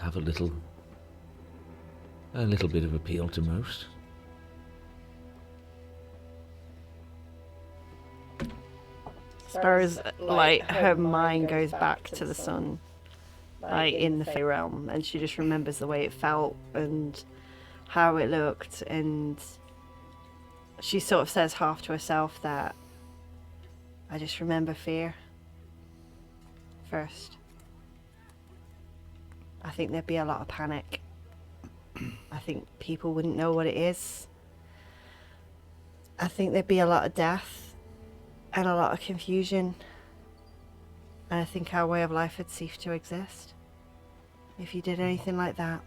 have a little bit of appeal to most. Sparrow's like her mind goes back to the sun, like in the Fae realm, and she just remembers the way it felt and how it looked, and she sort of says half to herself that I just remember fear first. I think there'd be a lot of panic. I think people wouldn't know what it is. I think there'd be a lot of death and a lot of confusion. And I think our way of life would cease to exist if you did anything like that.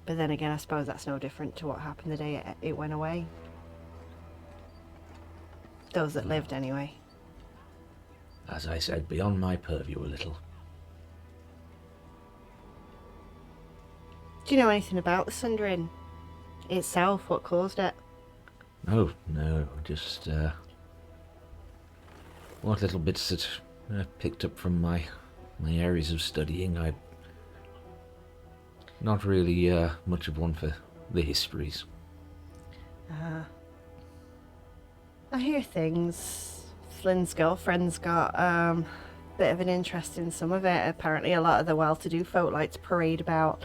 But then again, I suppose that's no different to what happened the day it went away. Those that lived, anyway. As I said, beyond my purview a little. Do you know anything about the Sundering itself? What caused it? No, just what little bits that I picked up from my areas of studying. I'm not really much of one for the histories. I hear things. Flynn's girlfriend's got a bit of an interest in some of it. Apparently a lot of the well-to-do folk like to parade about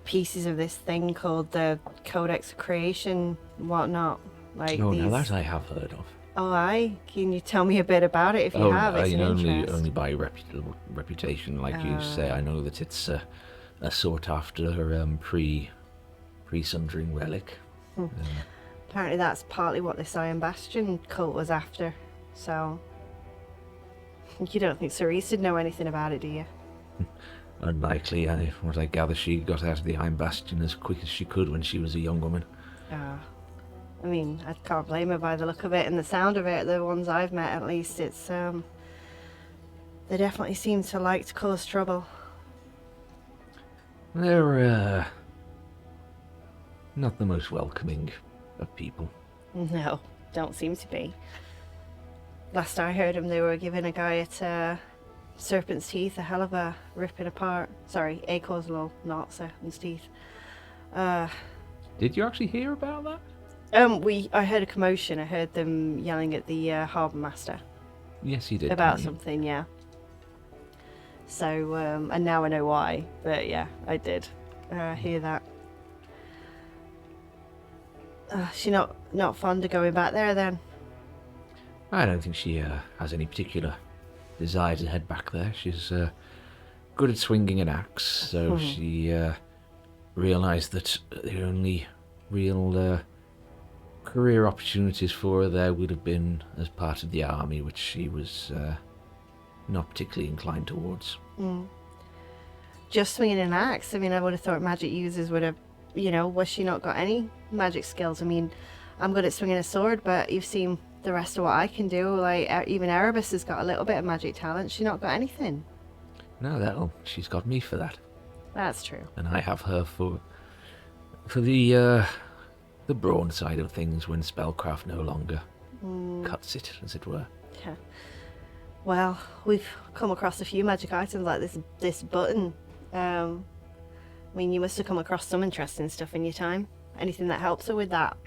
pieces of this thing called the Codex of Creation and whatnot. Like Oh, these... now that I have heard of. Oh, aye. Can you tell me a bit about it if you have? It's an interest. only by reputation, like you say. I know that it's a sought after pre-Sundering relic. Apparently that's partly what this Iron Bastion cult was after. So, you don't think Cerise would know anything about it, do you? Unlikely. What I gather, she got out of the Iron Bastion as quick as she could when she was a young woman. I mean, I can't blame her by the look of it and the sound of it. The ones I've met, at least, it's they definitely seem to like to cause trouble. They're not the most welcoming of people. No, don't seem to be. Last I heard them, they were giving a guy at Serpent's Teeth a hell of a ripping apart. Sorry, Acorn's Law, not Serpent's Teeth. Did you actually hear about that? I heard a commotion. I heard them yelling at the harbour master Yes, you did. about didn't you? something, yeah. So, and now I know why, but yeah, I did hear that. She not fond of going back there then? I don't think she has any particular desire to head back there. She's good at swinging an axe, so she realised that the only real career opportunities for her there would have been as part of the army, which she was not particularly inclined towards. Just swinging an axe? I mean, I would have thought magic users would have, was she not got any magic skills? I mean, I'm good at swinging a sword, but you've seen the rest of what I can do. Like, even Erebus has got a little bit of magic talent. She's not got anything. No, she's got me for that. That's true. And I have her for the brawn side of things when spellcraft no longer cuts it, as it were. Yeah. Well, we've come across a few magic items like this button. I mean, you must have come across some interesting stuff in your time. Anything that helps her with that?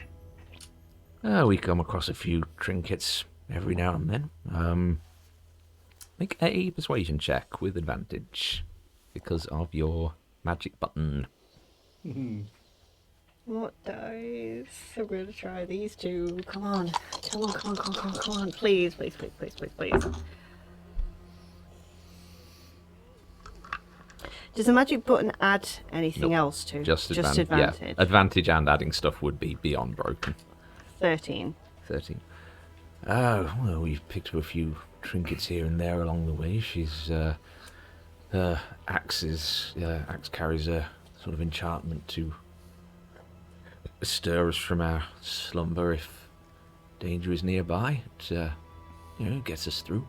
We come across a few trinkets every now and then. Make a persuasion check with advantage because of your magic button. What dice? I'm going to try these two. Come on. Come on. Please. Does the magic button add anything else to? Just advantage. Yeah, advantage and adding stuff would be beyond broken. 13. 13. Oh, well, we've picked up a few trinkets here and there along the way. She's her axe carries a sort of enchantment to stir us from our slumber if danger is nearby. It gets us through.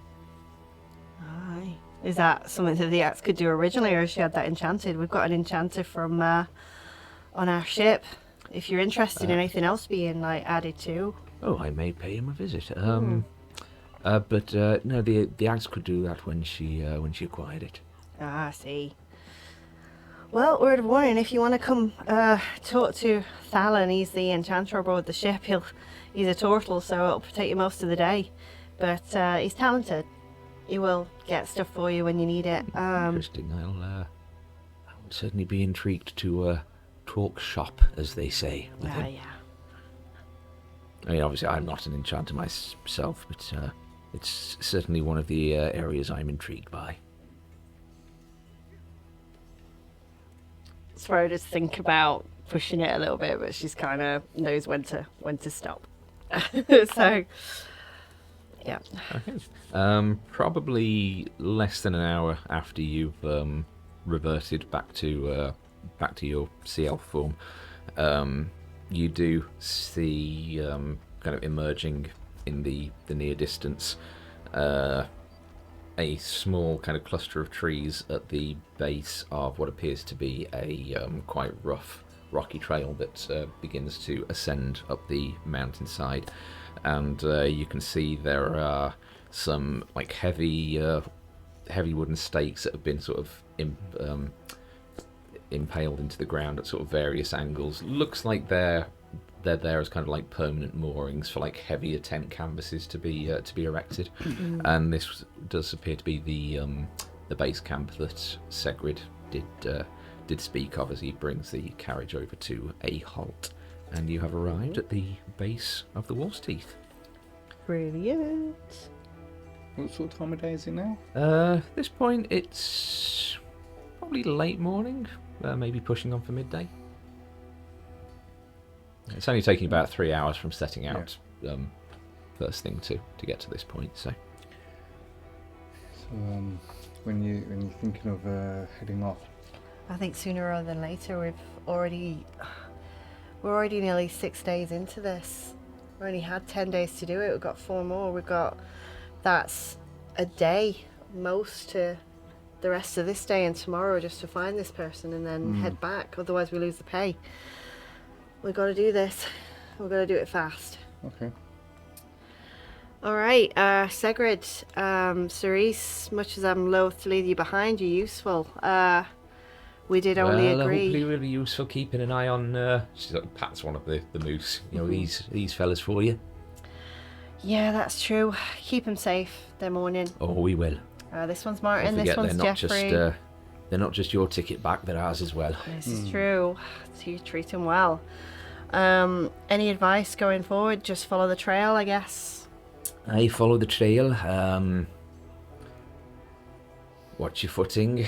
Aye. Is that something that the axe could do originally, or has she had that enchanted? We've got an enchanter from on our ship. If you're interested in anything else being added to. Oh, I may pay him a visit. But no, the axe could do that when she acquired it. Ah, I see. Well, word of warning, if you want to come talk to Thalan, he's the enchanter aboard the ship. He's a turtle, so it'll take you most of the day. But he's talented. He will get stuff for you when you need it. Interesting. I would certainly be intrigued to talk shop, as they say. With him. Yeah. I mean, obviously, I'm not an enchanter myself, but it's certainly one of the areas I'm intrigued by. Sparrow does think about pushing it a little bit, but she's kind of knows when to stop. So, yeah. Okay. Probably less than an hour after you've reverted back to your CL form, you do see kind of emerging in the near distance a small kind of cluster of trees at the base of what appears to be a quite rough rocky trail that begins to ascend up the mountainside, and you can see there are some heavy wooden stakes that have been sort of impaled into the ground at sort of various angles. Looks like they're there as kind of permanent moorings for heavier tent canvases to be erected. And this does appear to be the base camp that Segrid did speak of as he brings the carriage over to a halt. And you have arrived at the base of the Wolf's Teeth. Brilliant. What sort of time of day is it now? At this point, it's probably late morning, maybe pushing on for midday. It's only taking about 3 hours from setting out first thing to get to this point. So when you're thinking of heading off, I think sooner rather than later. We're already nearly 6 days into this. We only had 10 days to do it. We've got 4 more. That's a day most to the rest of this day and tomorrow just to find this person and then head back. Otherwise we lose the pay. We've got to do this. We've got to do it fast. okay. All right, Segrid, Cerise, much as I'm loath to leave you behind, you're useful. We did only agree. Hopefully we'll be useful keeping an eye on. She pats one of the moose. You know, these fellas for you. Yeah, that's true. Keep them safe. They're mourning. Oh, we will. This one's Martin. Don't This forget, one's Jeffrey. They're not just your ticket back; they're ours as well. This is true. So you treat them well. Any advice going forward? Just follow the trail, I guess. I follow the trail. Watch your footing.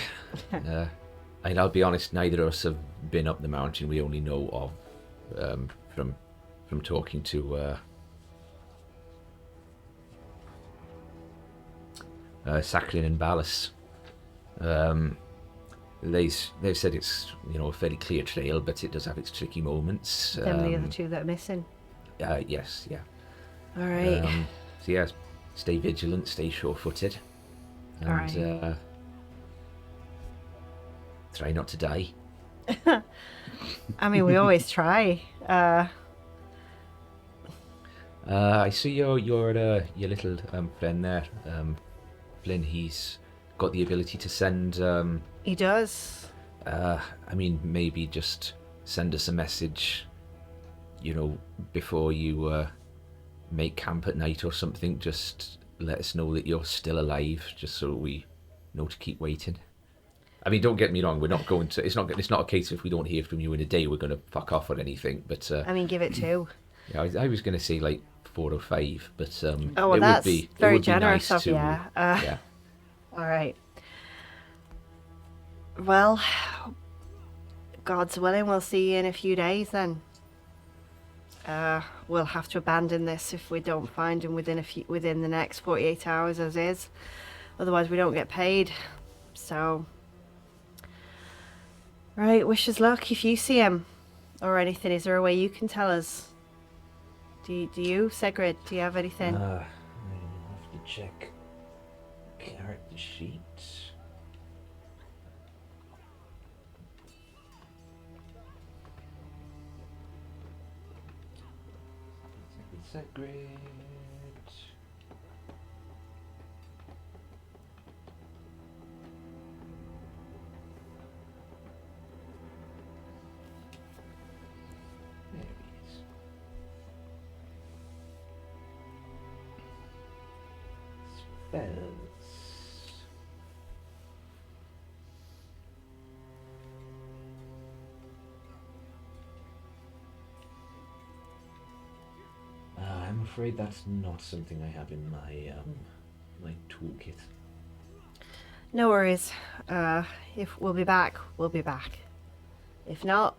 And I'll be honest, neither of us have been up the mountain. We only know of from talking to Sacklin and Ballas. They've said it's a fairly clear trail, but it does have its tricky moments. Them the other two that are missing. Yes, yeah. All right. So yeah, stay vigilant, stay sure-footed, and Alright. try not to die. I mean, we always try. I see your little friend there, Flynn. He's got the ability to send. He does. I mean, maybe just send us a message. Before you make camp at night or something. Just let us know that you're still alive, just so we know to keep waiting. I mean, don't get me wrong. We're not going to. It's not a case if we don't hear from you in a day, we're going to fuck off or anything. But I mean, give it 2. yeah, I was going to say like 4 or 5, but Oh, well, it that's would be very it would be generous nice of you. yeah. All right. Well, God's willing, we'll see you in a few days then. We'll have to abandon this if we don't find him within the next 48 hours as is. Otherwise, we don't get paid. So, right, wish us luck if you see him or anything. Is there a way you can tell us? Do you, Segrid? Do you have anything? I have to check character sheets. Segrid. There he is. Spells. I'm afraid that's not something I have in my toolkit. No worries. If we'll be back, we'll be back. If not,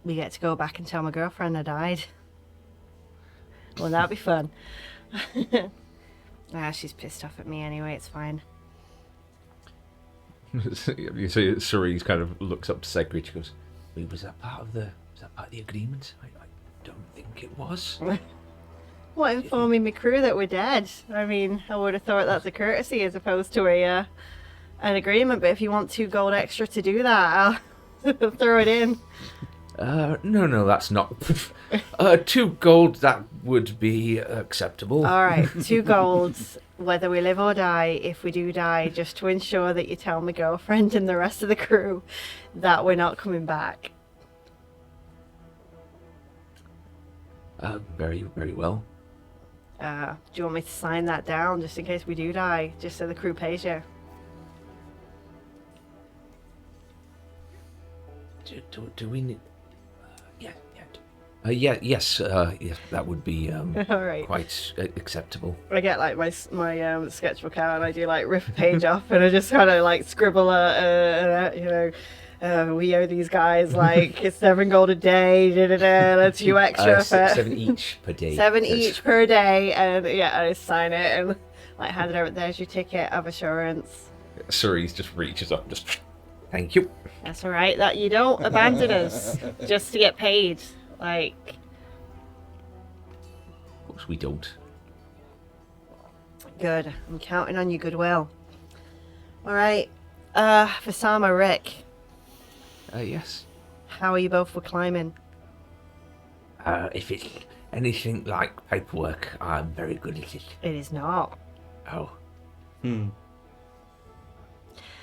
we get to go back and tell my girlfriend I died. Won't that be fun? She's pissed off at me anyway, it's fine. You see, Cerise kind of looks up to Segrid. She goes, Wait, was that part of the agreement? I don't think it was. What, informing my crew that we're dead? I mean, I would have thought that's a courtesy as opposed to an agreement, but if you want 2 gold extra to do that, I'll throw it in. no, that's not. 2 gold, that would be acceptable. Alright, 2 golds, whether we live or die. If we do die, just to ensure that you tell my girlfriend and the rest of the crew that we're not coming back. Very, very well. Do you want me to sign that down just in case we do die, just so the crew pays you? Do we need... yeah. Yes, that would be All right. quite acceptable. I get like my sketchbook out and I do like rip a page off and I just kind of like scribble we owe these guys like it's 7 gold a day, that's you extra for 7 each per day. 7 each per day, and yeah, I sign it and like hand it over. There's your ticket of assurance. Cerise just reaches up, just thank you. That's all right. That you don't abandon us just to get paid. Like, Of course we don't. good. I'm counting on your goodwill. All right, Vassama, Rick, Yes. how are you both with climbing? If it's anything like paperwork, I'm very good at it. It is not. Oh. Hmm.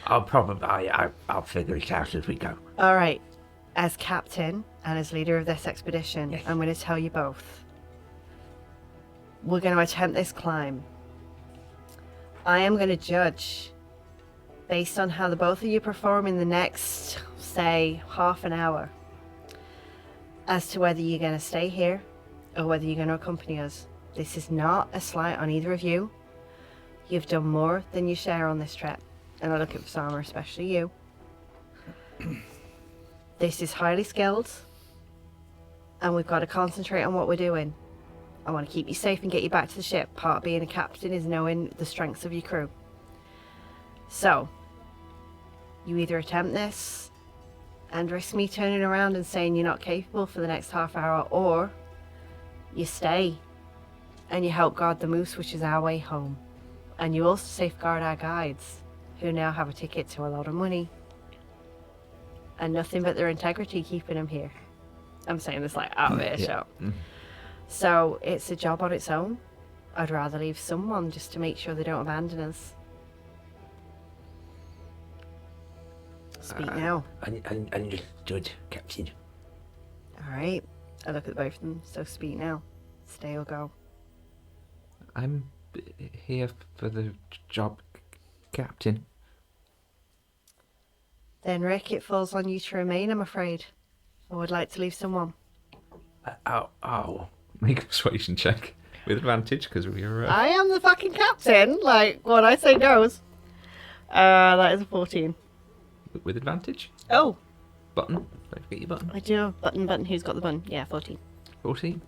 I'll figure it out as we go. All right. As captain and as leader of this expedition, Yes. I'm going to tell you both. We're going to attempt this climb. I am going to judge based on how the both of you perform in the next, say, half an hour as to whether you're going to stay here or whether you're going to accompany us. This is not a slight on either of you. You've done more than you share on this trip. And I look at Vassama, especially you. This is highly skilled, and we've got to concentrate on what we're doing. I want to keep you safe and get you back to the ship. Part of being a captain is knowing the strengths of your crew. So, you either attempt this and risk me turning around and saying you're not capable for the next half hour, or you stay and you help guard the moose, which is our way home. And you also safeguard our guides, who now have a ticket to a lot of money. And nothing but their integrity keeping them here. I'm saying this like out of earshot. Mhm. So it's a job on its own. I'd rather leave someone just to make sure they don't abandon us. Speak now. Understood, Captain. Alright. I look at both of them. So speak now. Stay or go. I'm here for the job, Captain. Then Rick, it falls on you to remain, I'm afraid. I would like to leave someone. Oh. Make a persuasion check with advantage because we're. I am the fucking captain. Like, what I say goes. That is a 14. With advantage. Oh, Button. Don't forget your button. I do have button. Who's got the button? Yeah, 14. 14.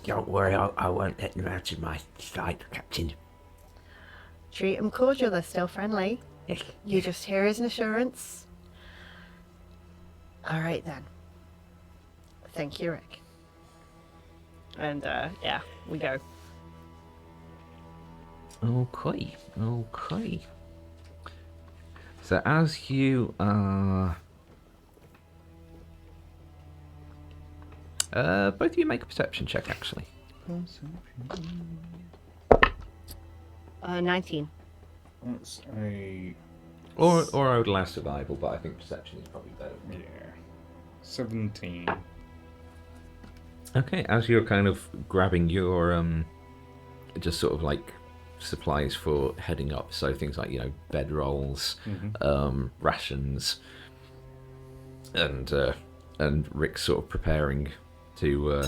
Don't worry, I won't let them out of my sight, Captain. Treat them cordial, they're still friendly. Yes. You just hear as an assurance. Alright then. Thank you, Rick. And, yeah, we go. Okay. So as you are. Both of you make a perception check, actually. 19. That's a Or I would allow survival, but I think perception is probably better. 17. Okay, as you're kind of grabbing your just sort of like supplies for heading up, so things like bedrolls, rations, and Rick's sort of preparing to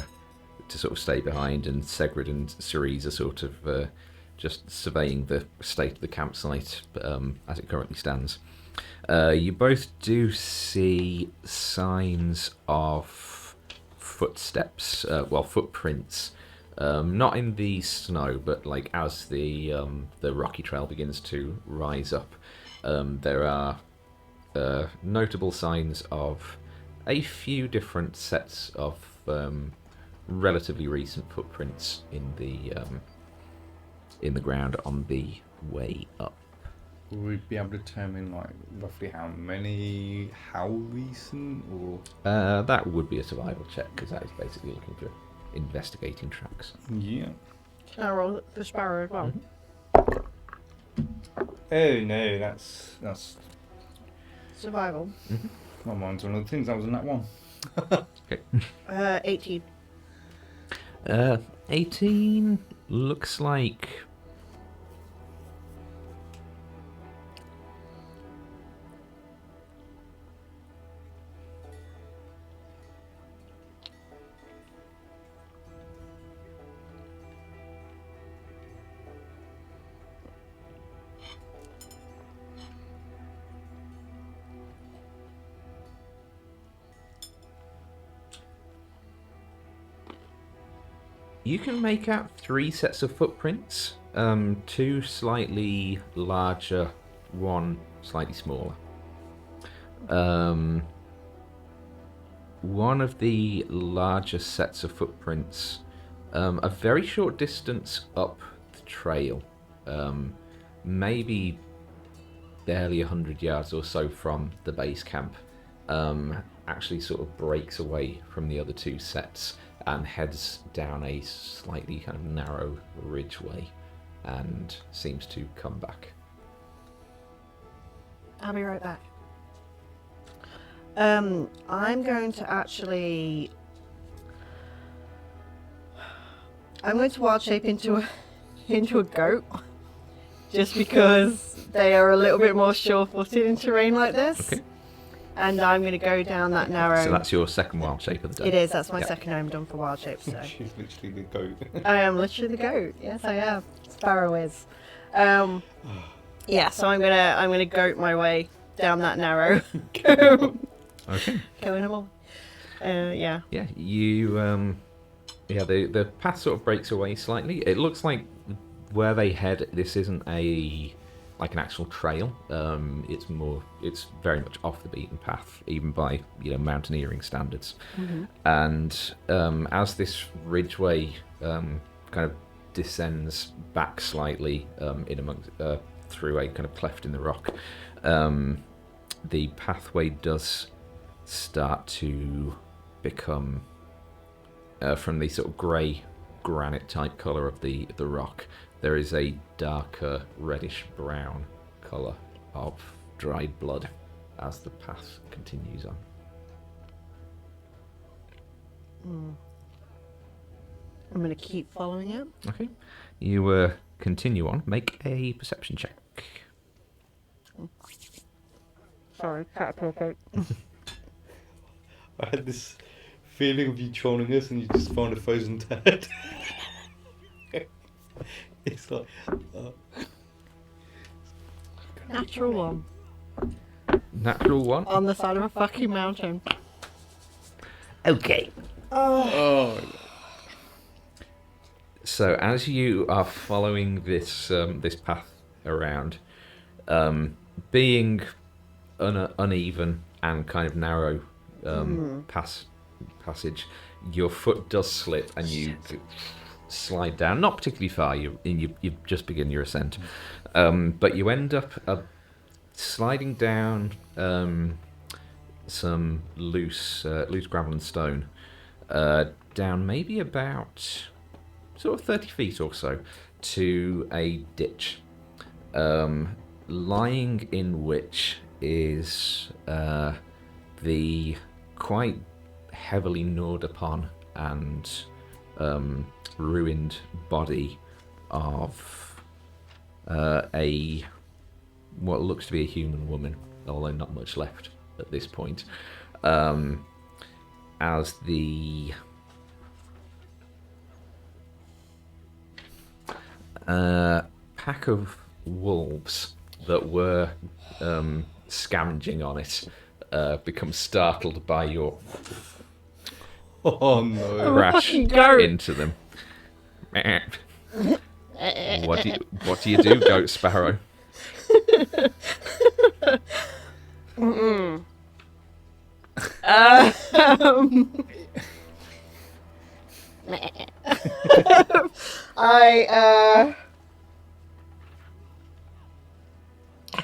sort of stay behind, and Segrid and Cerise are sort of just surveying the state of the campsite as it currently stands. You both do see signs of footsteps, footprints, not in the snow, but like as the rocky trail begins to rise up, there are notable signs of a few different sets of relatively recent footprints in the ground on the way up. Will we be able to determine like roughly how many, how recent, or? That would be a survival check because that is basically looking for investigating tracks. Yeah. Can I roll for Sparrow as well? Oh no, that's Survival. my mind's one of the things. That was in that one. Okay. 18. 18 looks like. You can make out 3 sets of footprints. 2 slightly larger, 1 slightly smaller. One of the larger sets of footprints, a very short distance up the trail, maybe barely 100 yards or so from the base camp, actually sort of breaks away from the other 2 sets and heads down a slightly kind of narrow ridgeway and seems to come back. I'll be right back. I'm going to actually... I'm going to wild shape into a goat. Just because they are a little bit more sure-footed in terrain like this. Okay. And I'm going to go down that narrow... So that's your second wild shape of the day. It is, that's my second I'm done for wild shape, so... She's literally the goat. I am literally the goat. Yes, I am. Sparrow is. Yeah, so I'm gonna goat my way down that narrow. Okay. Going along. Yeah. Yeah, you the path sort of breaks away slightly. It looks like where they head, this isn't an actual trail. It's very much off the beaten path, even by mountaineering standards. Mm-hmm. And as this ridgeway kind of descends back slightly through a kind of cleft in the rock, the pathway does start to become from the sort of grey granite type colour of the rock. There is a darker reddish brown colour of dried blood as the path continues on. I'm going to keep following it. Okay, you continue on. Make a perception check. Sorry, caterpillar. I had this feeling of you trolling us and you just found a frozen turd. It's like... Natural one. Natural 1. On the side of a fucking mountain. Okay. Oh. So as you are following this this path around, being uneven and kind of narrow passage, your foot does slip and you slide down. Not particularly far. You just begin your ascent, but you end up sliding down some loose gravel and stone, down maybe about sort of 30 feet or so to a ditch, lying in which is the quite heavily gnawed upon and ruined body of what looks to be a human woman, although not much left at this point, as the pack of wolves that were scavenging on it become startled by your crash into them. What do you do, Goat Sparrow?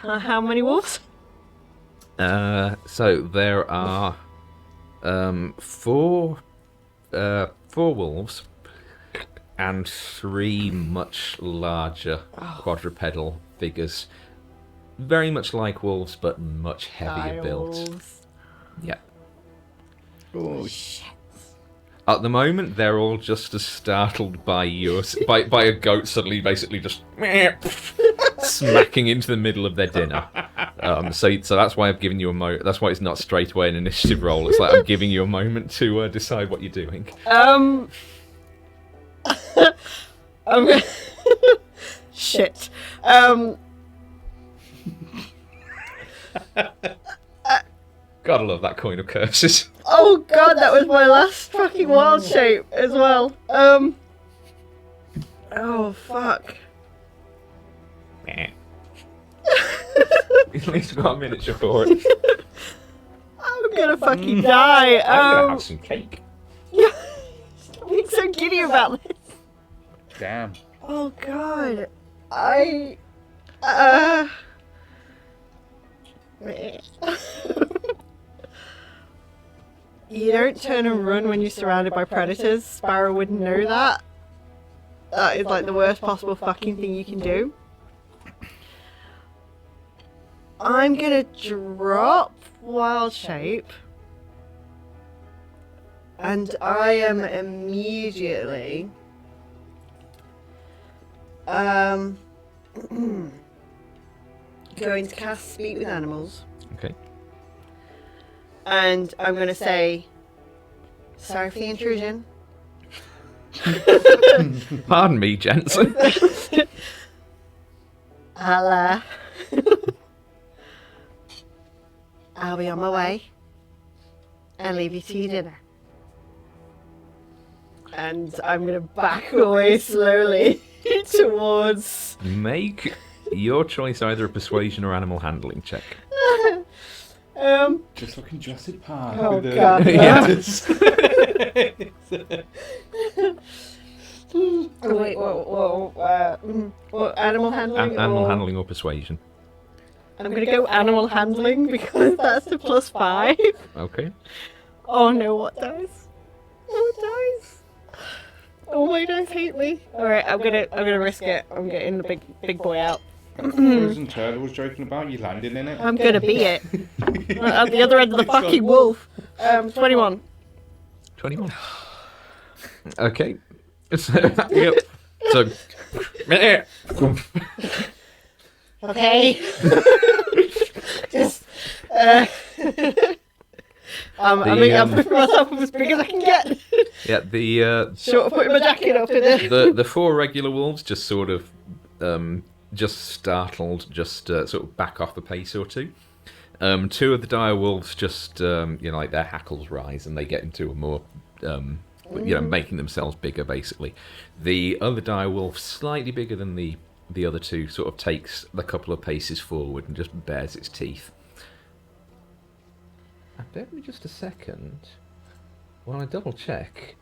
How many wolves? So there are four wolves and 3 much larger quadrupedal figures, very much like wolves but much heavier built. Yeah. Oh Shit. At the moment, they're all just as startled by by a goat suddenly basically just smacking into the middle of their dinner. So that's why I've given you a moment. That's why it's not straight away an initiative roll. It's like I'm giving you a moment to decide what you're doing. I'm shit. Gotta love that coin of curses. Oh god, that was my last fucking wild shape as well. Oh, fuck. At least we've got a miniature for it. I'm gonna fucking die. I'm gonna have some cake. Yeah. Stop being so giddy about this. Damn. Oh, God. You don't turn and run when you're surrounded by predators. Sparrow wouldn't know that. That is like the worst possible fucking thing you can do. I'm gonna drop wild shape. And I am immediately going to cast Speak with Animals. Okay. And I'm going to say, sorry for the intrusion. Pardon me, gents. I'll be on my way and leave you to your dinner. And I'm going to back away slowly towards... Make your choice either a persuasion or animal handling check. Just like in Jurassic Park. Oh, with the God. predators. Wait, what, animal handling? Animal handling or persuasion. I'm going to go animal handling because that's the +5. Okay. Oh no, what dice? What dice? Oh, my dice hate me. Alright, I'm gonna risk it. I'm getting the big boy out. Frozen turtle was joking about, you landed in it. I'm gonna be it. At the other end of the fucking wolf. 21. 21. Okay. So, yep. So, Okay. Just, I'm putting myself up as big as I can get. yeah, the Short of putting my jacket up in there. the four regular wolves just sort of just startled, just sort of back off a pace or two. Two of the dire wolves just like their hackles rise and they get into a more making themselves bigger basically. The other dire wolf, slightly bigger than the other two, sort of takes a couple of paces forward and just bares its teeth. Bear with me just a second while I double check.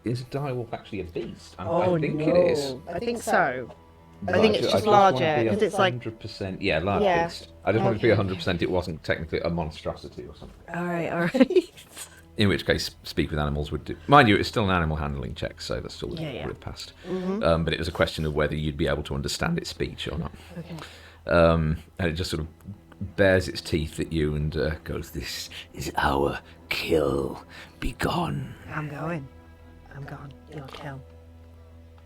Is a direwolf actually a beast? I think it is. I think so. But I think it's just larger, because 'cause it's like- 100%. Yeah, large Yeah. beast. I just wanted to be 100%. It wasn't technically a monstrosity or something. Alright. In which case, speak with animals would do. Mind you, it's still an animal handling check, so that's still would have passed. Mm-hmm. But it was a question of whether you'd be able to understand its speech or not. Okay. And it just sort of bares its teeth at you and goes, "This is our kill. Be gone." I'm going. I'm gone. You'll kill.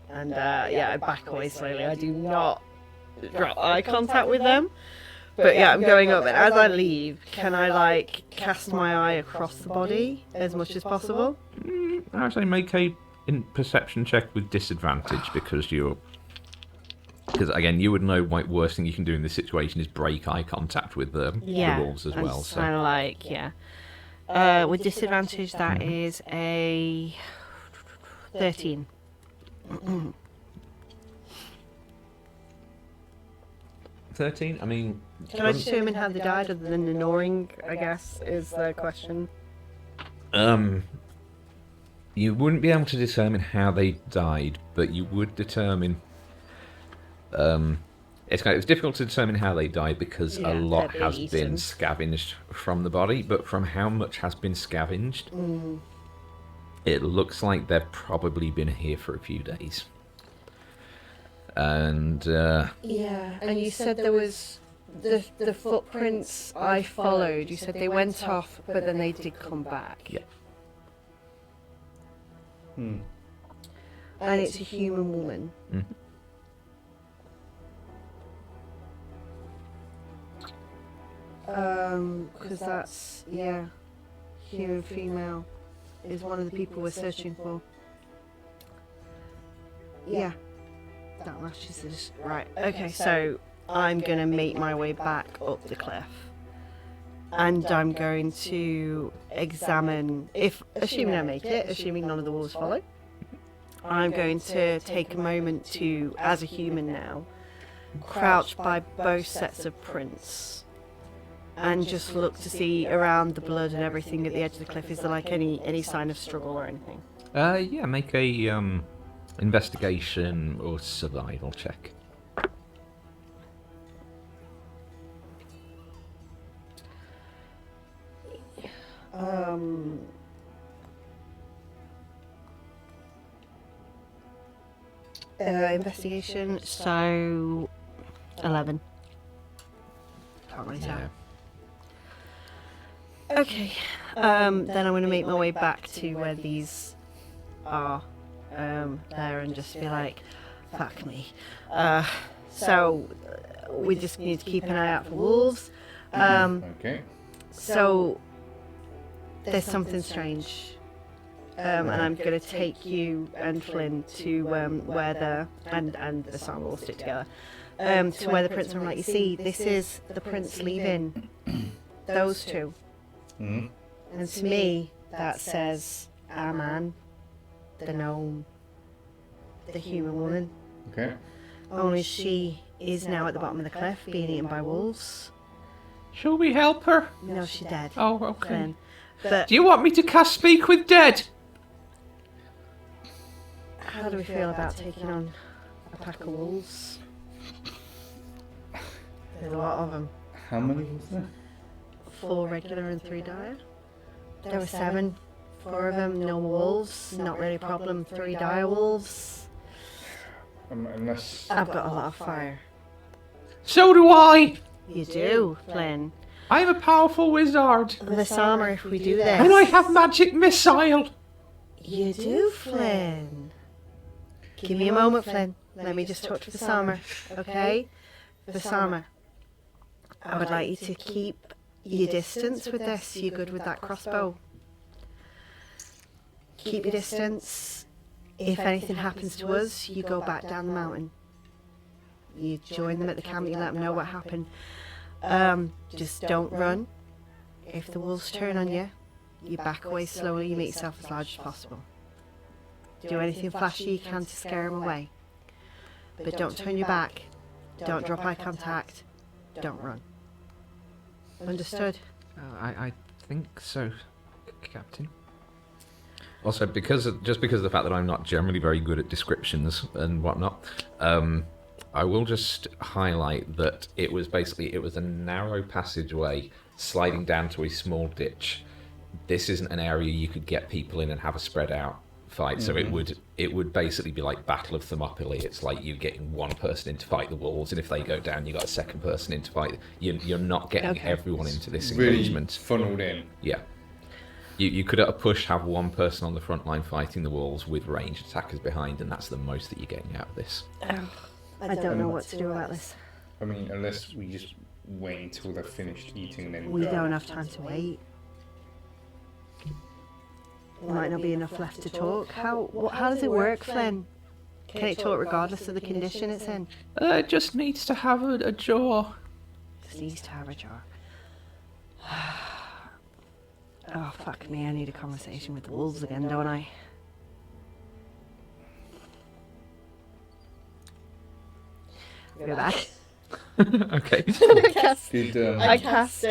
And I back away slowly. I do not drop eye contact with them. But yeah, I'm going up, and as I leave, can I cast my eye across the body as much as possible? I would say make a perception check with disadvantage because again, you would know worst thing you can do in this situation is break eye contact with the wolves as well. So Kind of with disadvantage, that is a 13. 13. I mean, Can I determine how they died other than the gnawing, I guess, is the question. you wouldn't be able to determine how they died, but you would determine. It's difficult to determine how they died because a lot they're has eaten. been scavenged from the body, but from how much has been scavenged, it looks like they've probably been here for a few days. And Yeah, and you said there was the footprints I followed. You said they went off, but then they did come back. Yeah. And it's a human woman. Because that's, human female is one of the people we're searching for. Yeah. That matches this. Right, okay, so I'm going to make my way back up the cliff. And I'm going to examine, assuming I make it, assuming none of the wolves follow. I'm going to take a moment to, as a human now, crouch by both sets of prints and just look to see around the blood and everything at the edge of the cliff. Is there like any sign of struggle or anything? Yeah, make a investigation or survival check. Investigation, so 11. Can't really tell. Yeah. Okay, then I'm going to make my way back to where these are there and just be like, fuck me. So we just need to keep an eye out for wolves. Okay. So there's something strange. And I'm going to take you and Flynn to where the and Vassama will stick together. To where the prince. I'm like, you see, this is the prince leaving those two. Mm. And to me, that says our man, the gnome, the human woman. Okay. Only she is now at the bottom of the cliff, being eaten by wolves. Shall we help her? No, she's dead. Oh, okay. Flynn. But Do you want me to cast Speak with Dead? how do we feel about taking on a pack of wolves? There's a lot of them. How many was there? 4 regular and 3 dire. There were 7. 4 of them, no wolves. Not really a problem. 3 dire wolves. Unless. I've got a lot of fire. So do I. You do, Flynn. I'm a powerful wizard. Vassama, if we do this. And I have magic missile. You do, Flynn. Give me a moment, Flynn. Let me just talk to Vassama, okay? Vassama, I would like you to keep your distance with this. You're good with that crossbow. Keep your distance. If anything happens to us, you go back down the mountain. You join them at the camp, you let them know what happened. Just don't run. If the wolves turn on you, you back away slowly, you make yourself as large as possible. Do anything flashy you can to scare them away. But don't turn your back. Don't drop eye contact. Don't run. Understood? I think so, Captain. Also, because of the fact that I'm not generally very good at descriptions and whatnot, I will just highlight that it was a narrow passageway sliding down to a small ditch. This isn't an area you could get people in and have a spread out fight. So it would basically be like Battle of Thermopylae. It's like you getting one person in to fight the wolves, and if they go down, you got a second person in to fight. You're not getting everyone into this engagement. Really funneled in. Yeah. You could at a push have one person on the front line fighting the wolves with ranged attackers behind, and that's the most that you're getting out of this. I don't know what to do about this. I mean, unless we just wait until they're finished eating and then We go. don't have time to wait. There might not be enough left to talk. How does it work, Flynn? Can it talk regardless of the condition it's in? It just needs to have a jaw. Just needs to have a jar. Oh, fuck me, I need a conversation with the wolves again, don't I? Go back. Okay. I cast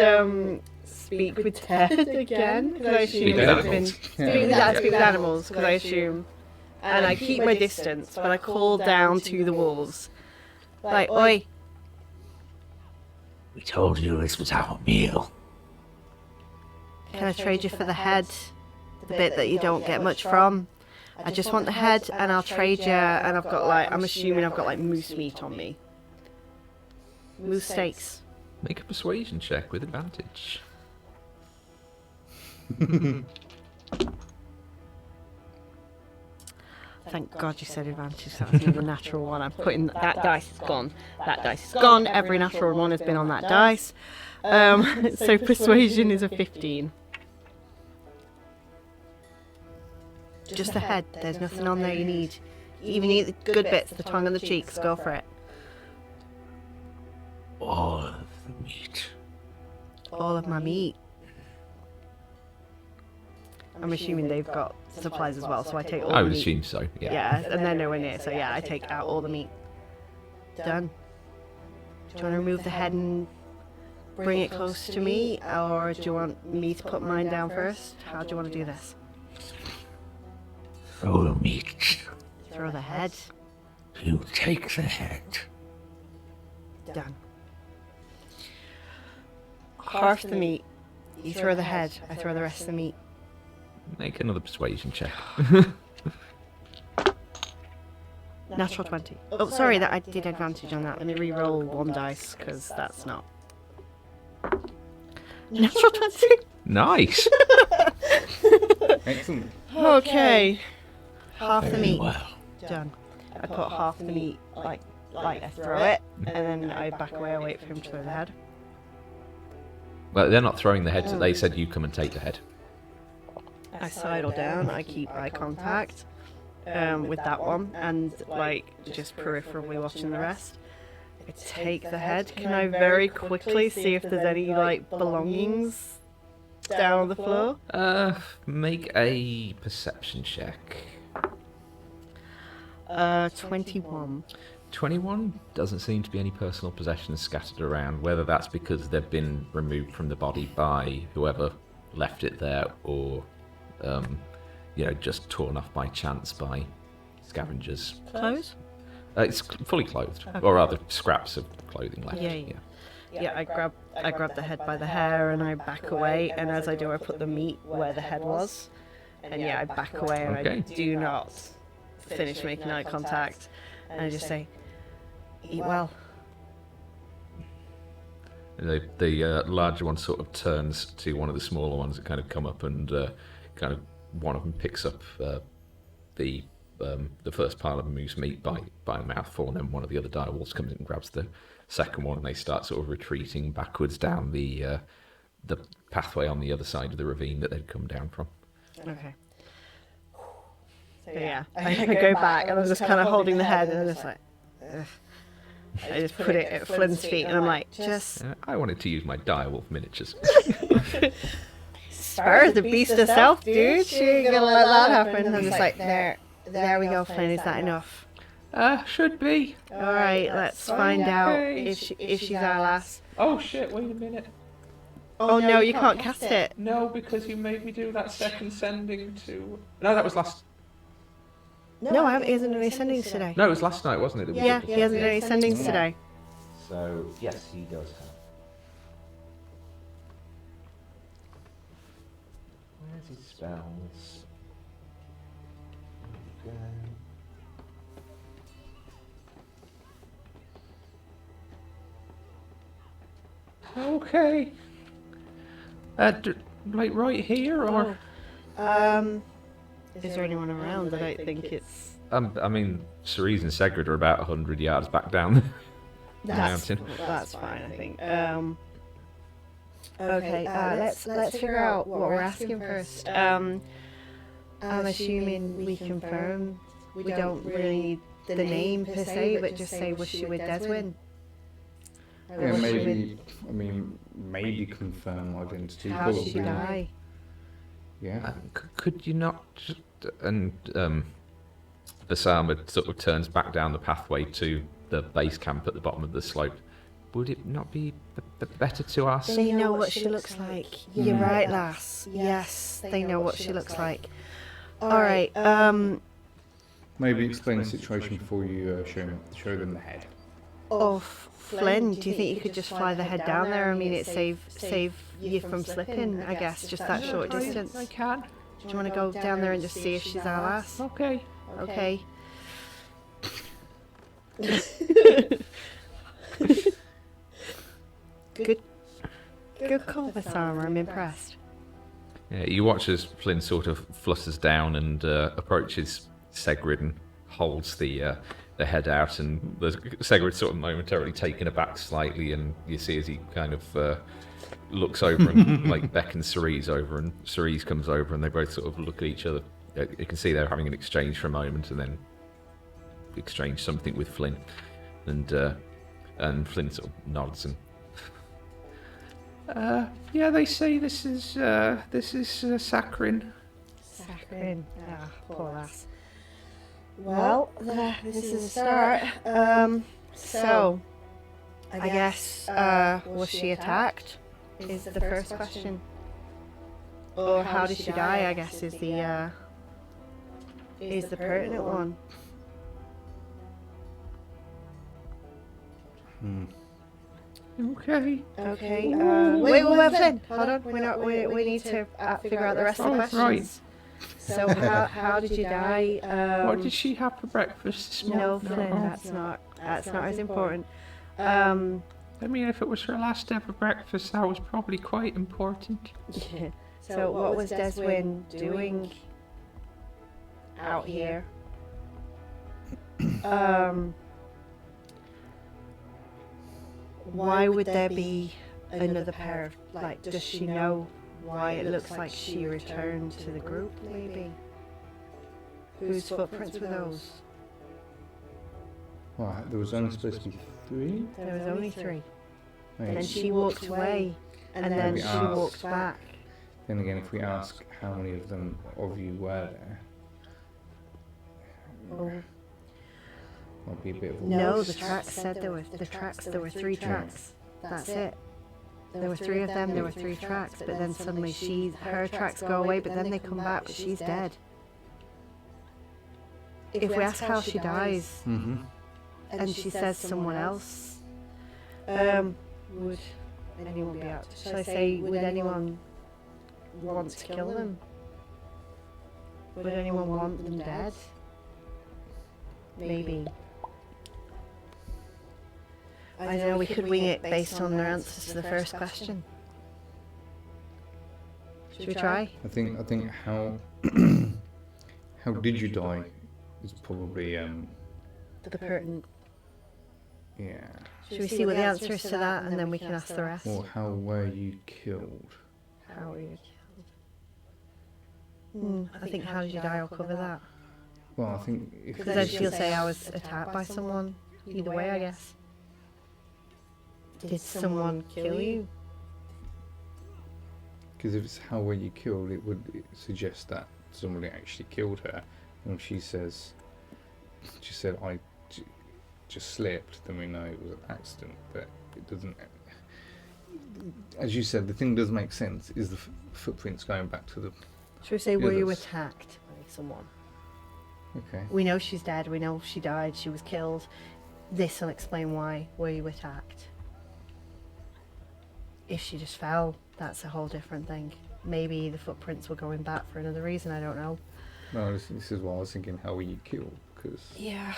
Speak with Ted again, because I assume Speak with it's been... animals. Speak with animals, because I assume... And I keep my distance, but I call down to the wolves. Like, oi, We told you this was our meal. can I trade you for the head? The bit that you don't get much from. I just want the head, and I'll trade you, and I've got like, I'm assuming I've got like moose meat on me. Moose steaks. Make a persuasion check with advantage. Thank God you said advantage, that's another natural one. I'm putting, that dice is gone. That dice is gone, every natural one has been on that dice. So persuasion is a 15. Just the head, there's nothing on there you need. You even eat the good bits, the tongue and the cheeks, go for it. All of the meat. All of my meat. I'm assuming they've got supplies as well, so I take all I the would meat. assume so, yeah. Yeah, and they're nowhere near, so yeah, I take out all the meat. Done. Do you want to remove the head and bring it close to me, or do you want me to put mine down first? How do you want to do this? Throw the meat. Throw the head. You take the head. Done. Half the meat. You throw the head, I throw the rest of the meat. Make another persuasion check. Natural 20. Oh, sorry, that I did advantage on that. Let me re-roll one dice, because that's not... Natural 20! Nice! Excellent. Okay. Half the Very meat. well. Done. I put half the meat, like I throw it, and then I back away. I wait for him to throw the head. Well, they're not throwing the heads. They said you come and take the head. I sidle down. I keep eye contact with that one, and like just peripherally watching the rest. I take the head. Can I very quickly see if there's any like belongings down on the floor? Make a perception check. 21. 21 doesn't seem to be any personal possessions scattered around, whether that's because they've been removed from the body by whoever left it there, or just torn off by chance by scavengers. Clothes? It's fully clothed, or rather scraps of clothing left. Yeah. Yeah, I grab the head by the hair and I back away, and as I do I put the meat where the head was. And yeah, I back away and I Okay. do not finish making eye contact. And I just say, eat well. The larger one sort of turns to one of the smaller ones that kind of come up, and kind of one of them picks up the first pile of moose meat by a mouthful, and then one of the other direwolves comes in and grabs the second one, and they start sort of retreating backwards down the pathway on the other side of the ravine that they'd come down from. Okay. So yeah, I go back and I'm just kind of holding the head and I'm just like, ugh. I just put it at Flynn's feet and I'm like, just... I wanted to use my direwolf miniatures. Sparrow's the beast herself, dude. She ain't gonna let that happen. And I'm just like, there we go, Flynn. Is that enough? Should be. All right, let's find out Okay. if she's our last. Oh shit, wait a minute. Oh no, you can't cast it. No, because you made me do that second sending to... No, that was last... No, I haven't. He hasn't done any sendings today. No, it was last night, wasn't it? Yeah, he hasn't done any sendings today. So, yes, he does have. Where's his spells? Okay. Like right here, or... Is there anyone around? I don't think it's. I mean, Cerise and Segrid are about 100 yards back down the mountain. That's fine, I think. Okay, let's figure out what we're asking first. I'm assuming we confirm we don't really need the name per se, but just say, was she with Deswyn? Yeah, maybe confirm identity. How did probably. she die? Yeah. Could you not just... And Vassama sort of turns back down the pathway to the base camp at the bottom of the slope. Would it not be better to ask? They know what she looks like. You're right, lass. Yes, they know what she looks like. Alright, Maybe explain the situation before you show them the head. Flynn, do you think you could just fly the head down there? I mean, it save you from slipping, I guess, just that short distance. I can. Do you want to go down there and just see if she's our lass? Okay. Okay. Good call, Vassama. I'm impressed. Yeah, you watch as Flynn sort of flutters down and approaches Segrid and holds the head out, and Segrid's sort of momentarily taken aback slightly, and you see as he kind of looks over and like beckons Cerise over, and Cerise comes over, and they both sort of look at each other. You can see they're having an exchange for a moment, and then exchange something with Flynn, and Flynn sort of nods and. Yeah, they say this is Sakrin. Sakrin. Ah, poor lass. Well, this is a start. So, I guess, was she attacked? Is the first question. Or how did she die, I guess, is the pertinent one. Okay. Okay. Wait, Flynn. Hold on. We need to figure out the rest of the questions. Right. So how did you die? What did she have for breakfast this morning? No, Flynn. Oh. That's not as important. I mean, if it was her last ever breakfast, that was probably quite important. Yeah. So what was Deswyn doing out here? Why would there be another pair of, like, does she know why it looks like she returned to the group, maybe? Whose footprints were those? Well, there was only supposed to be 3. There was only 3. Right. And she walked away, and then we she asked. walked back. Then again, if we ask how many of you were there, Oh. might be a bit of a No, waste. the tracks said there were 3 tracks. That's it. There were 3 of them, there were 3 tracks, but then suddenly her tracks go away, but then they come back, but she's dead. If we ask how she dies, Mm-hmm. and she says someone else, would anyone be out? Shall I say, would anyone want to kill them? Would anyone want them dead? Maybe. I don't know, we could wing it based on their answers to the first question. Should we try? I think how how did you die is probably The pertinent. yeah. Should we see what the answer is to that, and then we can ask the rest? Or how were you killed? How were you killed? I think how did you die will cover that. Well, I think if Because then she'll say I was attacked by someone. Either way, I guess. Did someone kill you? Because if it's how were you killed, it would suggest that somebody actually killed her. And if she said I just slipped, then we know it was an accident. But it doesn't. As you said, the thing does make sense. Is the footprints going back to the? Should we say were you others. attacked by someone? Okay. We know she's dead. We know she died. She was killed. This will explain why. Were you attacked? If she just fell, that's a whole different thing. Maybe the footprints were going back for another reason. I don't know. No, this is why I was thinking. How were you killed? Because Yeah.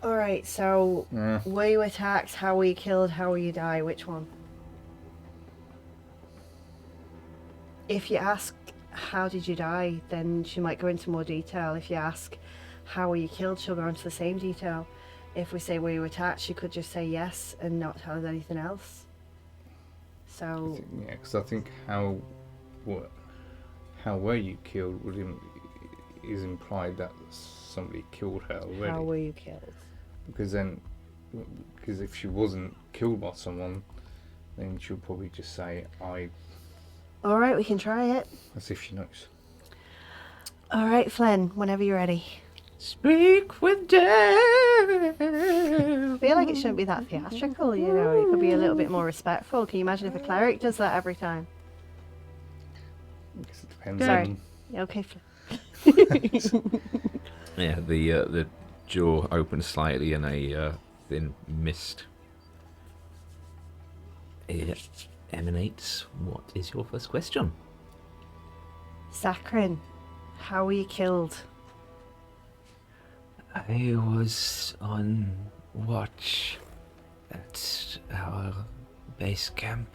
All right. So, were you attacked? How were you killed? How will you die? Which one? If you ask how did you die, then she might go into more detail. If you ask how were you killed, she'll go into the same detail. If we say were you attacked, she could just say yes and not tell us anything else. So yeah, because I think how were you killed is implied that somebody killed her already. how were you killed? Because if she wasn't killed by someone, then she'll probably just say I, All right, we can try it. as if she knows. All right, Flynn, whenever you're ready. Speak with death. I feel like it shouldn't be that theatrical, you know. It could be a little bit more respectful. Can you imagine if a cleric does that every time? I guess it depends Sorry. on. Yeah, okay, Flynn. Yeah, the jaw opens slightly and a thin mist emanates. What is your first question? Sakrin, how were you killed? I was on watch at our base camp.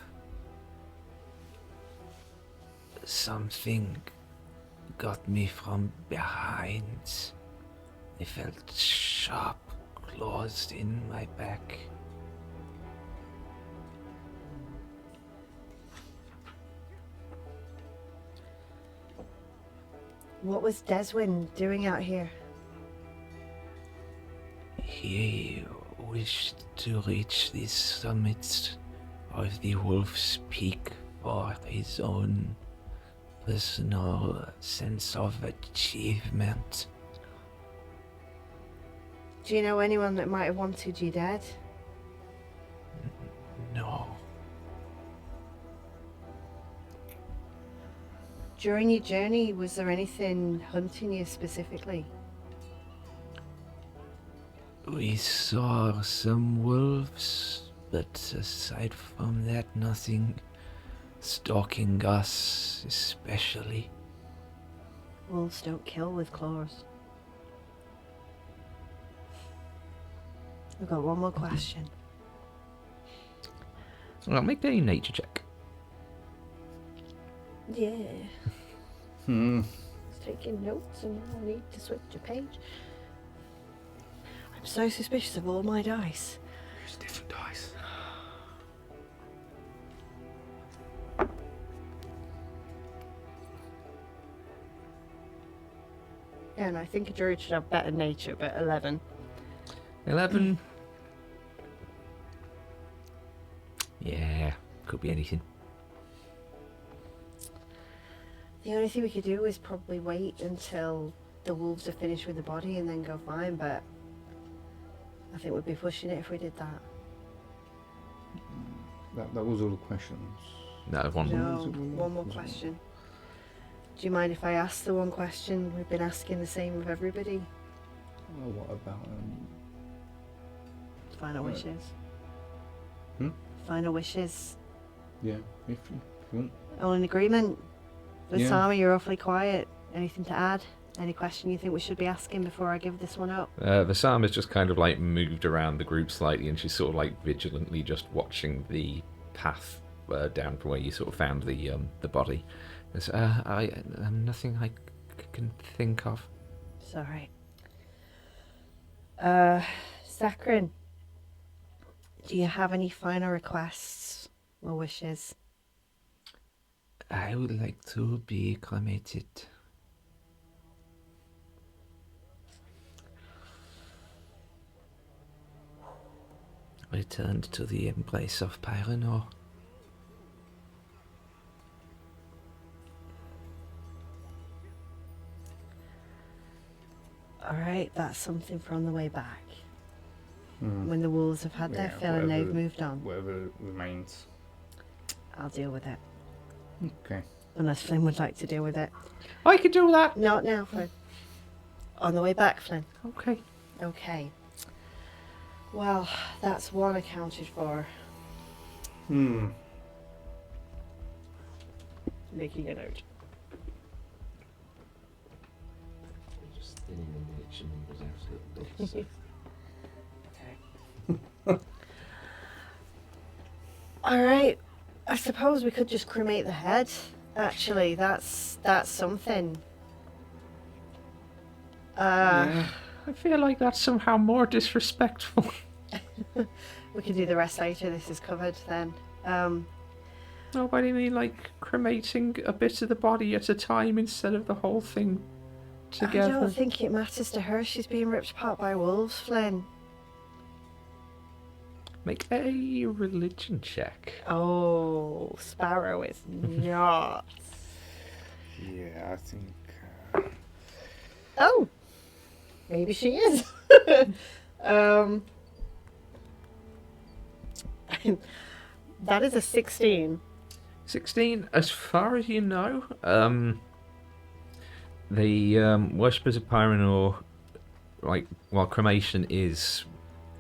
Something got me from behind. I felt sharp claws in my back. What was Deswyn doing out here? He wished to reach the summit of the Wolf's Peak for his own There's no sense of achievement. Do you know anyone that might have wanted you dead? No. During your journey, was there anything hunting you specifically? We saw some wolves, but aside from that, nothing stalking us especially. Wolves don't kill with claws. I've got one more question. Well, make a nature check. Yeah. Hmm. I was taking notes and I need to switch a page. I'm so suspicious of all my dice. Use different dice. Yeah, and I think a druid should have better nature, but 11. 11. Yeah, could be anything. The only thing we could do is probably wait until the wolves are finished with the body and then go fine, but I think we'd be pushing it if we did that. That was all the questions. No, one. No, Was it one more? one more Was it one? question. Do you mind if I ask the one question we've been asking the same of everybody? Oh, what about Final Right. wishes. Hmm? Final wishes. yeah, if you want. All in agreement? Yeah. Vassama, you're awfully quiet. Anything to add? Any question you think we should be asking before I give this one up? Vassama's just kind of like moved around the group slightly, and she's sort of like vigilantly just watching the path down from where you sort of found the body. It's, nothing I can think of. Sorry. Sakrin, do you have any final requests or wishes? I would like to be cremated. Returned to the embrace of Pyrenor. Alright, that's something from the way back. Hmm. When the wolves have had their Yeah, fill and they've whatever- moved on. Whatever remains. I'll deal with it. Okay. Unless Flynn would like to deal with it. I could do that. Not now, Flynn. On the way back, Flynn. Okay. Okay. Well, that's one accounted for. Hmm. Making a note. Just thinning the miniature numbers out a little bit. Alright. I suppose we could just cremate the head. Actually, that's something. Yeah. I feel like that's somehow more disrespectful. We can do the rest later. This is covered then. No, but I mean like cremating a bit of the body at a time instead of the whole thing I together. don't think it matters to her. She's being ripped apart by wolves, Flynn. Make a religion check. Oh, Sparrow is not. Yeah, I think. Oh, maybe she is. That is a 16. 16, as far as you know, the worshippers of Pyrenor, like, while cremation is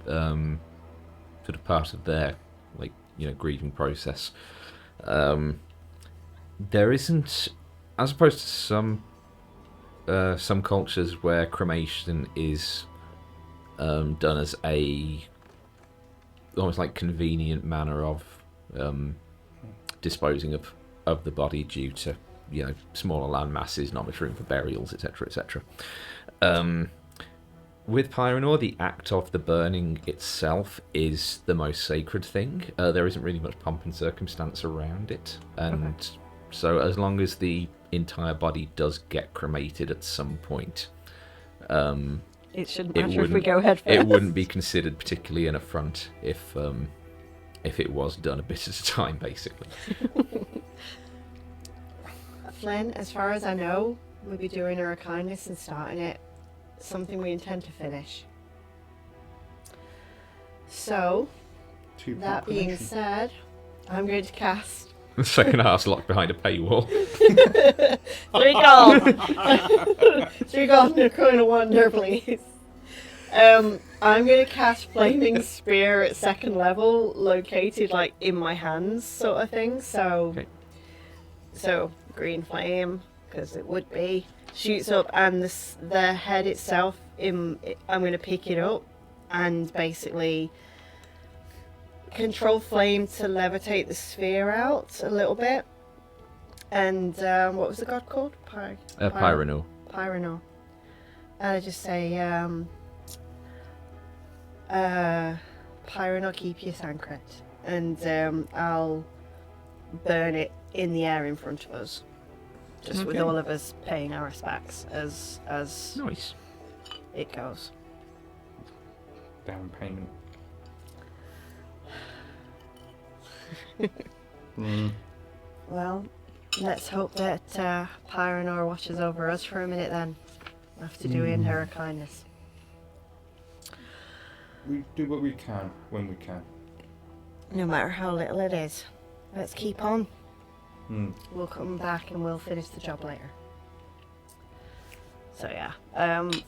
sort of part of their, like, you know, grieving process, there isn't, as opposed to some cultures where cremation is done as a almost like convenient manner of disposing of the body due to, you know, smaller land masses, not much room for burials, etc., etc. With Pyrenor, the act of the burning itself is the most sacred thing. There isn't really much pomp and circumstance around it, and so as long as the entire body does get cremated at some point, It shouldn't It matter if we wouldn't- go head first. it wouldn't be considered particularly an affront if it was done a bit at a time, basically. Flynn, as far as I know, we'll be doing her a kindness and starting it. Something we intend to finish. So, that being said, I'm going to cast... The second half's locked behind a paywall. 3 gold! 3 gold and a coin of wonder, please. I'm going to cast Flaming Spear at 2nd level, located like in my hands, sort of thing. So, so green flame, because it would be, shoots up, and the head itself, I'm going to pick it up and basically control flame to levitate the sphere out a little bit. And what was the god called? Pyronor. Pyronor. And I just say, Pyronor, keep your secret. And I'll burn it in the air in front of us. Just with all of us paying our respects as Nice. it goes. Down payment. Well, let's hope that Pyronor watches over us for a minute then, after doing her a kindness. We do what we can when we can. No matter how little it is. Let's keep on. Mm. We'll come back and we'll finish the job later. So yeah,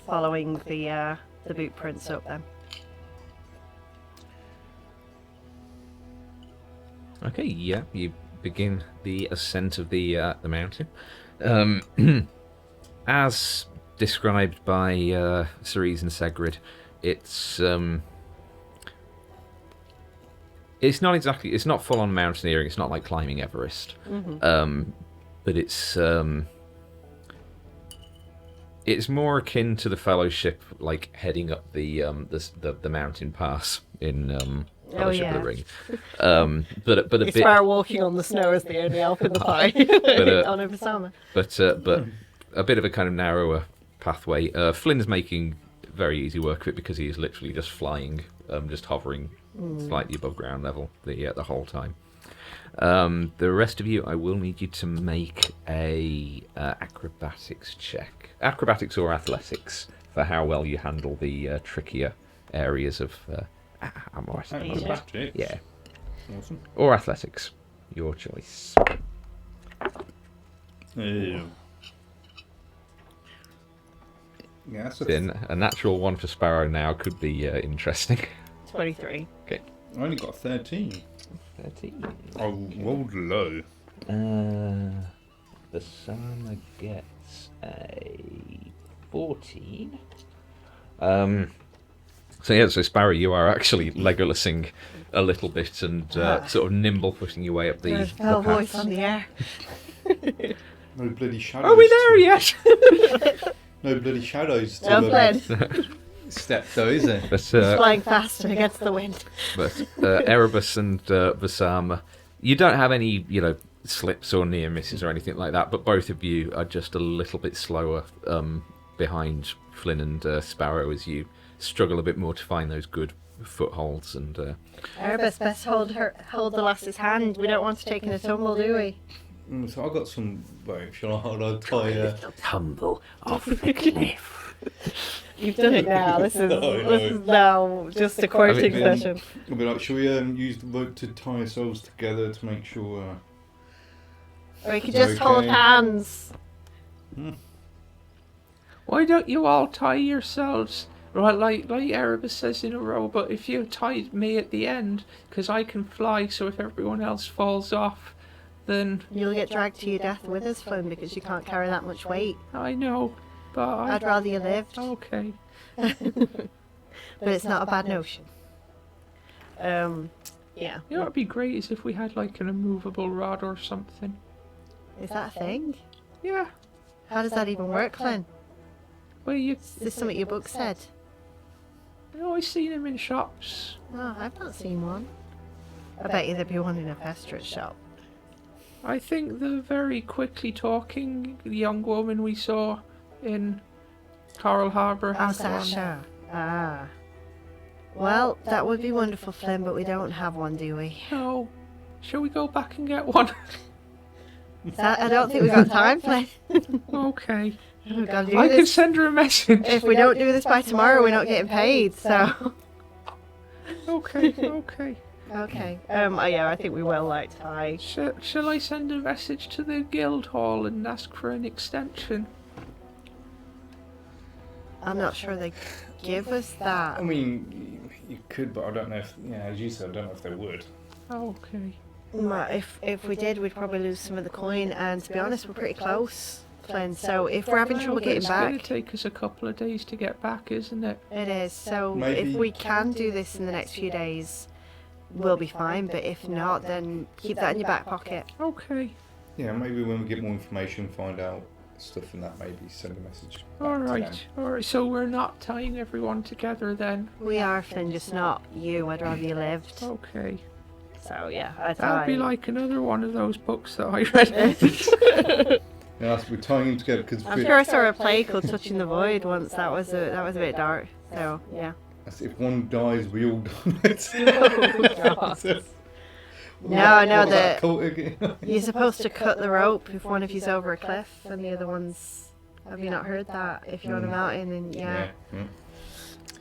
following the boot prints up then. Okay, yeah, you begin the ascent of the mountain. As described by Ceres and Segrid, it's not full on mountaineering. It's not like climbing Everest, but it's more akin to the Fellowship, like heading up the mountain pass in Fellowship of the Ring. But a bit. Sparrow walking on the snow is the only elf in the pie on a Vassama. But a bit of a kind of narrower pathway. Flynn's making very easy work of it because he is literally just flying, just hovering slightly above ground level the whole time. The rest of you, I will need you to make a acrobatics check. Acrobatics or athletics for how well you handle the trickier areas of Acrobatics. Yeah. Awesome. Or athletics. Your choice. Yeah, that's Then a natural one for Sparrow now could be interesting. 23. Okay. I only got 13. 13. I rolled low. Vassama gets a 14. So Sparrow, you are actually Legolasing a little bit and sort of nimble pushing your way up the voice paths. on the air. No bloody shadows. Are we there yet? No bloody shadows to Well played. step though, is there? But, Flying fast and against the wind. but Erebus and Vassama, you don't have any, slips or near misses or anything like that, but both of you are just a little bit slower behind Flynn and Sparrow as you struggle a bit more to find those good footholds. And Erebus, best hold the lass's hand. We don't want to take in a tumble, do we? So I got some. Wait, shall I hold on? Tie. Tumble off the cliff. You've done it now. This is now just a quoting session. I'll be like, shall we use the rope to tie ourselves together to make sure? Or we could just hold hands. Why don't you all tie yourselves, right, like Erebus says, in a row, but if you tied me at the end, because I can fly, so if everyone else falls off, then... You'll get dragged to your death with us, Flynn, because you can't carry that much weight. I know, but I'd rather you lived. Okay. But it's not a bad notion. Yeah. You know what would be great is if we had like an immovable rod or something. Is that a thing? Yeah. How does that even work, Flynn? Well, you... Is this something your book said? I've always seen them in shops. No, I've not seen one. I bet you there'd be one in a Vestra's shop. I think the very quickly talking young woman we saw in Coral Harbour has one. Sasha. Ah. Well, that would be wonderful, Flynn, but we don't have one, do we? No. Shall we go back and get one? I don't think we've got time, Flynn. Okay. We've got to do I can this. send her a message. If we don't do this by tomorrow, we're not getting paid, so... Okay, okay. Okay. Yeah, I think we will like tie. Shall I send a message to the guild hall and ask for an extension? I'm not sure they give us that. I mean, you could, but I don't know if, as you said, I don't know if they would. Okay. If we did, we'd probably lose some of the coin, and to be honest, we're pretty close, Flynn. So if we're having trouble getting It's going back, to take us a couple of days to get back, isn't it? it is. So Maybe. if we can do this in the next few days, we'll be fine. But if not, then keep that in your back pocket. Okay. Yeah, maybe when we get more information, find out stuff and that, maybe send a message back All to right. them. All right. So we're not tying everyone together then. We are, Flynn, just not you. I'd rather you lived. Okay. So yeah, That'll be like another one of those books that I read. Yeah, we're tying them together because I'm sure I saw a play called Touching the Void once. That was a bit dark. So yeah. if one dies, we all die. No, you're supposed to cut the rope if one of you's over a cliff and the other one's. Have you not heard that? If you're on a mountain and yeah.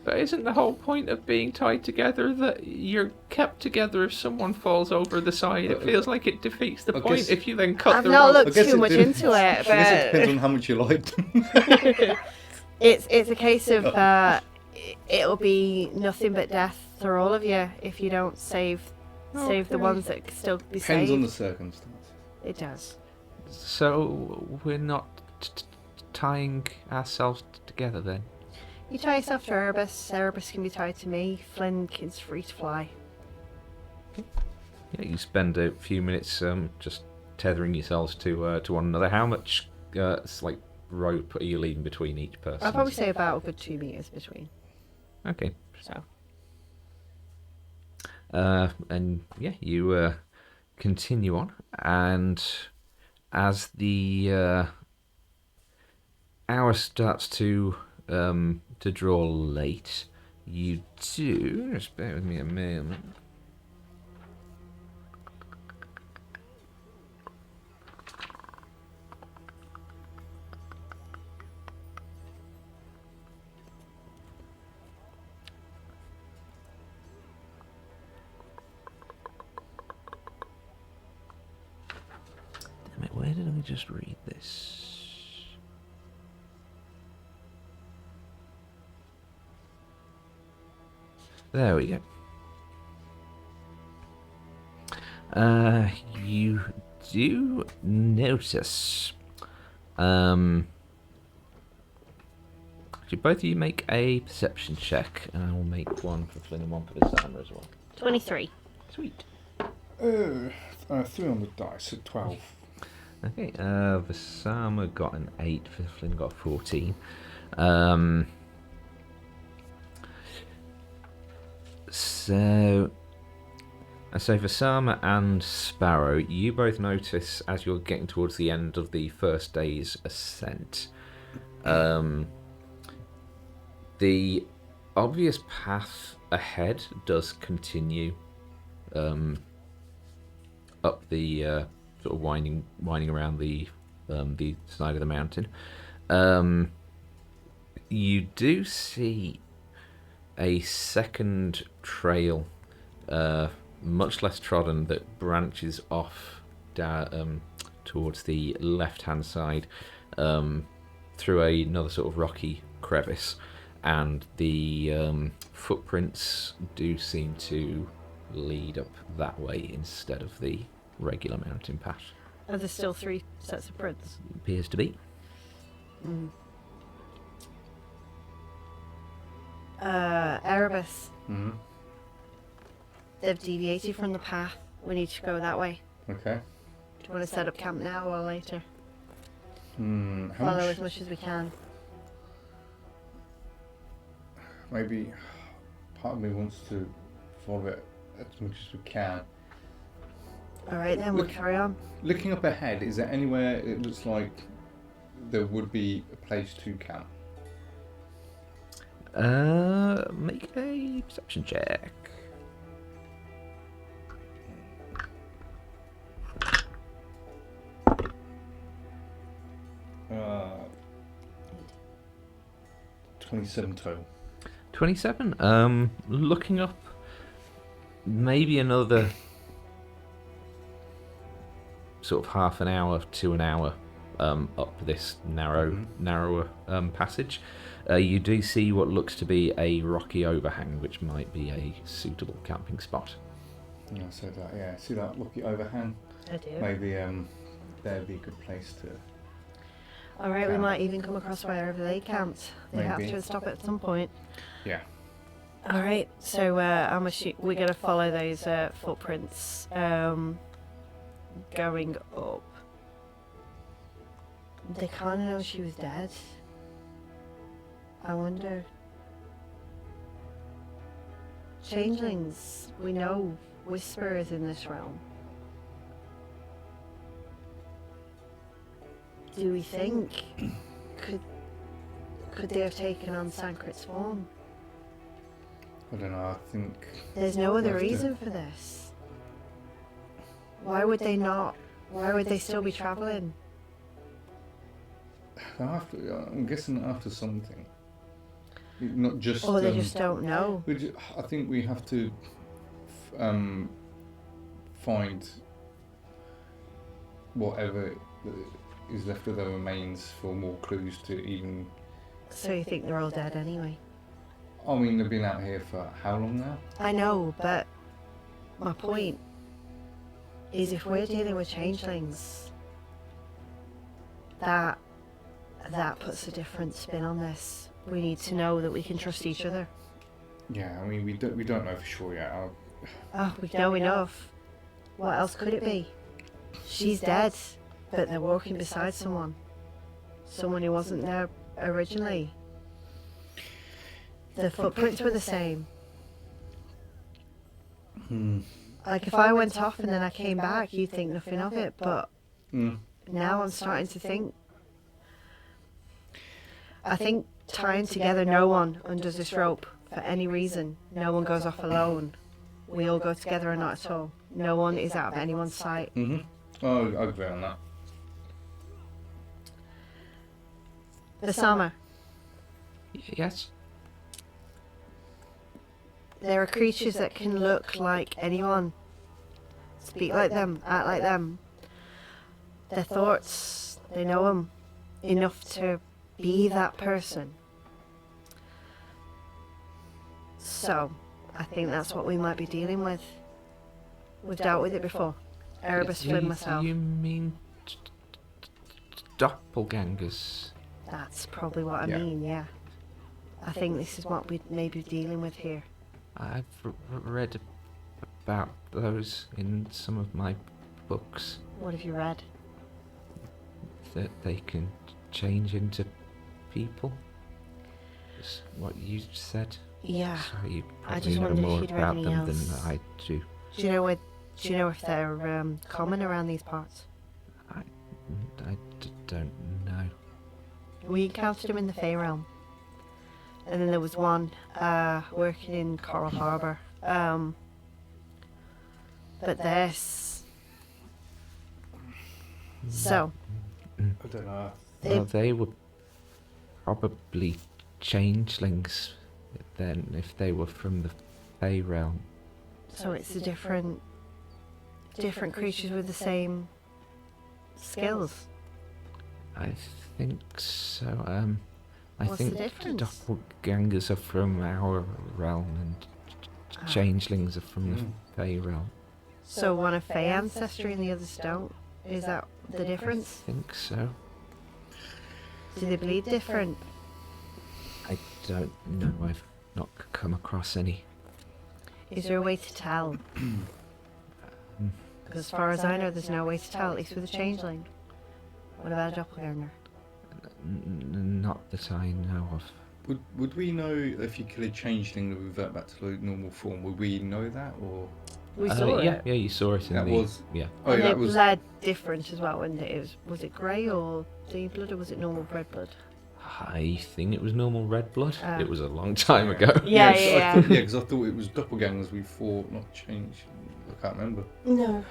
But isn't the whole point of being tied together that you're kept together if someone falls over the side? It feels like it defeats the point if you then cut I've the not rope. looked too much into it, I guess it but depends on how much you like them. it's a case of it'll be nothing but death for all of you if you don't save the ones that can still be Depends saved. on the circumstances. It does. So we're not tying ourselves together then? You tie yourself to Erebus. Erebus can be tied to me. Flynn is free to fly. Yeah, you spend a few minutes just tethering yourselves to one another. How much rope are you leaving between each person? I'll probably say about a good 2 meters between. Okay. So. And yeah, you continue on, and as the hour starts to draw late, you do. Just bear with me a moment. Damn it, where did I just read this? There we go. You do notice. Actually, both of you make a perception check, and I will make one for Flynn and one for Vassama as well. 23. Sweet. 3 on the dice, so 12. Okay, Vassama got an 8, Flynn got a 14. So Vassama and Sparrow, you both notice as you're getting towards the end of the first day's ascent, the obvious path ahead does continue up the sort of winding around the side of the mountain. You do see a second trail, much less trodden, that branches off down towards the left-hand side through another sort of rocky crevice, and the footprints do seem to lead up that way instead of the regular mountain path. Are there still 3 sets of prints? Appears to be. Erebus. Mm-hmm. They've deviated from the path. We need to go that way. Okay. Do you want to set up camp now or later? How Follow much? as much as we can. Maybe part of me wants to follow it as much as we can. Alright then, we'll carry on. Looking up ahead, is there anywhere it looks like there would be a place to camp? Make a perception check. 27 total. 27. Looking up, maybe another sort of half an hour to an hour up this narrower passage. You do see what looks to be a rocky overhang, which might be a suitable camping spot. Yeah, so that, yeah, see that rocky overhang? I do. Maybe that'd be a good place to. Alright, we might even come across wherever they camped. They have Maybe. to stop at some point. Yeah. Alright, so I'm we're going to follow those footprints going up. They kind of know she was dead. I wonder. Changelings, we know whisperers in this realm. Do we think could they have taken on Sankrit's form? I don't know, I think. There's no other Have to- reason for this. Why would they not? Why would they still be travelling? I'm guessing after something. Not just. Or they just don't know. I think we have to find whatever is left of the remains for more clues to even. So you think they're all dead anyway? I mean, they've been out here for how long now? I know, but my point is if we're dealing with changelings, that puts a different spin on this. We need to know that we can trust each other. Yeah, I mean, we don't know for sure yet. Oh, we know enough. What else could it be? She's dead, but they're walking beside someone. Someone who wasn't there originally. The footprints were the same. Like if I went off and then I came back, you'd think nothing of it, but now I'm starting to think. I think tying together, no one undoes this rope for any reason. No one goes off alone. We all go together or not at all. No one is out of anyone's sight. Oh, I agree on that. Vassama, Yes? there are creatures that can look like anyone, speak like them, act like them. Their thoughts, they know them enough to be that person. So, I think that's what we might be dealing with. We've dealt with it before. Erebus, Flynn, myself. You mean doppelgangers? That's probably what I Yeah. mean, yeah. I think this is what we may be dealing with here. I've read about those in some of my books, What have you read? that they can change into people. Is what you said. Yeah. So you I probably just know wondered if more you'd read about any them else. than I do. Do you know if they're common around these parts? I don't know. We encountered them in the Fae realm. And then there was one working in Coral Harbour. But this... So, I don't know. Well, they were probably changelings then, if they were from the Fae realm. so it's a different creatures with the same skills. I think so. I What's the think difference? doppelgangers are from our realm and changelings are from the Fae realm. So one of Fae ancestry and the others don't. Is that the I difference? think so. Do they bleed different? I don't know. I've not come across any. Is there a way to tell? Because as far as I know, there's no way to tell, at least with a changeling. What about a doppelganger? Not that I know of. Would we know if you kill a changeling to revert back to the normal form? Would we know that, or? We saw yeah, it. yeah, you saw it in That the. was- Yeah. Oh, And yeah, it that was. bled different as well, wasn't it? Was it grey or deep blood, or was it normal red blood? I think it was normal red blood. Ah. It was a long time ago. Yeah, so yeah, yeah, because I thought it was doppelgangers we fought, not change. I can't remember. No.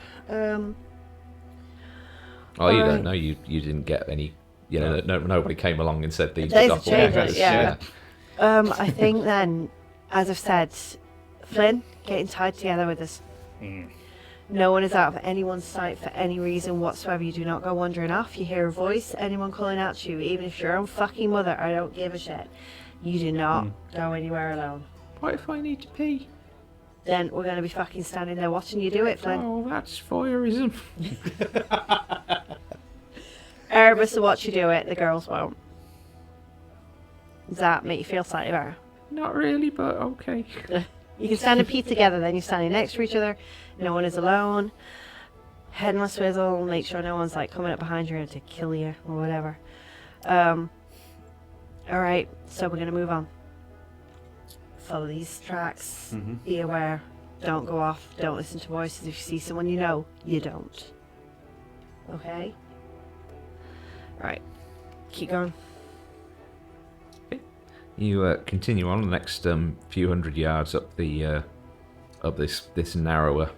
Oh, you Alright. don't know. You didn't get any. You know, nobody came along and said these There's are a changeling, doppelgangers. yeah. I think then, as I've said, Flynn, getting tied together with us. No one is out of anyone's sight for any reason whatsoever. You do not go wandering off. You hear a voice, anyone calling out to you, even if your own fucking mother, I don't give a shit. You do not go anywhere alone. What if I need to pee? Then we're going to be fucking standing there watching you do it, Flynn. Oh, that's voyeurism. Erebus will watch you do it, the girls won't. Does that make you feel slightly better? Not really, but okay. You can stand and pee together, then you're standing next to each other. No one is alone. Head on a swivel, make sure no one's like coming up behind you to kill you or whatever. Alright, so we're gonna move on. Follow these tracks. Be aware. Don't go off. Don't listen to voices. If you see someone you know, you don't. Okay? Right. Keep going. You continue on the next few hundred yards up the up this narrower,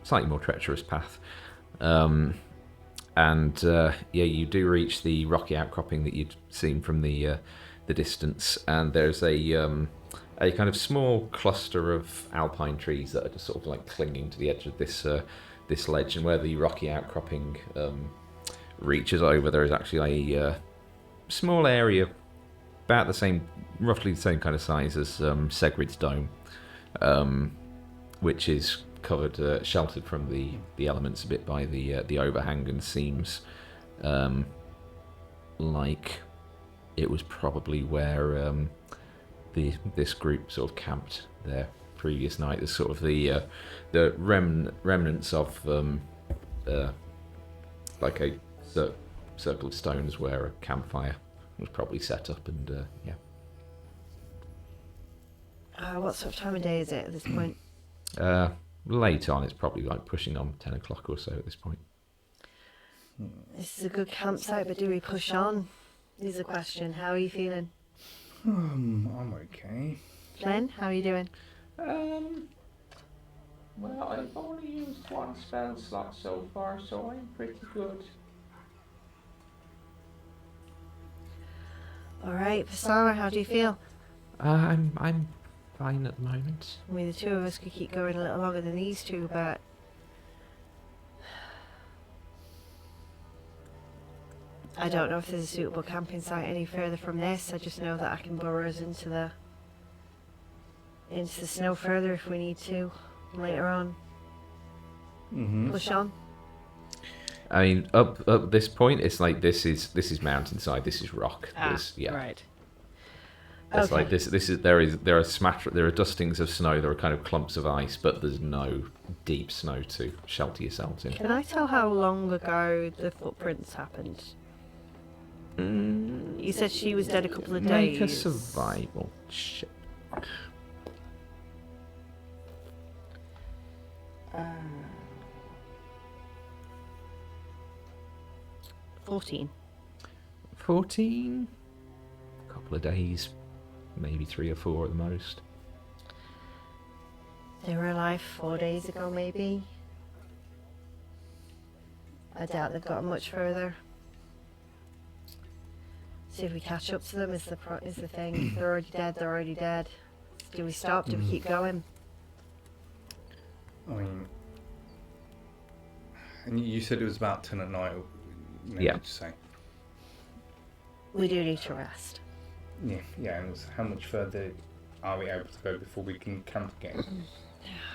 slightly more treacherous path, and you do reach the rocky outcropping that you'd seen from the distance, and there's a kind of small cluster of alpine trees that are just sort of like clinging to the edge of this ledge, and where the rocky outcropping reaches over, there is actually a small area about roughly the same kind of size as Segrid's dome, which is covered, sheltered from the elements a bit by the overhang, and seems like it was probably where this group sort of camped their previous night. There's sort of the remnants of like a circle of stones where a campfire was probably set up, and What sort of time of day is it at this point? Late on, it's probably like pushing on 10 o'clock or so at this point. This is a good campsite, but do we push on? Is the question. How are you feeling? I'm okay. Flynn, how are you doing? Well, I've only used one spell slot so far, so I'm pretty good. Alright, Vassama, how do you feel? I'm fine at the moment. I mean, the two of us could keep going a little longer than these two, but... I don't know if there's a suitable camping site any further from this. I just know that I can burrow us into the snow further if we need to later on. Push on. I mean, up this point, it's like this is mountainside. This is rock. Right. It's Okay. like this is there are dustings of snow. There are kind of clumps of ice, but there's no deep snow to shelter yourselves in. Can I tell how long ago the footprints happened? You said she was dead a couple of days. Make a survival check. 14. 14. A couple of days, maybe 3 or 4 at the most. They were alive 4 days ago, maybe. I doubt they've gotten much further. See if we catch up to them is the thing. If they're already dead, they're already dead. Do we stop? Do we keep going? I mean, and you said it was about 10 at night. Yeah. Did you say? We do need to rest. Yeah. And how much further are we able to go before we can camp again?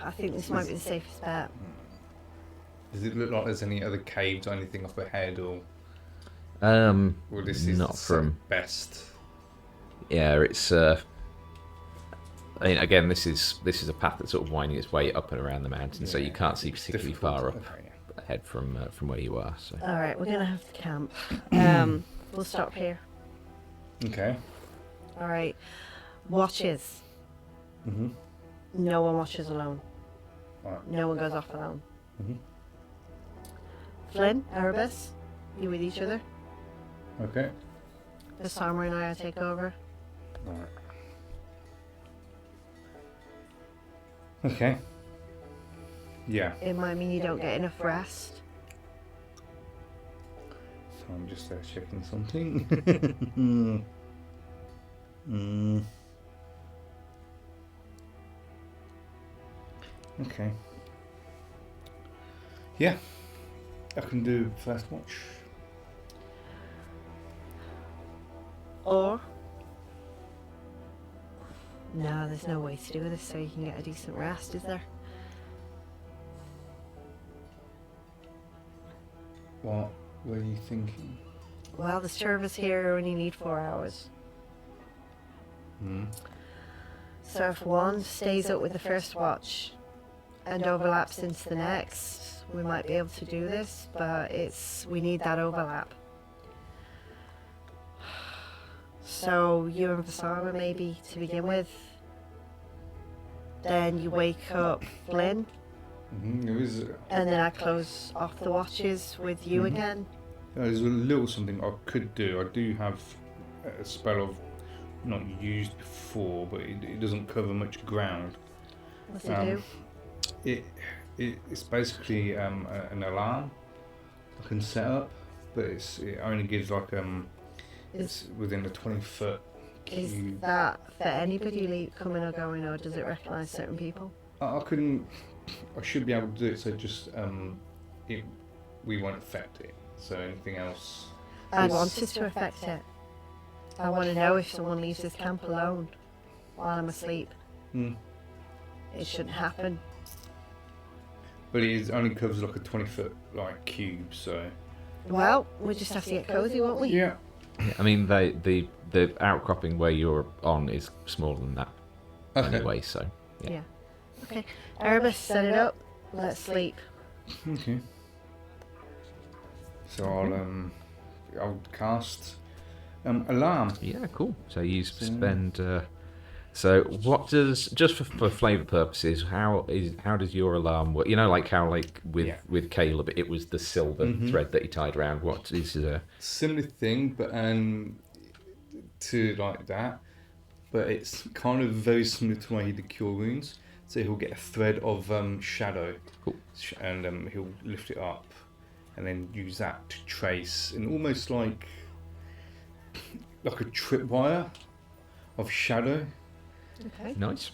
I think this might be the safest bet. Does it look like there's any other caves or anything up ahead, or this is not the from best? Yeah, it's. I mean, again, this is a path that's sort of winding its way up and around the mountain, so you can't see particularly far up ahead from where you are. So. All right, we're gonna have to camp. We'll stop here. Okay. All right. Watches. No one watches alone. Alright. No one goes off alone. Flynn, Erebus, you with each other? Okay. Vassama and I will take over. Alright. Okay. Yeah. It might mean you don't get enough rest. So I'm just checking something. Okay. Yeah, I can do first watch. Or no, there's no way to do this so you can get a decent rest, is there? What were you thinking? Well, the servers here only need 4 hours. So if one stays up with the first watch and overlaps into the next, we might be able to do this, but we need that overlap. So you and Vassama maybe to begin with. Then you wake up Flynn. And then I close off the watches with you again. There's a little something I could do. I do have a spell I've not used before, but it doesn't cover much ground. What's it do? It's basically an alarm I can set up, but it only gives like it's within a 20-foot cube. Is that for anybody coming or going, or does it recognise certain people? I should be able to do it, so just we won't affect it. So anything else? I want us to affect it. I want to know if someone leaves this camp alone while I'm asleep. It shouldn't happen. But it only covers like a 20-foot cube, so. Well, we'll just have to get cozy, won't we? Yeah. I mean, the outcropping where you're on is smaller than that anyway, so yeah. Okay. Erebus, set it up. Let's sleep. Okay. So I'll cast alarm. Yeah, cool. So you spend. So what does, just for flavour purposes, how does your alarm work? You know, like how with Caleb, it was the silver thread that he tied around. What is similar thing, but to like that, but it's kind of very similar to why he did cure wounds. So he'll get a thread of shadow, cool, and he'll lift it up, and then use that to trace, and almost like a tripwire of shadow. Okay. Nice.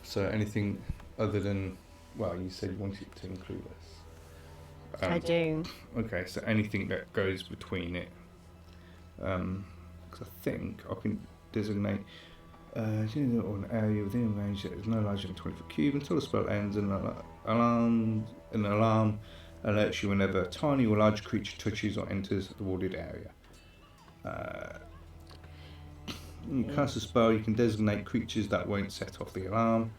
So anything other than, well, you said you wanted to include this. I do. Okay, so anything that goes between it. Because I think I can designate an area within range that is no larger than 20-foot cube until the spell ends, and an alarm alerts you whenever a tiny or large creature touches or enters the warded area. You cast a spell, you can designate creatures that won't set off the alarm.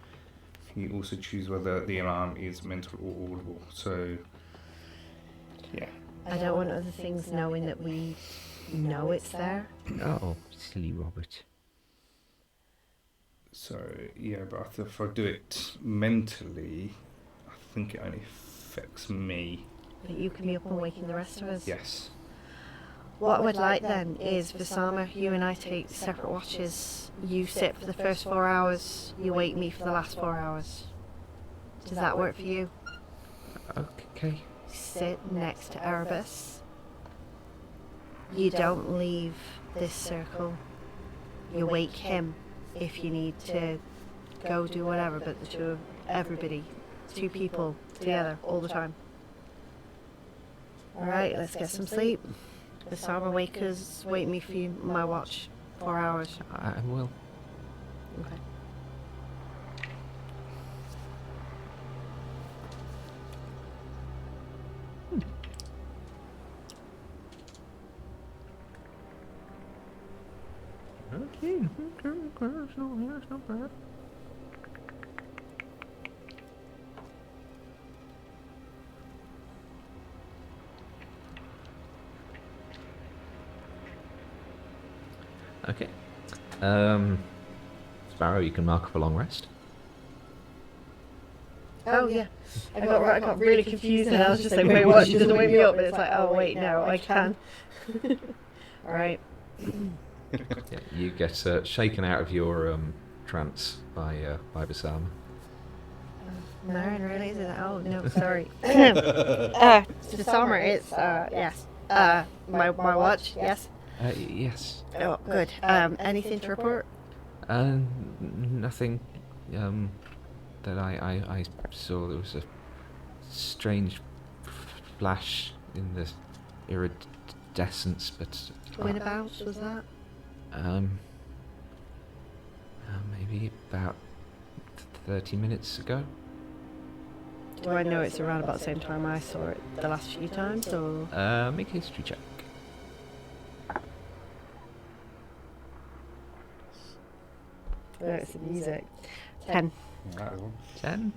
You also choose whether the alarm is mental or audible. So, yeah. I don't want other things knowing that we know it's there. Oh, silly Robert. So, yeah, but if I do it mentally, I think it only affects me. But you can be up and waking the rest of us. Yes. What I would like then is, Vassama, you and I take separate watches. You sit for the first 4 hours, you wake me for the last 4 hours. Does that work for you? Okay. Sit next to Erebus. You don't leave this circle. You wake him if you need to go do whatever, but the two people together all the time. Alright, let's get some sleep. Vassama, wake me for my watch. 4 hours. I will. Okay. Okay, that's not bad. Okay. Sparrow, you can mark up a long rest. Oh yeah. I got really confused and I was just like, wait, what? She doesn't wake me up, but it's like, oh wait, no, I can. Alright. Yeah, you get shaken out of your trance by Vassama. Marin, really? Is it? Oh no, sorry. Vassama, it's yes. My watch, yes. Yes. Oh, good. Anything to report? Nothing. that I saw there was a strange flash in the iridescence, but Whenabouts was that? maybe about 30 minutes ago. Do I know it's around about the same time I saw it the last few times, or? Make a history check. No, it's the music. 10. That one. 10.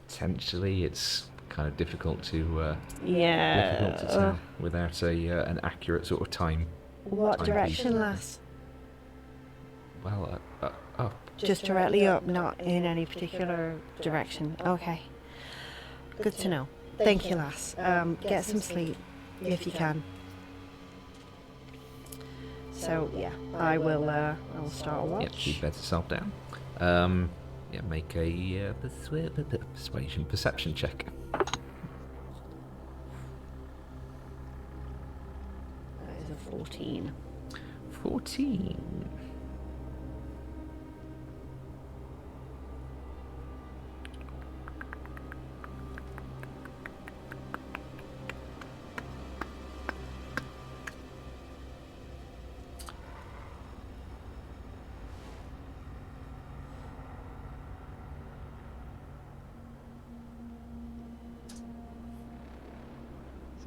Potentially, it's kind of difficult to tell without an accurate sort of time. What Time direction, piece. lass? Well, up. Just directly up, not in any particular direction. Okay. Good to know. Thank you, lass. Get some sleep, if you can. So, yeah, I will start a watch. Yep, you bed yourself down. Yeah, make a persuasion perception check. That is a 14. 14.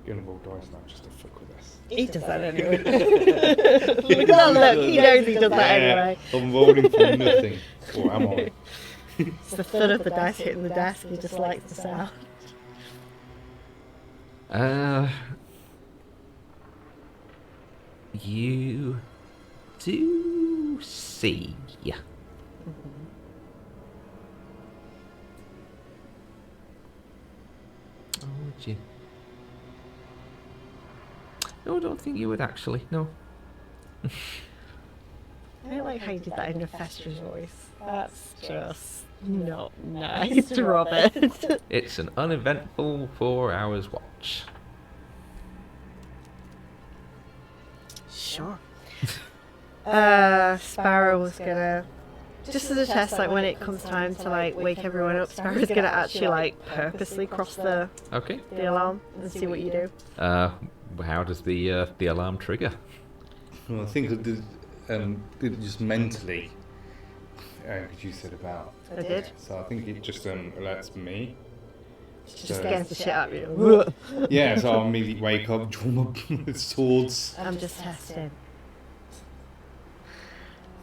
Gonna roll dice now just to fuck with us. He does that anyway. Look at that look, he knows he does that anyway. I'm rolling for nothing. Or am I? It's the thud of the dice hitting the desk, he just likes the sound. You do see. Oh, would you? No, I don't think you would actually. No. I don't like how you did that in a Fester's voice. That's just not nice, Robert. It's an uneventful 4 hours watch. Sure. Sparrow was gonna, just as a test, like when it comes time to like wake everyone up, Sparrow's gonna actually like purposely cross the Okay. alarm and see what you do. How does the alarm trigger? Well, I think I did it just mentally. Because you said about. I did. So I think it just alerts me. Just scares the shit out of you. Yeah, so I immediately wake up, draw my swords. I'm just testing.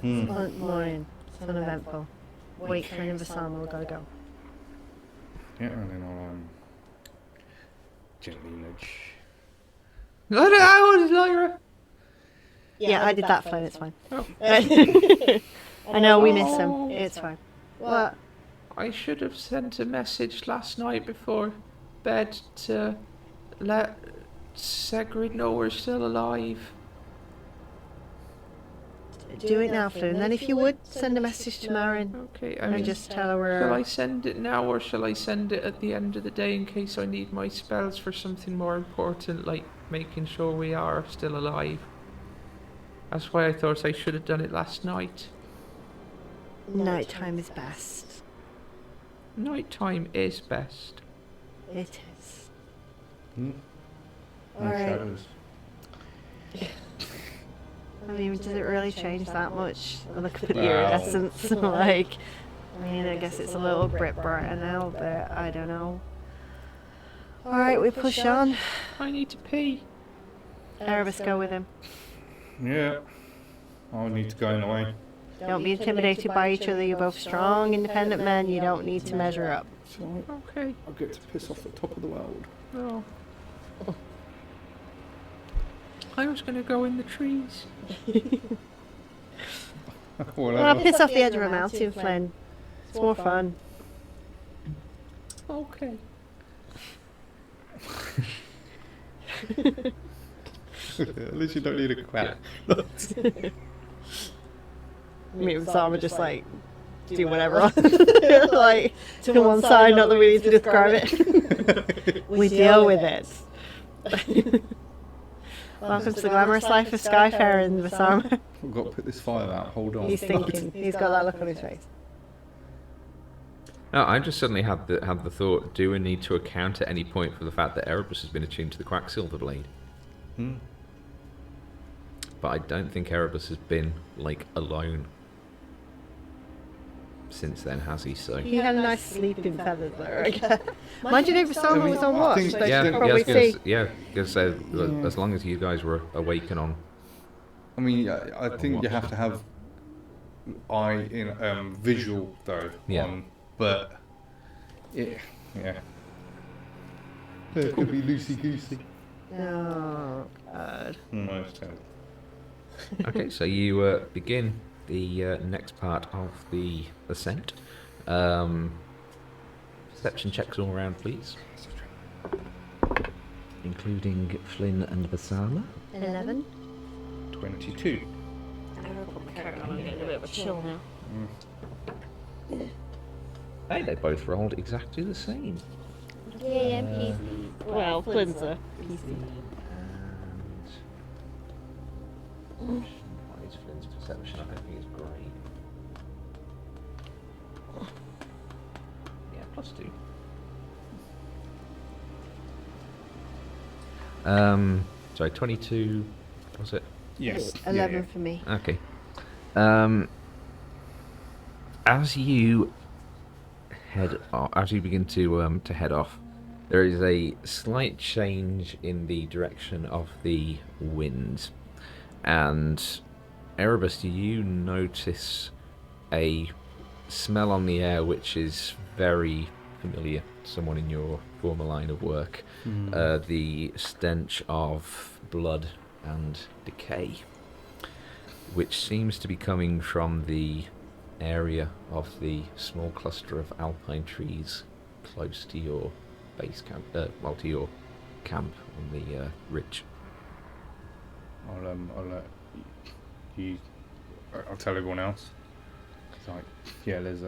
Hmm. Morning. It's uneventful. Wait for an Vassama, we gotta go. Yeah, and then I'll gently nudge. Lyra. Yeah, I did that, Flynn, it's fine. Oh. I know, we miss him. It's fine. What? I should have sent a message last night before bed to let Segrid know we're still alive. Do it now, Flynn. Then if you would, send a message to Marin Okay, I and mean, just tell her shall I we're... send it now or shall I send it at the end of the day in case I need my spells for something more important, like making sure we are still alive? That's why I thought I should have done it last night. Nighttime is best. Nighttime is best. It is. No Alright. shadows. I mean, does it really change that much? Look at the Well. iridescence. Like, I mean, I guess it's a little bit brighter now, but I don't know. Alright, we push on. I need to pee. Erebus, go with him. Yeah. I'll need to go in the way. Don't be intimidated by each other. You're both strong, independent men. You don't need to measure up. It's alright. Okay. I'll get to piss off the top of the world. No. I was going to go in the trees. I'll piss off the edge of a mountain, Flynn. It's more fun. Okay. At least you don't need a crap. Me and Vassama just like do whatever on like to one side, not that we need to describe it. We deal with it. Welcome to the glamorous life of Skyfarer and Vassama. I've got to put this fire out, hold on. He's thinking. He's got that look on his face. No, I just suddenly had the thought: do we need to account at any point for the fact that Erebus has been attuned to the Quacksilver blade? But I don't think Erebus has been like alone since then, has he? So He had a nice sleeping feathers though, I guess. Mind you, Vassama was on I watch, think- so she yeah, could yeah, probably see. because as long as you guys were awake and on. I mean, I think you have to have visual though. Yeah. But it could be loosey goosey. Oh, God. No, it's terrible. Okay, so you begin the next part of the ascent. Perception checks all around, please. Including Flynn and Vassama. 11. 22. I'm getting a bit of a chill now. Hey, they both rolled exactly the same. Yeah, easy. Well, Flynn's a PC. And what is Flynn's perception? I don't think it's great. Yeah, +2. Sorry, 22. Was it? Yes. 11 for me. Okay. As you begin to head off, there is a slight change in the direction of the wind, and Erebus, you notice a smell on the air which is very familiar to someone in your former line of work. The stench of blood and decay, which seems to be coming from the area of the small cluster of alpine trees close to your base camp, to your camp on the ridge. I'll tell everyone else. It's like, yeah, there's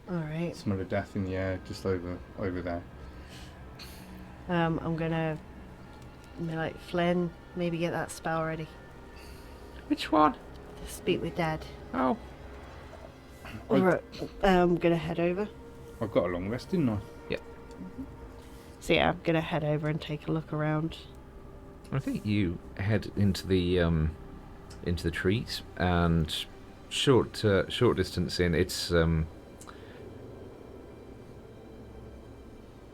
Alright. smell of death in the air just over there. I'm gonna be like, Flynn, maybe get that spell ready. Which one? Speak with Dad. Oh, Alright, I'm gonna head over. I've got a long rest, didn't I? So yeah, I'm gonna head over and take a look around. I think you head into the trees, and short distance in, it's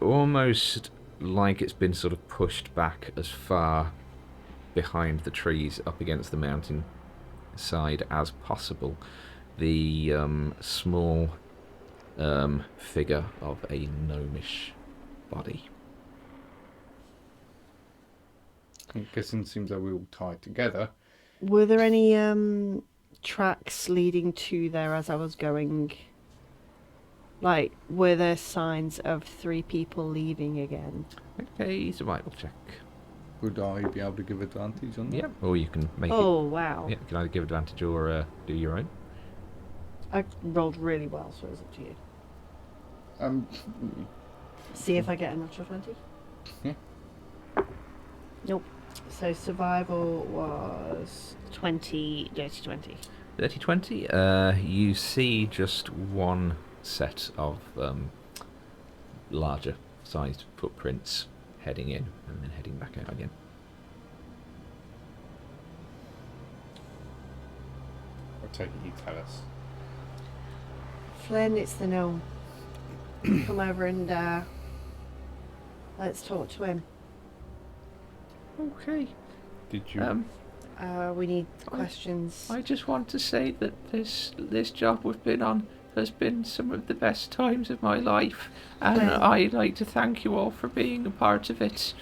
almost like it's been sort of pushed back as far behind the trees up against the mountain side as possible. The small figure of a gnomish body. I'm guessing it seems like we're all tied together. Were there any tracks leading to there as I was going? Like, were there signs of 3 people leaving again? Okay, survival check. Would I be able to give advantage on that? Yeah, or you can make Oh, wow. it. Yeah, you can either give advantage or do your own. I rolled really well, so it's up to you. See if I get a natural 20. Yeah. Nope. So survival was 20, dirty 20. Dirty 20. You see just one set of larger sized footprints heading in and then heading back out again. I'll take it you tell us. Flynn, it's the gnome. Come over and let's talk to him. okay. Did you? We need questions. I just want to say that this job we've been on has been some of the best times of my life, and Well- I'd like to thank you all for being a part of it.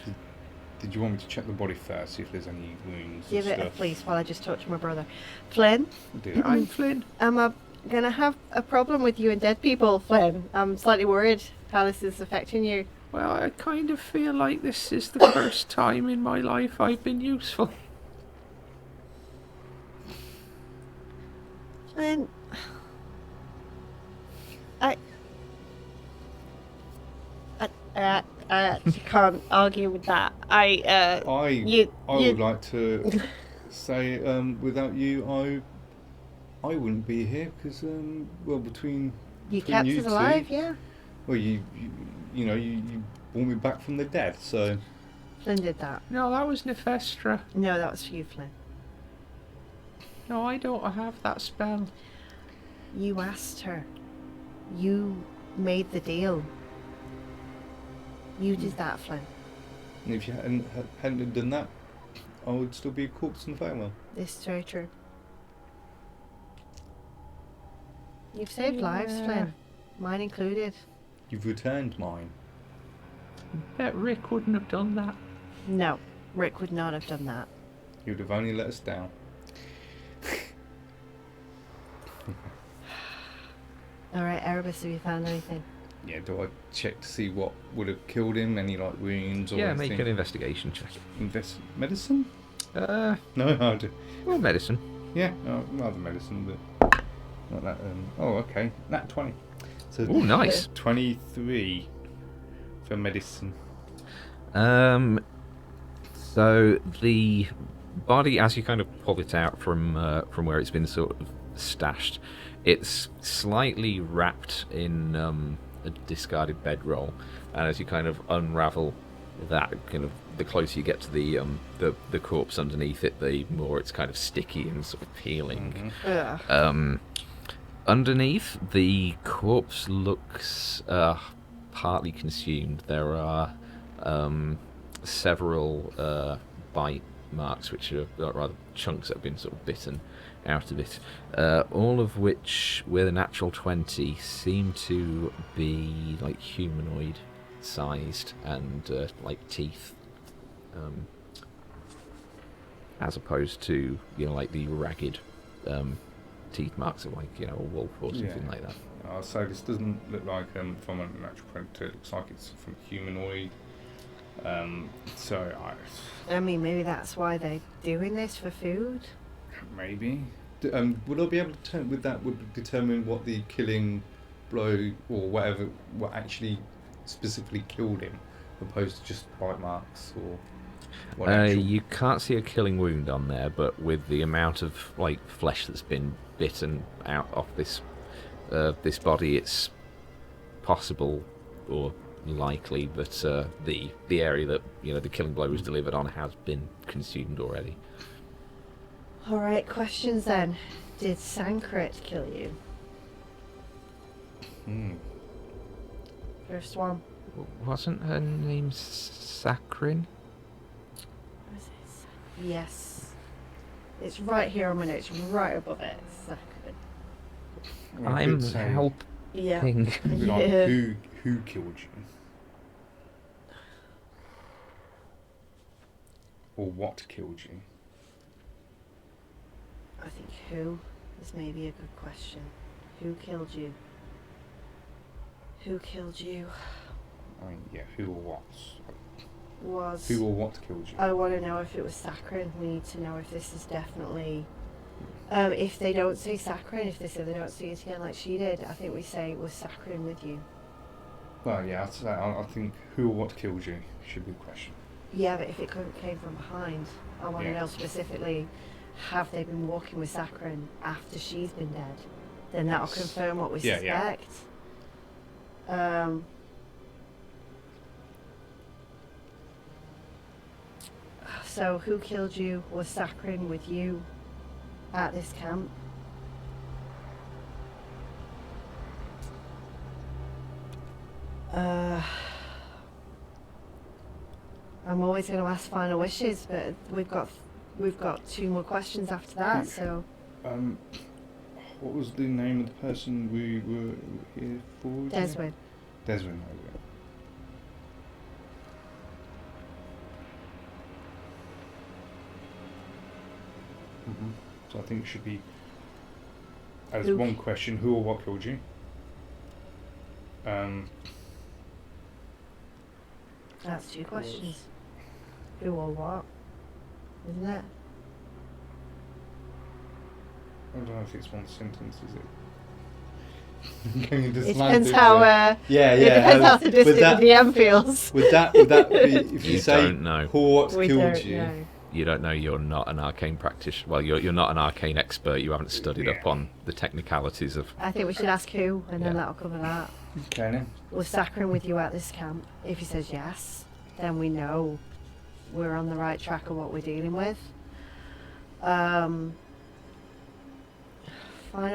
Did you want me to check the body first, see if there's any wounds Give and it a stuff? please while I just talk to my brother. Flynn, Do that. I'm Flynn. am I gonna have a problem with you and dead people, Flynn? I'm slightly worried how this is affecting you. Well, I kind of feel like this is the first time in my life I've been useful. Flynn, I can't argue with that. I you would like to say, without you, I wouldn't be here because, well, between You between kept you us two. alive, yeah. Well, you brought me back from the dead, so... Flynn did that. No, that was Nephestra. No, that was for you, Flynn. No, I don't have that spell. You asked her. You made the deal. You did that, Flynn. And if you hadn't done that, I would still be a corpse in the Feywild. This is very true. You've saved lives, Flynn. Mine included. You've returned mine. Bet Rick wouldn't have done that. No, Rick would not have done that. You'd have only let us down. Alright, Erebus, have you found anything? Yeah, do I check to see what would have killed him? Any like wounds or Yeah, anything? make an investigation check. Medicine? Uh, No, I do. well, medicine. Yeah, rather medicine, but not that. Oh, okay. Nat 20. So Oh, nice. 23 for medicine. So the body, as you kind of pull it out from where it's been sort of stashed, it's slightly wrapped in a discarded bedroll, and as you kind of unravel that, kind of the closer you get to the corpse underneath it, the more it's kind of sticky and sort of peeling. Ugh. Underneath, the corpse looks partly consumed. There are several bite marks, which are rather chunks that have been sort of bitten out of it, all of which, with a natural 20, seem to be like humanoid sized and like teeth, as opposed to, you know, like the ragged teeth marks of, like, you know, a wolf or something like that. So this doesn't look like from a natural predator. It looks like it's from humanoid. I mean, maybe that's why they're doing this for food. Maybe. Would I be able to with that would determine what the killing blow or whatever, what actually specifically killed him, opposed to just bite marks or what? You can't see a killing wound on there, but with the amount of like flesh that's been bitten out of this body, it's possible or likely that the area that, you know, the killing blow was delivered on has been consumed already. Alright, questions then. Did Sankrit kill you? First one. Wasn't her name Sakrin? Yes. It's right here on my notes, right above it. Sankrit. I'm helping. Yeah. Like, Yeah. who killed you? Or what killed you? I think who is maybe a good question. Who killed you? Who killed you? I mean, yeah, who or what? Was... Who or what killed you? I want to know if it was Sakrin. We need to know if this is definitely... if they don't say Sakrin, if they say they don't see it again like she did, I think we say it was Sakrin with you. Well, yeah, I think who or what killed you should be the question. Yeah, but if it came from behind, I want to know specifically, have they been walking with Sakrin after she's been dead? Then that'll confirm what we suspect. So who killed you? Was Sakrin with you at this camp? I'm always going to ask final wishes, but we've got 2 more questions after that. So, what was the name of the person we were here for? Deswin. Deswin, okay. So I think it should be as Who? one question: who or what killed you? That's 2 questions. Who or what? Isn't it? I don't know if it's one sentence, is it? Can you just It land depends it how. there? It depends how sadistic the DM feels. Would that be if you You say don't know. who or what We killed don't you? know. you don't know. You're not an arcane practitioner. Well, you're not an arcane expert. You haven't studied up on the technicalities of. I think we should ask who, and then Yeah. that'll cover that. Okay then. Was Saccharin with you at this camp? If he says yes, then we know we're on the right track of what we're dealing with. Final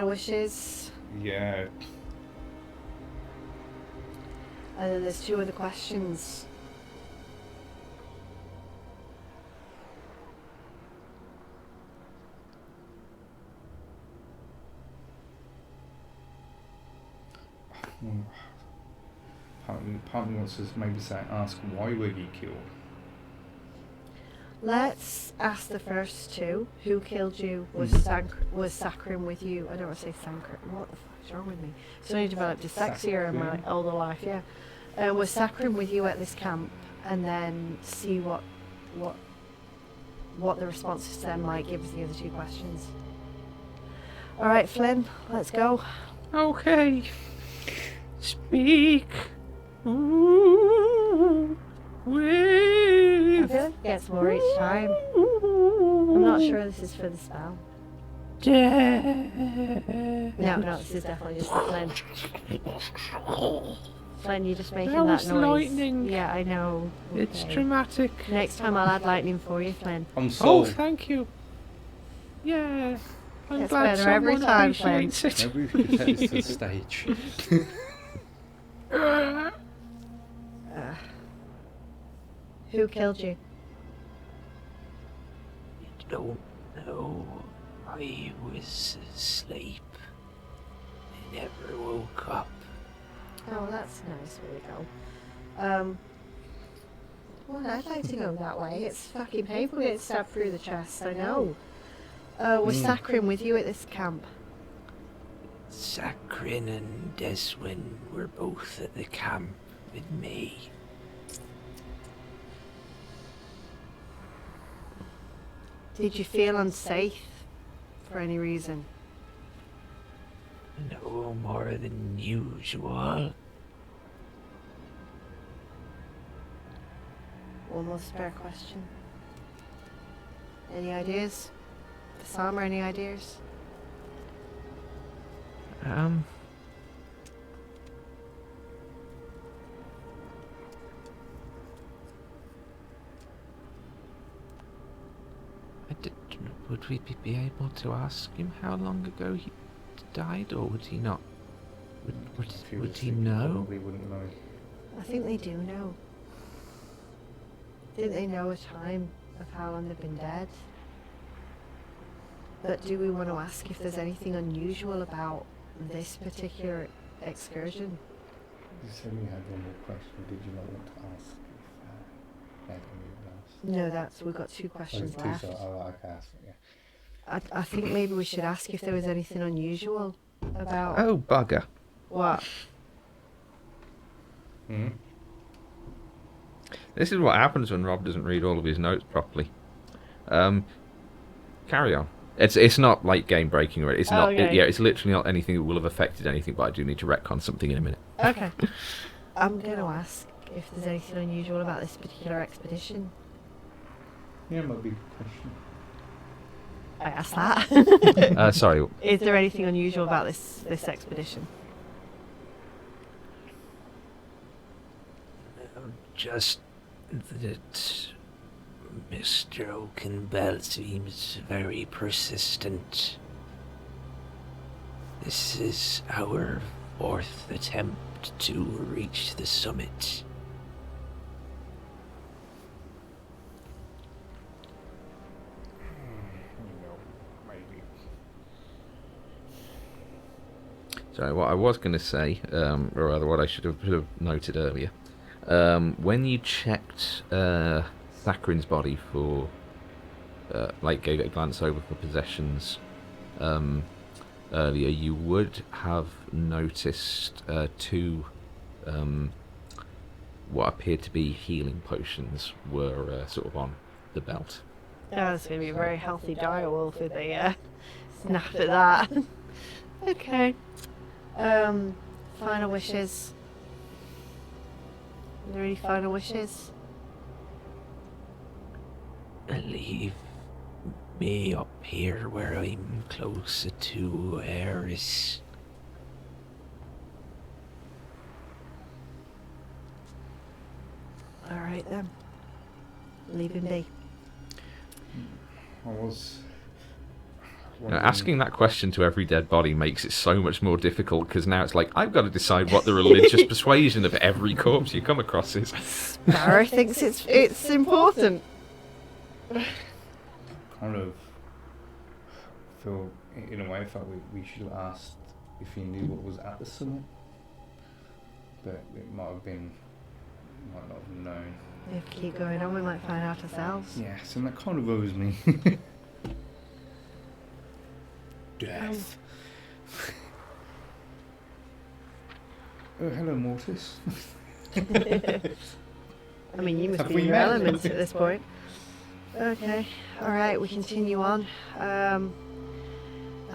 wishes. Yeah. And then there's 2 other questions. Part of me wants to maybe ask why were you killed? Let's ask the first 2. Who killed you? Was Saccharin with you? I don't want to say Saccharin. What the fuck is wrong with me? It's only developed dyslexia in my older life, yeah. Was Saccharin with you at this camp? And then see what the responses to them might give us the other 2 questions. Alright, Flynn, let's go. Okay. Speak. Ooh, I with. feel like it gets more each time. I'm not sure this is for the spell. No, this is definitely just for Flynn. Flynn, you're just making That that was noise. lightning. Yeah, I know. It's Okay. dramatic. Next time I'll add lightning for you, Flynn. I'm Oh, sold. thank you. Yeah. I'm Gets glad better every someone time, Flynn. appreciates it. Maybe we could take this to the stage. Who killed you? I don't know. I was asleep. I never woke up. Oh, that's nice way to go. Well, I'd like to go that way. It's fucking painful getting stabbed through the chest, I know. Was Saccharin with you at this camp? Saccharin and Deswin were both at the camp with me. Did you feel unsafe for any reason? No more than usual. One more spare question. Any ideas? Vassama, any ideas? Would we be able to ask him how long ago he died, or would he not? Would he know? Probably wouldn't know. I think they do know. Didn't they know a time of how long they've been dead? But do we want to ask if there's anything unusual about this particular excursion? You said you had one more question. Did you not want to ask if had anyone else? No, we've got 2 questions Oh, two, left. so okay, ask it, yeah. I think maybe we should ask if there was anything unusual about Oh, bugger. what? Hmm. This is what happens when Rob doesn't read all of his notes properly. Carry on. It's not like game breaking or it's not. Okay. It's literally not anything that will have affected anything. But I do need to retcon something in a minute. Okay. I'm going to ask if there's anything unusual about this particular expedition. Yeah, might be a good question. I asked that. Sorry. Is there anything unusual about this expedition? Just that Mr. Oakenbell seems very persistent. This is our 4th attempt to reach the summit. So what I was going to say, or rather what I should have noted earlier, when you checked Saccharin's body for, gave it a glance over for possessions earlier, you would have noticed 2 what appeared to be healing potions were sort of on the belt. Oh, that's going to be a very healthy direwolf if they snap at that. Okay. Final wishes. Are there any final wishes? Leave me up here where I'm closer to Eris. Alright then. Leave him be. I was. Asking that question to every dead body makes it so much more difficult because now it's like I've got to decide what the religious persuasion of every corpse you come across is. Sparrow thinks it's important. Kind of feel, in a way, felt we should have asked if he knew what was at the summit, but it might not have known. If we keep going on, we might find out ourselves. Yes, and that kind of worries me. Death. Oh, hello, Mortis. I mean, you must Have be we in your met? element at this point. Okay, alright, we continue on. I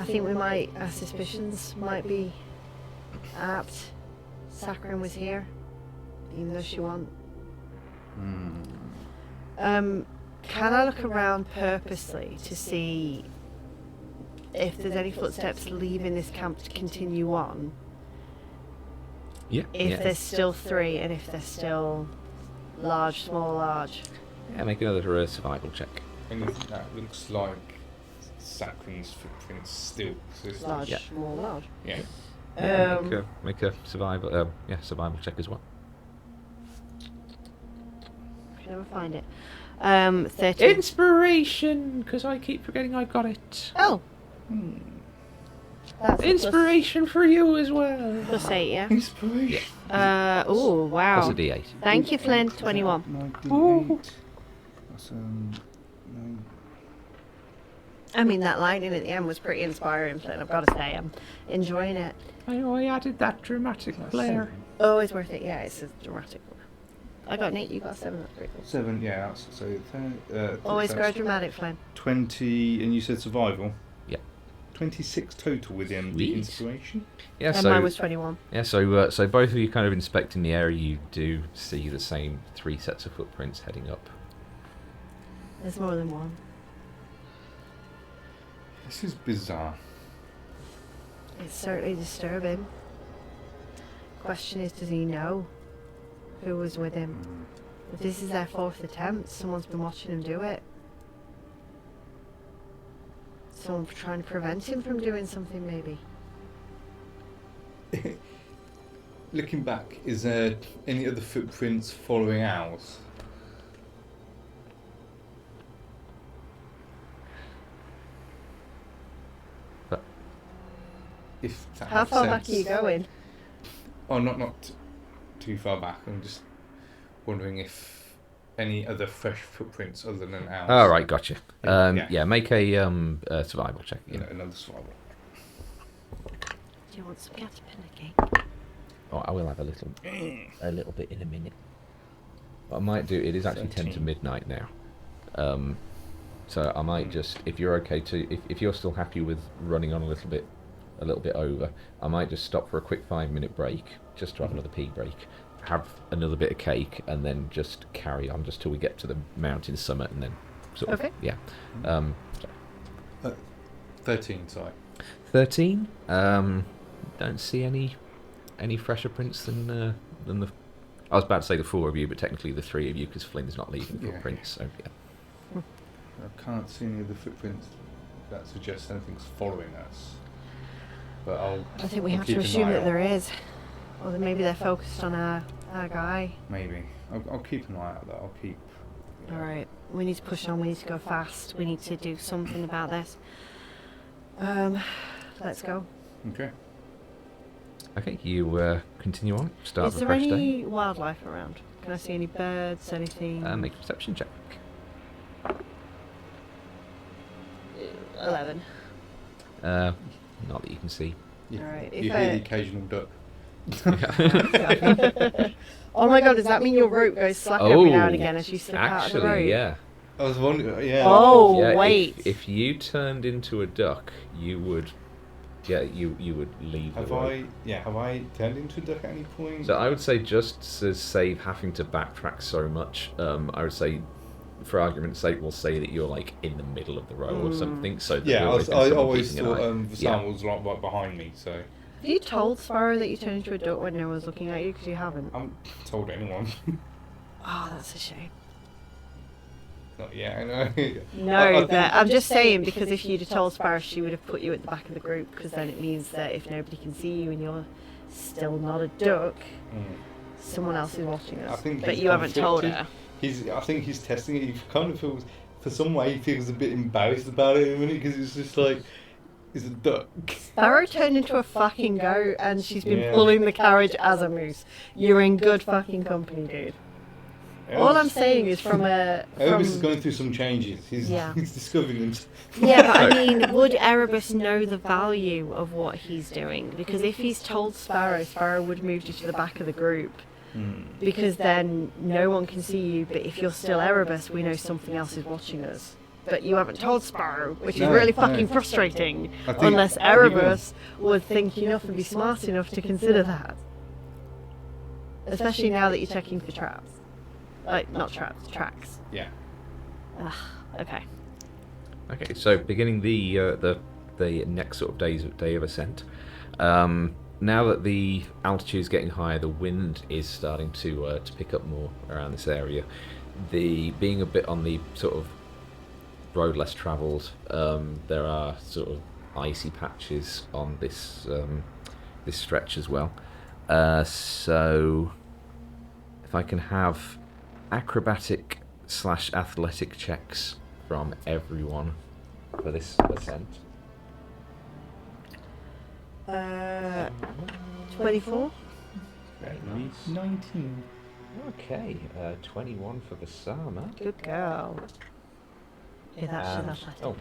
think our suspicions might be apt. Sakharin was here, even though she wasn't. Can I look around purposely to see if there's any footsteps leaving this camp to continue on? Yeah. If there's still 3 and if there's still large, small, large. Yeah, make another survival check. Anything that looks like Sakharin's footprints still. So it's Large, Yeah. small, large. Yeah. Make a survival check as well. I can never find it. 13. Inspiration, because I keep forgetting I got it. Oh! That's a Inspiration for you as well. plus 8, yeah? Inspiration. Oh, Plus wow. a d8. Thank you, Flynn. 21. 98. That's nine. I mean, that lightning at the end was pretty inspiring, Flynn. I've got to say, I'm enjoying it. I know I added that dramatic flair. Always worth it. Yeah, it's a dramatic one. I got an 8, you got a 7. That's pretty cool. 7. Yeah. That's, so Always that's go dramatic, Flynn. 20, and you said survival. Yeah. 26 total with the Sweet. inspiration. Yeah, And so mine was 21. yeah, so both of you kind of inspecting the area, you do see the same 3 sets of footprints heading up. There's more than one. This is bizarre. It's certainly disturbing. Question is, does he know who was with him? If this is their 4th attempt, someone's been watching him do it. Someone trying to prevent him from doing something, maybe. Looking back, is there any other footprints following ours? But If that How makes far sense. back are you going? Oh, not too far back. I'm just wondering if any other fresh footprints other than ours. oh right, gotcha. Yeah. Yeah, make a survival check. You Yeah. know, another survival. Do you want some caterpillar cake? Oh, I will have a little bit in a minute. What I might do, it is actually 10 to 13. midnight now. So I might just, if you're okay to, if you're still happy with running on a little bit over, I might just stop for a quick 5-minute break, just to have another pee break, have another bit of cake, and then just carry on just till we get to the mountain summit, and then sort of, Okay. yeah. 13, sorry. 13. Don't see any fresher prints than the. I was about to say the 4 of you, but technically the 3 of you, because Flynn's not leaving Yeah. footprints. So yeah. I can't see any of the footprints that suggest anything's following us. But I think we I'll have keep to an assume eye that on- there is. Or that maybe they're focused on our guy. Maybe. I'll keep an eye out though. I'll keep. Alright, we need to push on, we need to go fast, we need to do something about this. Let's go. Okay. Okay, you continue on. Start Is of a there fresh day. any wildlife around? Can I see any birds, anything? Make a perception check. 11. Not that you can see. Alright, You if hear the occasional duck. Oh my god, does that mean your rope goes slack every now and again as you slip out of the rope? Actually, yeah. I was wondering. Yeah. Oh, Yeah, wait. If you turned into a duck, you would. Yeah, you would leave the rope. Have I turned into a duck at any point? So I would say just to save having to backtrack so much, I would say for argument's sake, we'll say that you're like in the middle of the row or something. So that Yeah, there I always been someone always keeping an thought eye. Vassama was right behind me, so Have you told Sparrow that you turned into a duck when no one's looking at you? Because you haven't. I haven't told anyone. Oh, that's a shame. Not yet, I know. No, but I'm just saying, because if you'd have told Sparrow, she would have put you at the back of the group, because then it means that if nobody can see you and you're still not a duck, someone else is watching us. I think But he's you haven't told conflicted. her. I think he's testing it. He kind of feels, for some way, he feels a bit embarrassed about it in a minute because it's just like, he's a duck. Sparrow turned into a fucking goat, and she's been Yeah. pulling the carriage as a moose. You're in good fucking company, dude. All I'm saying is from a... Erebus is going through some changes. He's discovering himself. Yeah, but I mean, would Erebus know the value of what he's doing? Because if he's told Sparrow, Sparrow would move you to the back of the group. Because then no one can see you, but if you're still Erebus, we know something else is watching us. But you haven't told Sparrow, which is really fucking frustrating. I think- Unless Erebus would think enough and be smart enough to consider that. Especially now that you're checking for traps. Like, not traps, tracks. Yeah. Ugh, okay. Okay, so beginning the next sort of day of ascent. Now that the altitude is getting higher, the wind is starting to pick up more around this area. Being a bit on the sort of road less travelled, there are sort of icy patches on this this stretch as well. So if I can have acrobatic / athletic checks from everyone for this ascent. 24? Very nice. 19. Okay, 21 for Vassama. Good girl. Yeah, that's And, athletic. oh,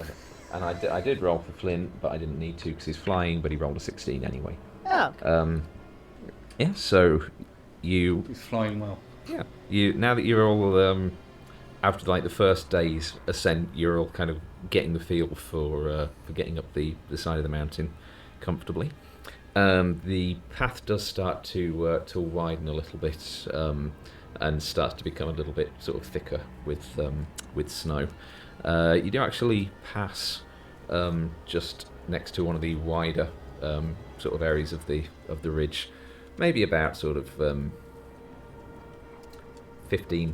okay. And I did roll for Flynn, but I didn't need to because he's flying, but he rolled a 16 anyway. Oh. Yeah, so you... He's flying well. Yeah, now that you're all after like the first day's ascent, you're all kind of getting the feel for getting up the side of the mountain comfortably. The path does start to widen a little bit and starts to become a little bit sort of thicker with snow. You do actually pass just next to one of the wider sort of areas of the ridge, maybe about sort of 15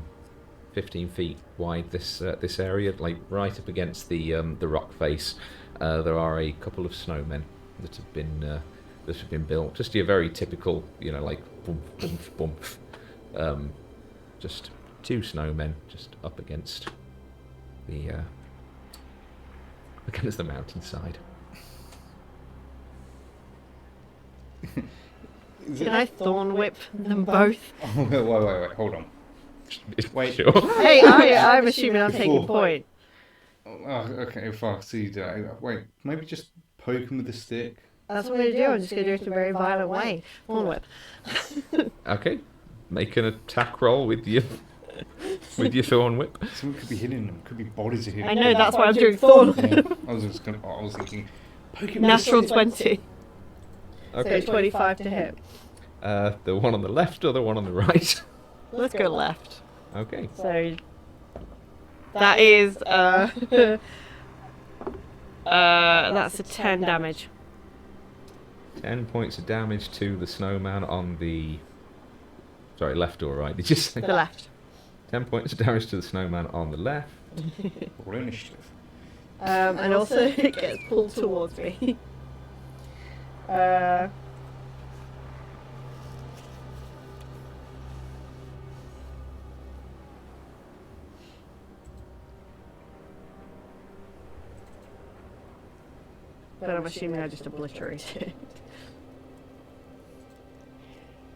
feet wide. This area, like right up against the rock face, there are a couple of snowmen that have been built. Just your very typical, like boom, boom, boom. Just two snowmen just up against the mountainside. Can I thorn whip them both? Oh, wait, hold on. Wait. Sure. Hey, I'm assuming I'm taking point. Oh, okay, if I see that. Wait, maybe just poke him with a stick. That's what I'm going to do. I'm just going to do it in a very violent way. Thorn whip. Okay, make an attack roll with your thorn whip. Something could be hitting them. Could be bodies hitting I them. know, that's why I'm doing thorn whip. Yeah, I was thinking, poke him Natural with a stick. 20. Okay. So 25 to hit. The one on the left or the one on the right? Let's go left. Okay. So that is that's a 10 damage. 10 points of damage to the snowman on the... Sorry, left or right, did you say? The left. 10 points of damage to the snowman on the left. Or initiative. And also it gets pulled towards me. But I'm assuming I just obliterated it.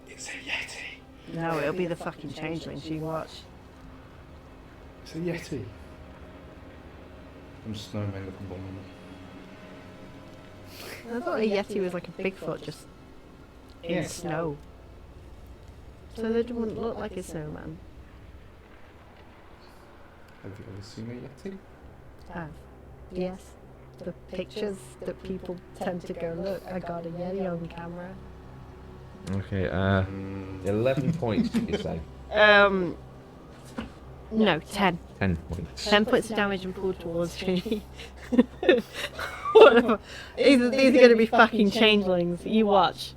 It's a Yeti. No, it'll be the fucking changeling. You watch. It's a Yeti. Some snowmen looking bomb. I thought a Yeti was like a Bigfoot just in Yeah. snow. So they wouldn't look like a snowman. Have you ever seen a Yeti? Yes. The pictures that people tend to go, look, I got a Yeti on camera. Okay, 11 points, did you say? No, 10. 10 points. 10 points of damage and pulled towards me. Whatever. These are going to be fucking changelings. You watch.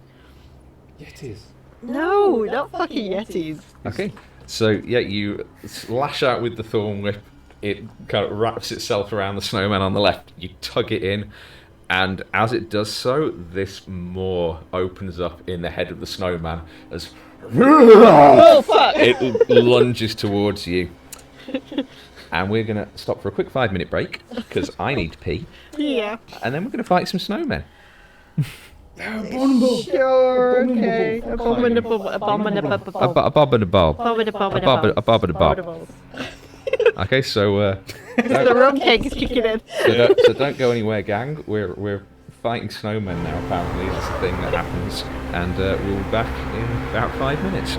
Yetis. No, not fucking yetis. Okay, so yeah, you lash out with the thorn whip. It kind of wraps itself around the snowman on the left. You tug it in, and as it does so, this maw opens up in the head of the snowman as Oh, fuck! it lunges towards you. And we're going to stop for a quick 5-minute break, because I need to pee. Yeah. And then we're going to fight some snowmen. Abominable. Sure, okay. Abominable. A bob and a bob. A bob and a bob. Okay, so The rum cake is kicking in. so don't go anywhere, gang. We're fighting snowmen now. Apparently, that's the thing that happens, and we'll be back in about 5 minutes.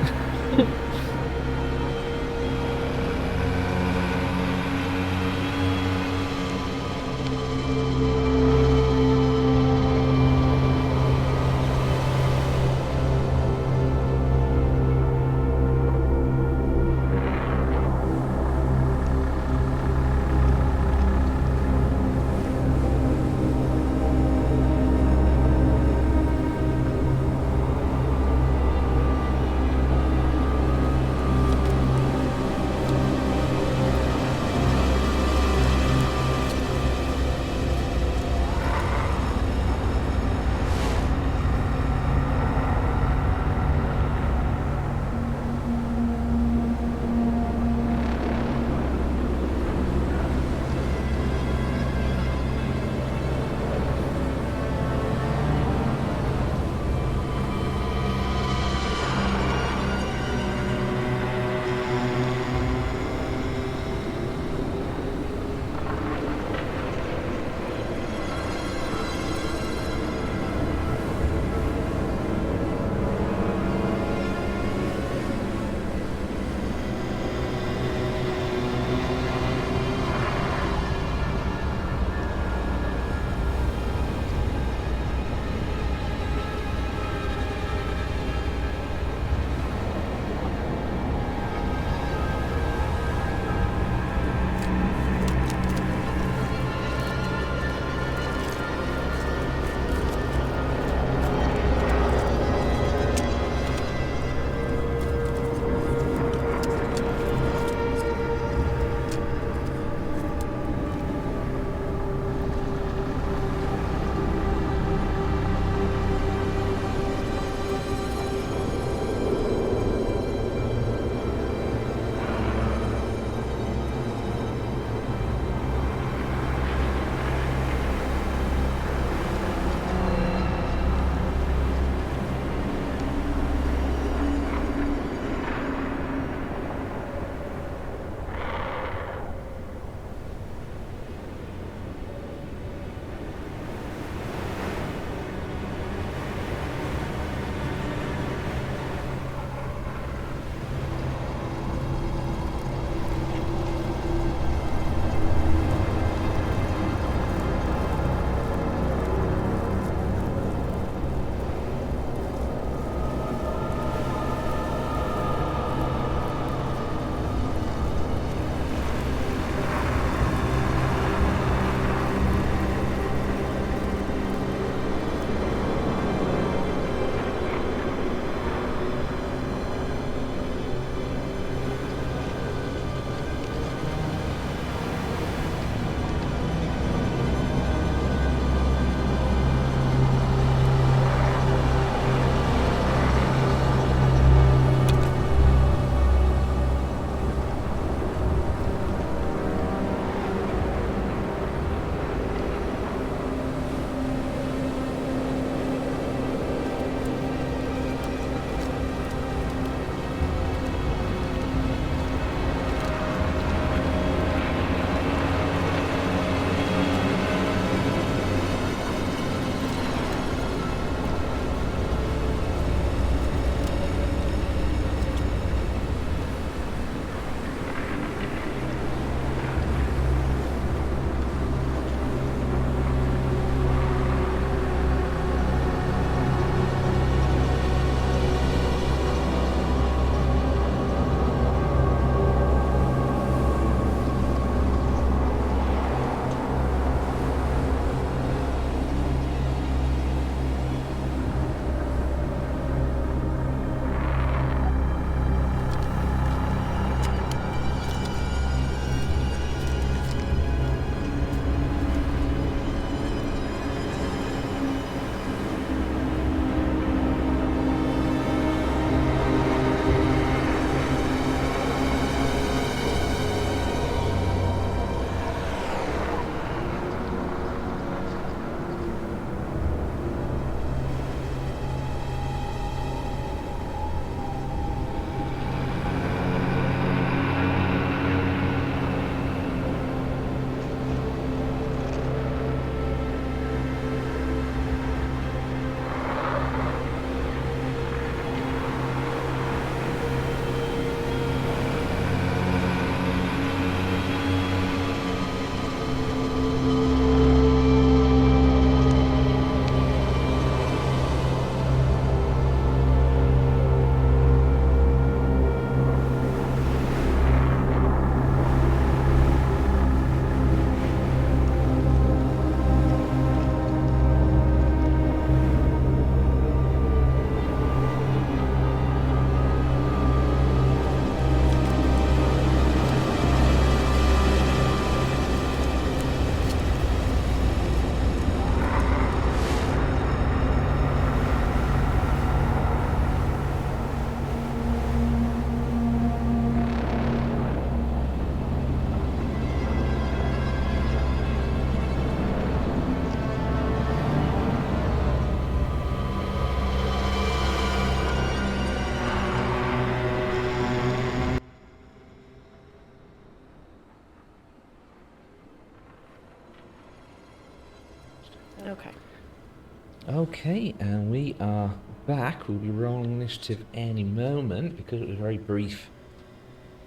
Okay, and we are back. We'll be rolling initiative any moment because it was a very brief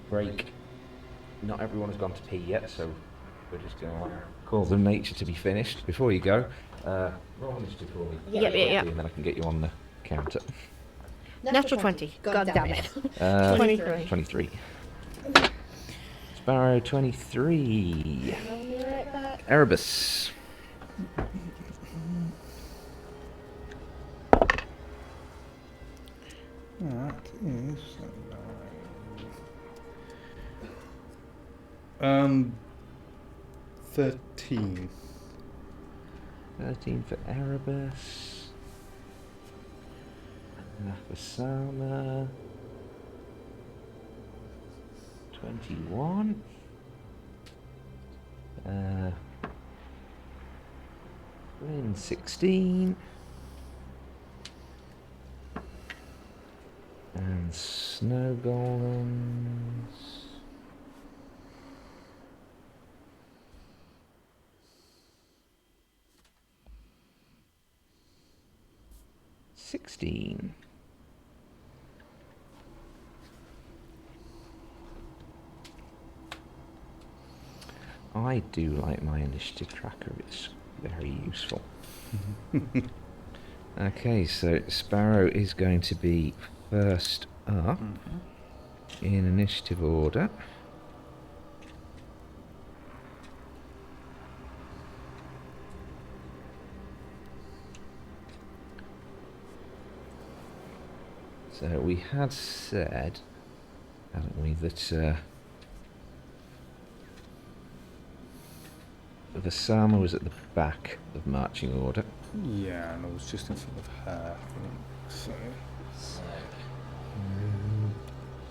break. Not everyone has gone to pee yet, so we're just going to call the nature to be finished. Before you go, roll initiative for me. Yep. And then I can get you on the counter. Natural 20. God damn it. 23. 23. Sparrow 23. I'll be right back. Erebus. That is 13. 13 for Erebus. Vassama. 21. Flynn 16. And snow golems. 16. I do like my initiative tracker, it's very useful. Okay, so Sparrow is going to be first up in initiative order. So we had said, haven't we, that Vassama was at the back of marching order. Yeah, and I was just in front of her, I think. So.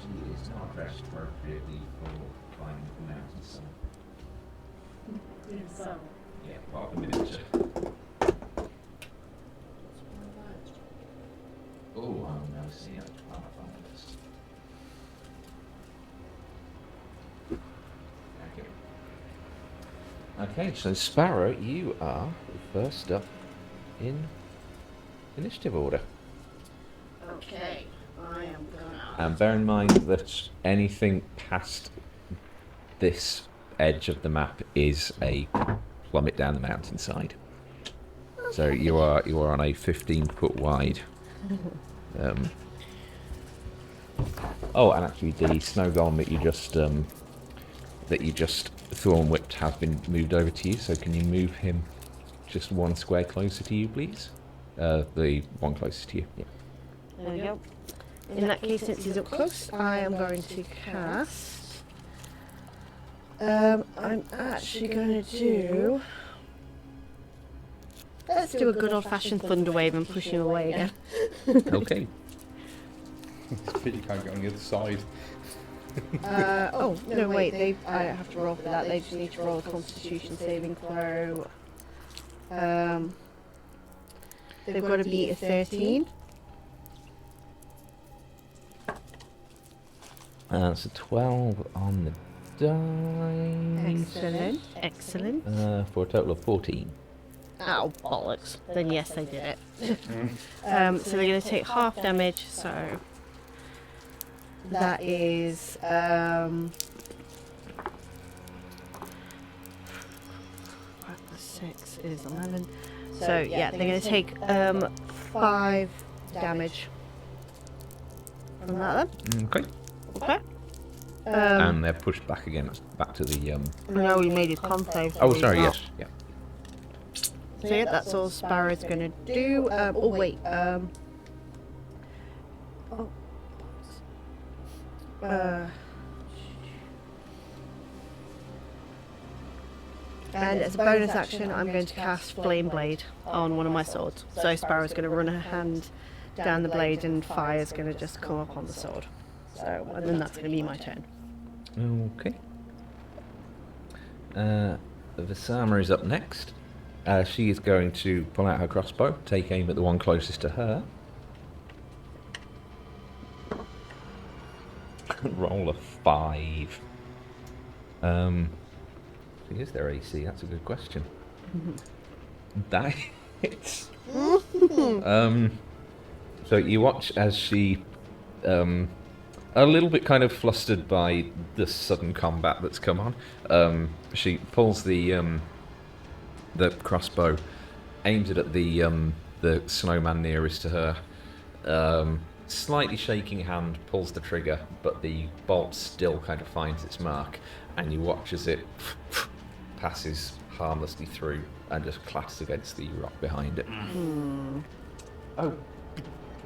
She is not dressed appropriately for climbing the mountainside. Yeah, part of the miniature. Oh, I'm now seeing it. Okay, so Sparrow, you are first up in initiative order. Okay, I am gonna. And bear in mind that anything past this edge of the map is a plummet down the mountainside. So you are on a 15-foot wide. Oh, and actually, the snow golem that you just thorn whipped has been moved over to you. So can you move him just one square closer to you, please? The one closest to you. Yeah. There we go. In that case, since he's up close, I am going to cast. I'm actually going to do. Let's do a good old-fashioned thunder wave and push him away again. Okay. It's a pity you can't get on the other side. Oh no! Wait, I don't have to roll for that. They just need to roll a Constitution saving throw. They've got to beat a 13. That's a 12 on the dice. Excellent, excellent. For a total of 14. Oh bollocks! Then yes, they did it. So they're going to take half damage. So that is 6 is 11. So yeah, they're going to take 5 damage from that then. Okay. Okay. And they're pushed back again, back to the. No, we made his con save. Oh, sorry. Yes. Yeah. So yeah, that's all Sparrow's going to do. Oh wait. And as a bonus action, I'm going to cast Flame Blade on one of my swords. So Sparrow's going to run her hand down the blade, and fire's going to just come up on the sword. So, and then that's going to be my turn. Okay. Vassama is up next. She is going to pull out her crossbow, take aim at the one closest to her. Roll a 5. Is their AC? That's a good question. That hits. So you watch as she, a little bit kind of flustered by the sudden combat that's come on, she pulls the crossbow, aims it at the snowman nearest to her. Slightly shaking hand pulls the trigger, but the bolt still kind of finds its mark, and you watch as it passes harmlessly through and just clatters against the rock behind it. Oh,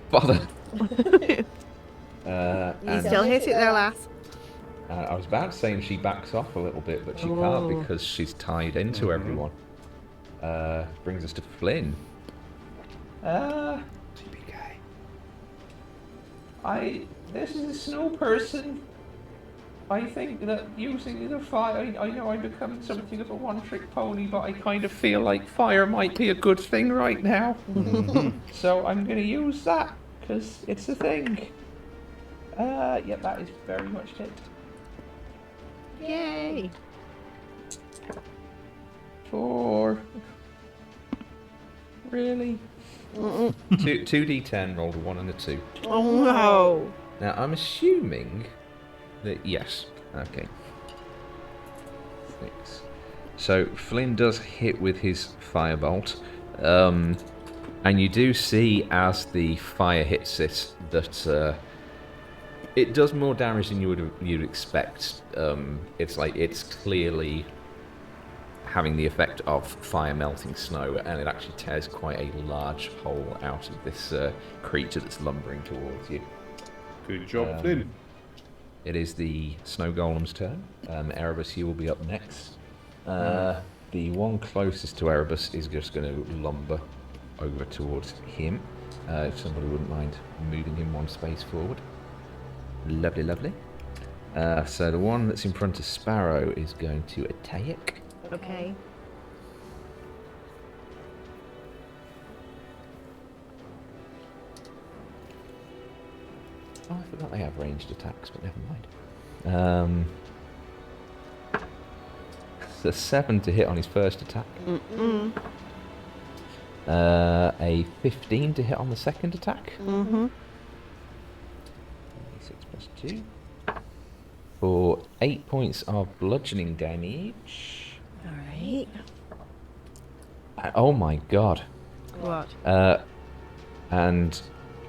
bother! You still hit it there, lass. I was about to say she backs off a little bit, but she can't because she's tied into everyone. Brings us to Flynn. This is a snow person. I think that using the fire, I know I'm becoming something of a one-trick pony, but I kind of feel like fire might be a good thing right now. So I'm going to use that, because it's a thing. Yeah, that is very much it. Yay! 4. Really? 2d10, rolled a 1 and a 2. Oh no! Now, I'm assuming that, yes. Okay. 6. So, Flynn does hit with his firebolt. And you do see, as the fire hits it, that it does more damage than you'd expect. It's clearly having the effect of fire melting snow, and it actually tears quite a large hole out of this creature that's lumbering towards you. Good job, Flynn. It is the snow golem's turn. Erebus, you will be up next. The one closest to Erebus is just going to lumber over towards him. If somebody wouldn't mind moving him one space forward. Lovely, lovely. So the one that's in front of Sparrow is going to attack. Okay. Oh, I forgot they have ranged attacks, but never mind. So 7 to hit on his first attack. A 15 to hit on the second attack. 6 plus 2. For 8 points of bludgeoning damage. Alright. Oh my god. What? And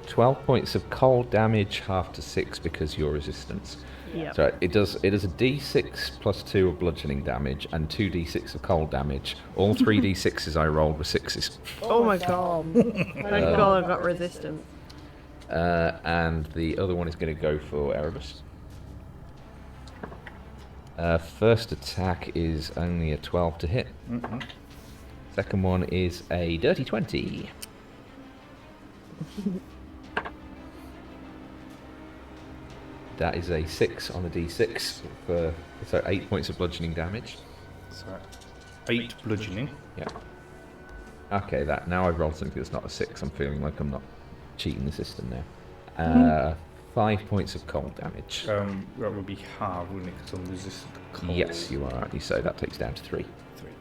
12 points of cold damage, half to 6 because your resistance. Yeah. So it does a d6 plus 2 of bludgeoning damage and 2d6 of cold damage. All 3 d6s I rolled were 6s. Oh my god. Thank god I got resistant. And the other one is going to go for Erebus. First attack is only a 12 to hit. Second one is a dirty 20. That is a 6 on the d6 for 8 points of bludgeoning damage. So 8 bludgeoning. Yeah. Okay, now I've rolled something that's not a 6. I'm feeling like I'm not cheating the system now. 5 points of cold damage. That would be hard, wouldn't it? Because I'm resistant to cold. Yes, you are, aren't you? So that takes down to 3. 3.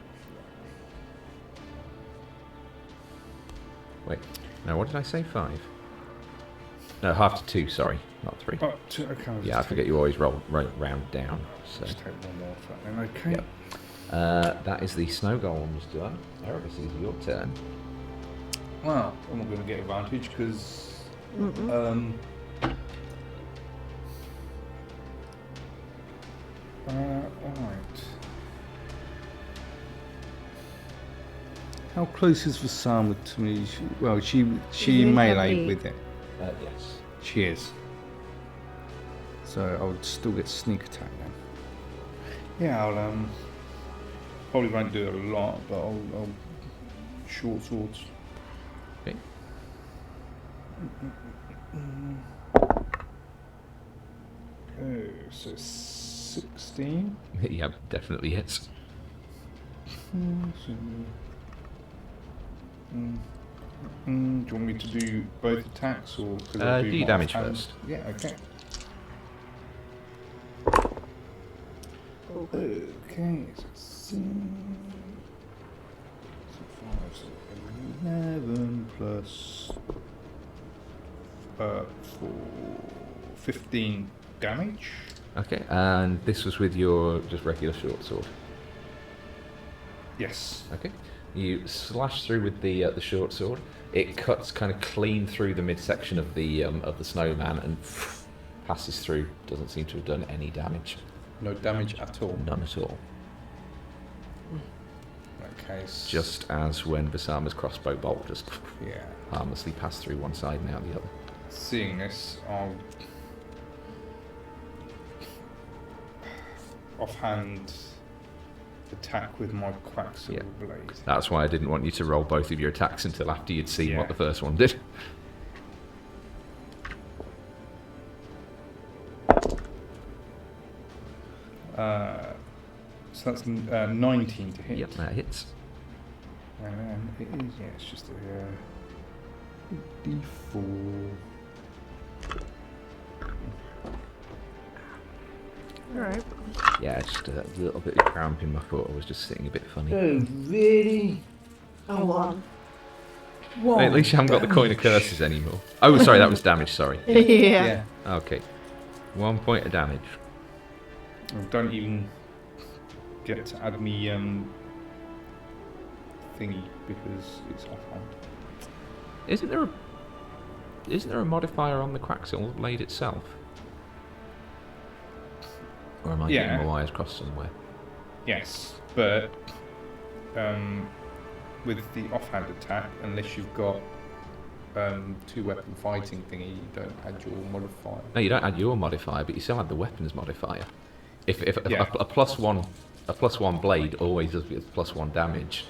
Wait, no, what did I say? 5? No, half to 2, sorry, not 3. Oh, 2, okay. Yeah, I forget you always round down. So. Just take one more for that then, okay. Yep. That is the snow golem's done. Erebus, is your turn. Well, I'm not going to get advantage because... Alright. How close is Vassama to me? She melee with it. Yes. She is. So I would still get sneak attack then. Yeah, I'll probably won't do it a lot, but I'll short swords. Okay. So 16. Yeah, definitely hits. Do you want me to do both attacks or? Do your damage first. Yeah, okay. Okay, so 5, so 11 plus 4, 15 damage. Okay, and this was with your just regular short sword. Yes. Okay, you slash through with the short sword. It cuts kind of clean through the midsection of the snowman and passes through. Doesn't seem to have done any damage. No damage at all. None at all. In that case. Just as when Vassama's crossbow bolt just Yeah. harmlessly passed through one side and out the other. Seeing this, I'll offhand attack with my quacksilver blade. That's why I didn't want you to roll both of your attacks until after you'd seen Yeah. what the first one did. So that's 19 to hit. Yep, that hits. And then it is, yeah, it's just a D4. Alright. Yeah, just a little bit of cramp in my foot. I was just sitting a bit funny. Oh, really? Oh, one. Hey, at least you haven't got the coin of curses anymore. Oh, sorry, that was damage, sorry. Yeah. Okay. 1 point of damage. Oh, don't even get to add me thingy because it's offhand. Isn't there a modifier on the Quacksilver blade itself? Or am I getting my wires crossed somewhere? Yes, but with the offhand attack, unless you've got 2-weapon fighting thingy, you don't add your modifier. No, you don't add your modifier, but you still add the weapons modifier. If Yeah. a plus one blade always does +1 damage,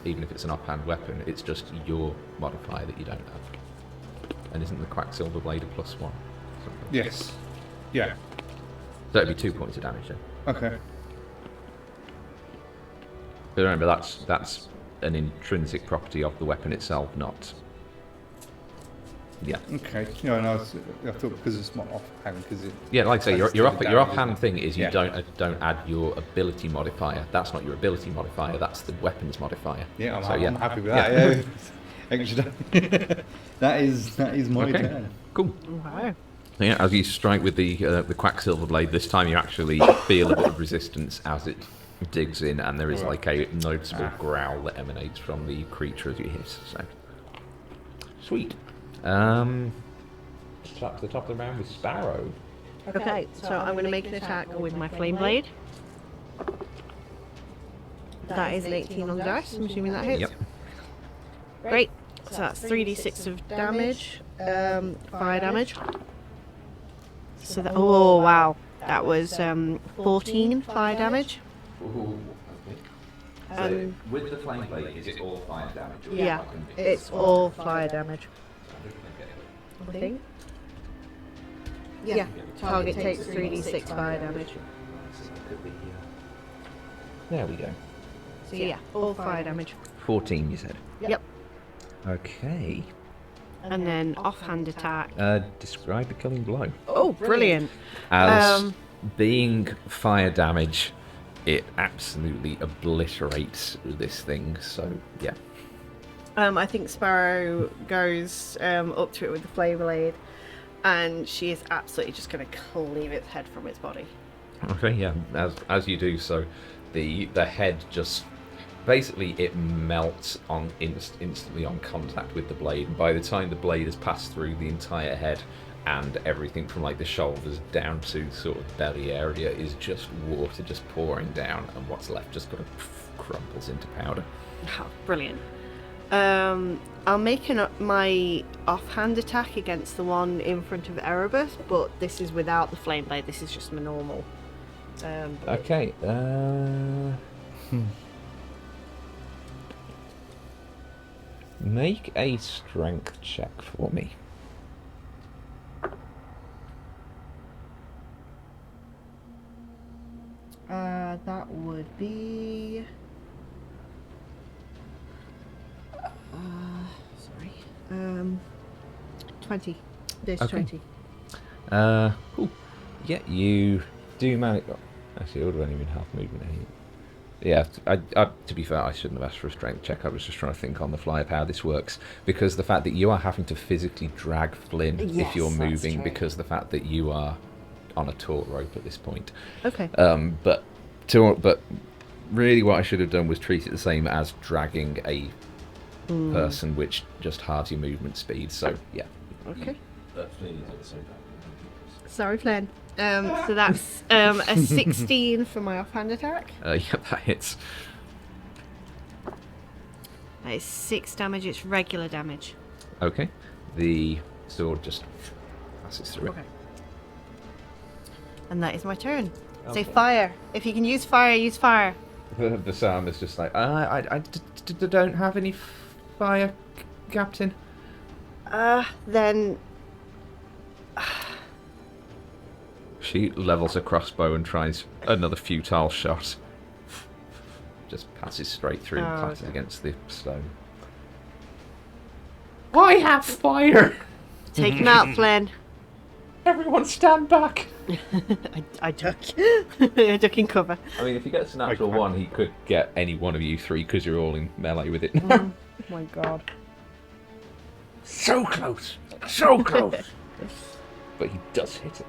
even if it's an offhand weapon, it's just your modifier that you don't have. And isn't the Quacksilver blade a +1? Yes. Yeah. So it'd be 2 points of damage then. Okay. But remember, that's an intrinsic property of the weapon itself, not. Yeah. Okay. No, I thought because it's not offhand, because it. Yeah, like I say, your damage, offhand thing is you Yeah. don't add your ability modifier. That's not your ability modifier. That's the weapons modifier. Yeah, I'm, So, I'm happy with that. Yeah. Extra. that is my Okay. turn. Cool. Wow. Yeah, as you strike with the Quacksilver blade, this time you actually feel a bit of resistance as it digs in, and there is like a noticeable growl that emanates from the creature as you hit. So, sweet. Up to the top of the round with Sparrow. Okay, so I'm going to make an attack with my flame blade. That is an 18 on the dice. I'm assuming that hits. Yep. Great. So that's 3d6 of damage, fire damage. So that, oh wow, that was 14 fire damage. Ooh, okay. So with the flame blade, is it all fire damage? Or Yeah, it's all fire damage. I think. Yeah, target takes 3d6 fire damage. There we go. So yeah, all fire damage. 14, you said. Yep. Okay. And then offhand attack. Describe the killing blow. Oh, brilliant. As being fire damage, it absolutely obliterates this thing. So yeah. I think Sparrow goes up to it with the flame blade, and she is absolutely just going to cleave its head from its body. Okay, yeah. As you do so, the head just basically it melts on instantly on contact with the blade. And by the time the blade has passed through the entire head, and everything from like the shoulders down to sort of belly area is just water just pouring down, and what's left just kind of crumples into powder. Oh, brilliant. I'll make my offhand attack against the one in front of Erebus, but this is without the flame blade. This is just my normal. Okay. Make a strength check for me. That would be. Sorry. 20. There's Okay. 20. Cool. Yeah, you do manage. Oh, actually, I would have only been half movement anyway. Yeah, to be fair, I shouldn't have asked for a strength check. I was just trying to think on the fly of how this works. Because the fact that you are having to physically drag Flynn if you're Yes, that's moving, true. because the fact that you are on a taut rope at this point. Okay. But really what I should have done was treat it the same as dragging a person, which just halves your movement speed. So, yeah. Okay. Flynn is at the same time. Sorry, Flynn. So that's a 16 for my offhand attack. Yeah, that hits. That is 6 damage. It's regular damage. Okay. The sword just passes through Okay. And that is my turn. Okay. Say fire. If you can use fire, use fire. it. The sound is just like, I don't have any fire, Captain. Then She levels a crossbow and tries another futile shot. Just passes straight through and clatters against the stone. I have fire! take him out, Flynn. Everyone stand back! I duck. I duck in cover. I mean, if he gets a natural one, he could get any one of you three because you're all in melee with it. Oh my god. So close! So close! But he does hit it.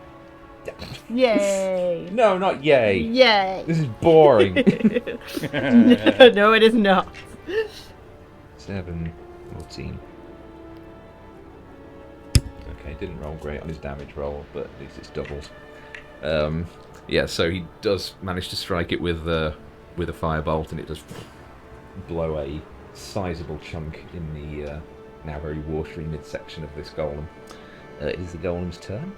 Yay! No, not yay. Yay! This is boring. No, it is not. 7, 14. Okay, didn't roll great on his damage roll, but at least it's doubled. Yeah, so he does manage to strike it with a firebolt, and it does blow a sizable chunk in the now very watery midsection of this golem. It is the golem's turn.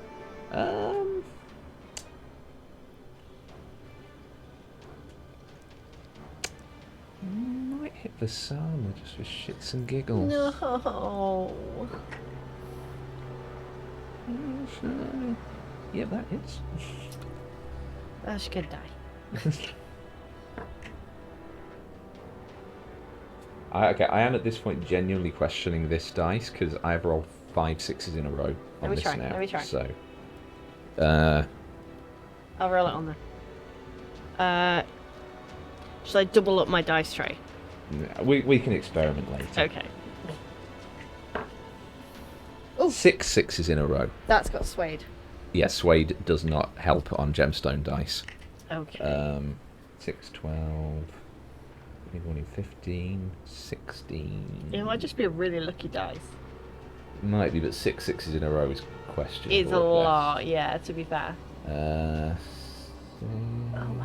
Might hit Vassama just for shits and giggles. No. Yeah, that hits. That's good die. I am at this point genuinely questioning this dice because I've rolled 5 6s in a row on this now. Let me try. So, I'll roll it on there. Should I double up my dice tray? we can experiment later. Okay. 6 6s in a row. That's got swayed. Yeah, Suede does not help on gemstone dice. Okay. 6, 12, 15, 16. It might just be a really lucky dice. Might be, but 6 6s in a row is questionable. It's a at best. lot, yeah, to be fair. Oh, I know.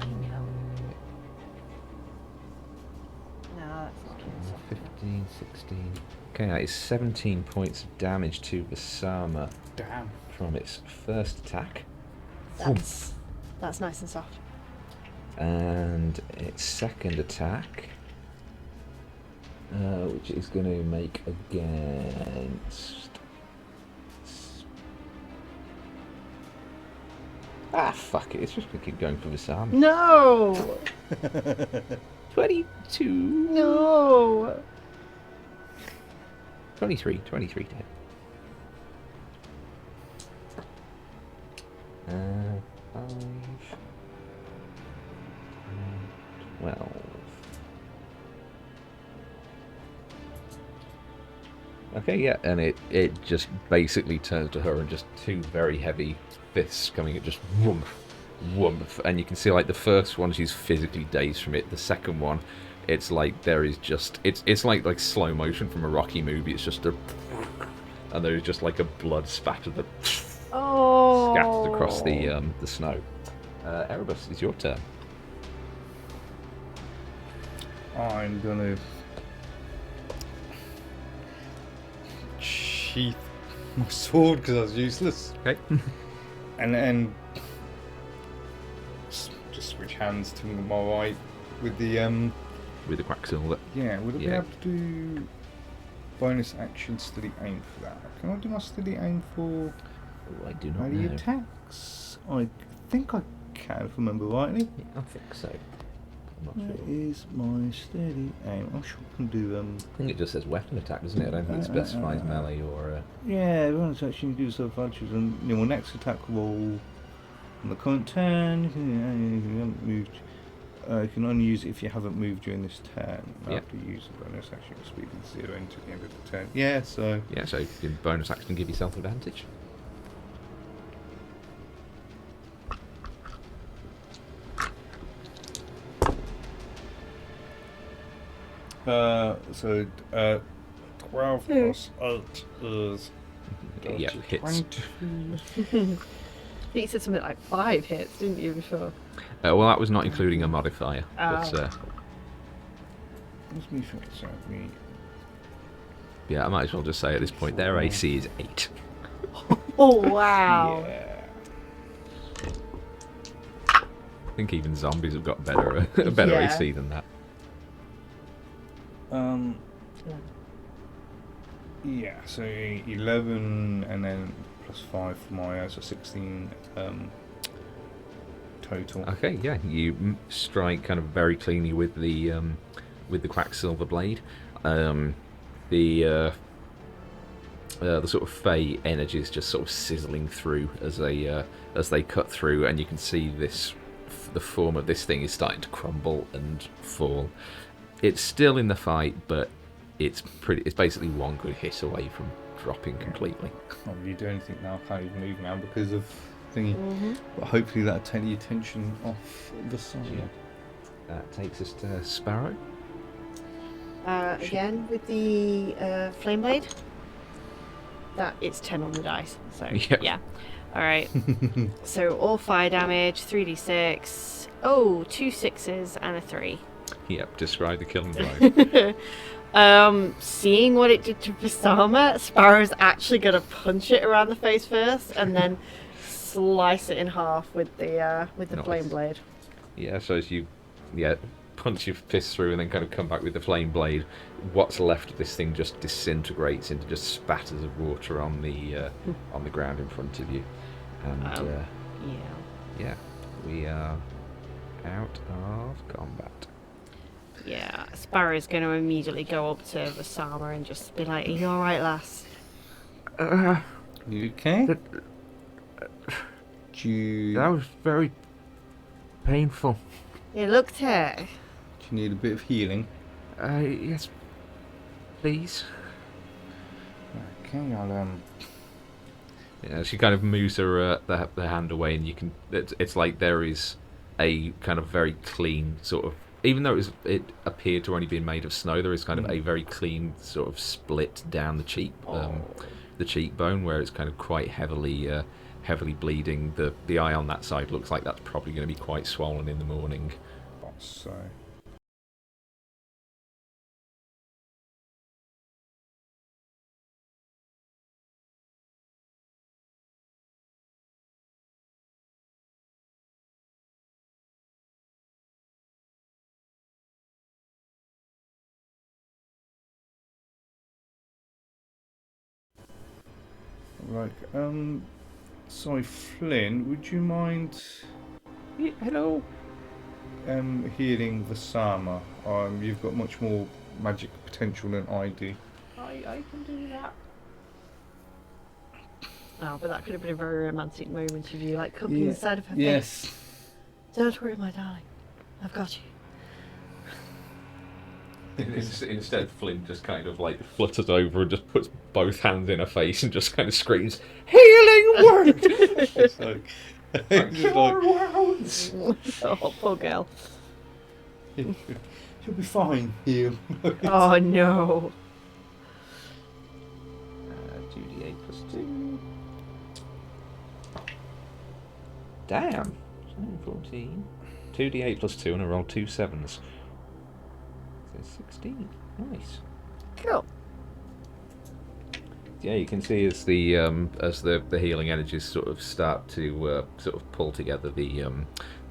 No, that's not good. 15, 16. Okay, that is 17 points of damage to Vassama Damn. from its first attack. That's nice and soft. And its second attack, which is going to make against... Fuck it, it's just going to keep going for Vassama. No! 22. No! 23 to hit. 5, 12. Okay, yeah, and it just basically turns to her and just 2 very heavy fists coming at just whoomph, whoomph, and you can see like the first one she's physically dazed from it. The second one, it's like there is just it's like slow motion from a Rocky movie. It's just and there's just like a blood spatter that scatters across the snow. Erebus, it's your turn. I'm gonna sheath my sword because I was useless, Okay. and then just switch hands to my right with the With the Quacksilver. Yeah, would I be Yeah. able to do bonus action steady aim for that? Can I do my steady aim for Oh, I do not melee know. attacks? I think I can, if I remember rightly. Yeah, I think so. I'm not Where sure. is my steady aim? I'm sure I can do I think it just says weapon attack, doesn't it? I don't think it specifies melee or... yeah, bonus action you do so advantages and my next attack roll on the current turn. You haven't moved. You can only use it if you haven't moved during this turn. Yeah. After you use the bonus action, speed is 0 until the end of the turn. Yeah, so... Yeah, so your bonus action give yourself advantage. So 12 plus 8 is... Yeah, hits. 20. I think you said something like 5 hits, didn't you, before? Well, that was not including a modifier. But, What's me fit? So me... yeah, I might as well just say at this point, their AC is 8. Oh, wow. Yeah. I think even zombies have got better a better Yeah. AC than that. Yeah, so 11 and then plus 5 for my, so 16 total. Okay, yeah, you strike kind of very cleanly with the Quacksilver blade. The sort of fey energy is just sort of sizzling through as they cut through, and you can see the form of this thing is starting to crumble and fall. It's still in the fight, but it's basically one good hit away from dropping completely. Can't really do anything now. I can't even move now because of thingy. Mm-hmm. But hopefully that'll take the attention off the side. Yeah. That takes us to Sparrow. Again, with the flame blade, that it's 10 on the dice. So, Yep. yeah. Alright. So, all fire damage, 3d6. Oh, 2 6s and a 3. Yep, describe the killing blow. Seeing what it did to Vassama, Sparrow's actually gonna punch it around the face first, and then slice it in half with the Nice. flame blade. Yeah, so as you punch your fist through and then kind of come back with the flame blade, what's left of this thing just disintegrates into just spatters of water on the ground in front of you. And yeah, we are out of combat. Yeah, Sparrow's going to immediately go up to Vassama and just be like, "Are you alright, lass?" You okay? That was very painful. You looked it. Do you need a bit of healing? Yes, please. Okay, I'll Yeah, she kind of moves her the hand away, and you can. It's like there is a kind of very clean sort of. Even though it appeared to only be made of snow, there is kind of a very clean sort of split down the the cheekbone, where it's kind of quite heavily bleeding. The eye on that side looks like that's probably going to be quite swollen in the morning. So. Right, sorry, Flynn, would you mind Yeah, hello. healing Vassama? You've got much more magic potential than I do. I can do that. Oh, but that could have been a very romantic moment of you, like cupping Yeah. the side of her face. Yes. Don't worry, my darling. I've got you. Instead, Flynn just kind of like flutters over and just puts both hands in her face and just kind of screams, "Healing word!" It's like, it's just like, Wounds! Oh, poor girl. she'll be fine here. Oh, no. 2d8 plus 2. Damn. 14. 2d8 plus 2, and I rolled 2 7s. So 16. Nice. Cool. Yeah, you can see as the healing energies sort of start to sort of pull together the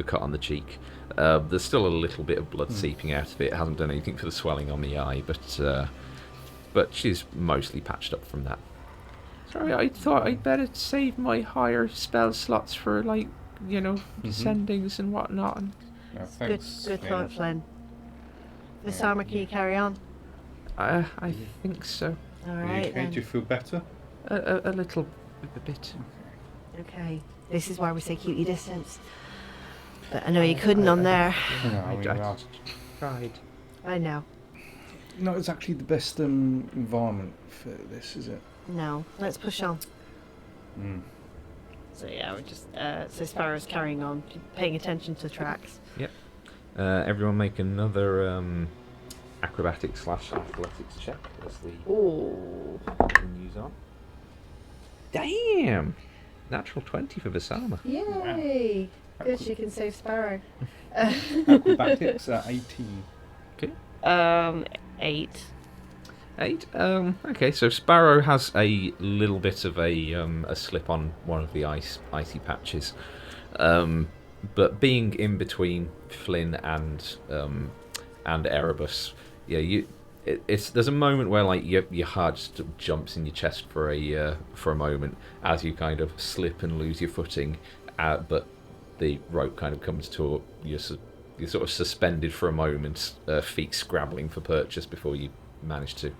cut on the cheek. There's still a little bit of blood seeping out of it. It hasn't done anything for the swelling on the eye, but she's mostly patched up from that. Sorry, I thought I'd better save my higher spell slots for, like, you know, descendings and whatnot. And No, Good, thanks, good Flynn. thought, Flynn. Vassama, can you carry on? I think so. All Are you right, okay? then. Do you feel better? A little bit. Okay. This is why we say keep your distance. But I know you couldn't on there. Tried. I know. Not exactly the best environment for this, is it? No. Let's push on. Mm. So yeah, we're just so Sparrow's carrying on, paying attention to tracks. Yep. Everyone make another acrobatics/athletics check as the Ooh. continues on. Damn! Natural 20 for Vassama. Yay! Good, she can save Sparrow. Acrobatics at 18. Okay. 8. 8. Okay, so Sparrow has a little bit of a slip on one of the icy patches. But being in between Flynn and Erebus, yeah, there's a moment where like your heart just jumps in your chest for a moment as you kind of slip and lose your footing, but the rope kind of comes to you're sort of suspended for a moment, feet scrabbling for purchase before you manage to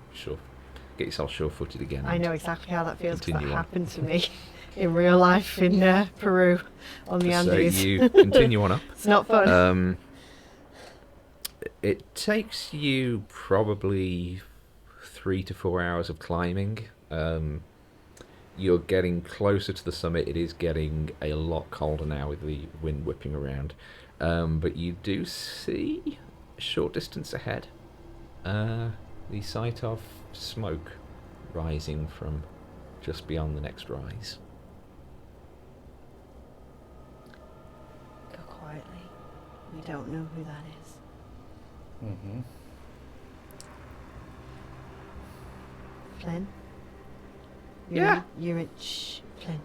get yourself sure-footed again. I know exactly how that feels because that Continue on. happened to me in real life in Peru on the So Andes. you continue on up. It's not fun. It takes you probably 3 to 4 hours of climbing. You're getting closer to the summit. It is getting a lot colder now with the wind whipping around. But you do see a short distance ahead the sight of smoke rising from just beyond the next rise. Go quietly. We don't know who that is. Mm-hmm. Flynn? Yeah? You're in... Shh, Flynn.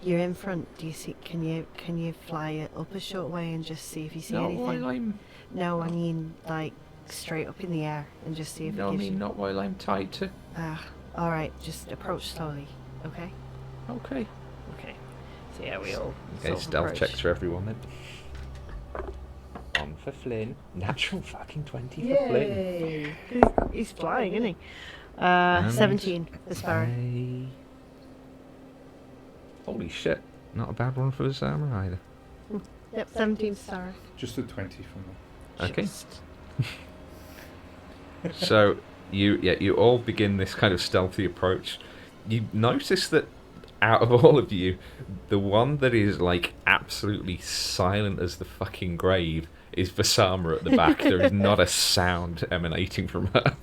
You're in front. Do you see... Can you fly it up a short way and just see if you see Not anything? while I'm. No, I mean, like, straight up in the air and just see if No, it I gives mean you... not while I'm tied to. Alright, just approach slowly, okay? Okay. Okay. So yeah, we all Okay, sort of stealth approach. checks for everyone then. 1 for Flynn. Natural fucking 20 for Flynn. Yay! He's flying, isn't he? And 17 for Sparrow. Holy shit. Not a bad one for Vassama either. Yep, 17 star. Just a 20 from me. Okay. So you all begin this kind of stealthy approach. You notice that out of all of you, the one that is like absolutely silent as the fucking grave is Vassama at the back. There is not a sound emanating from her.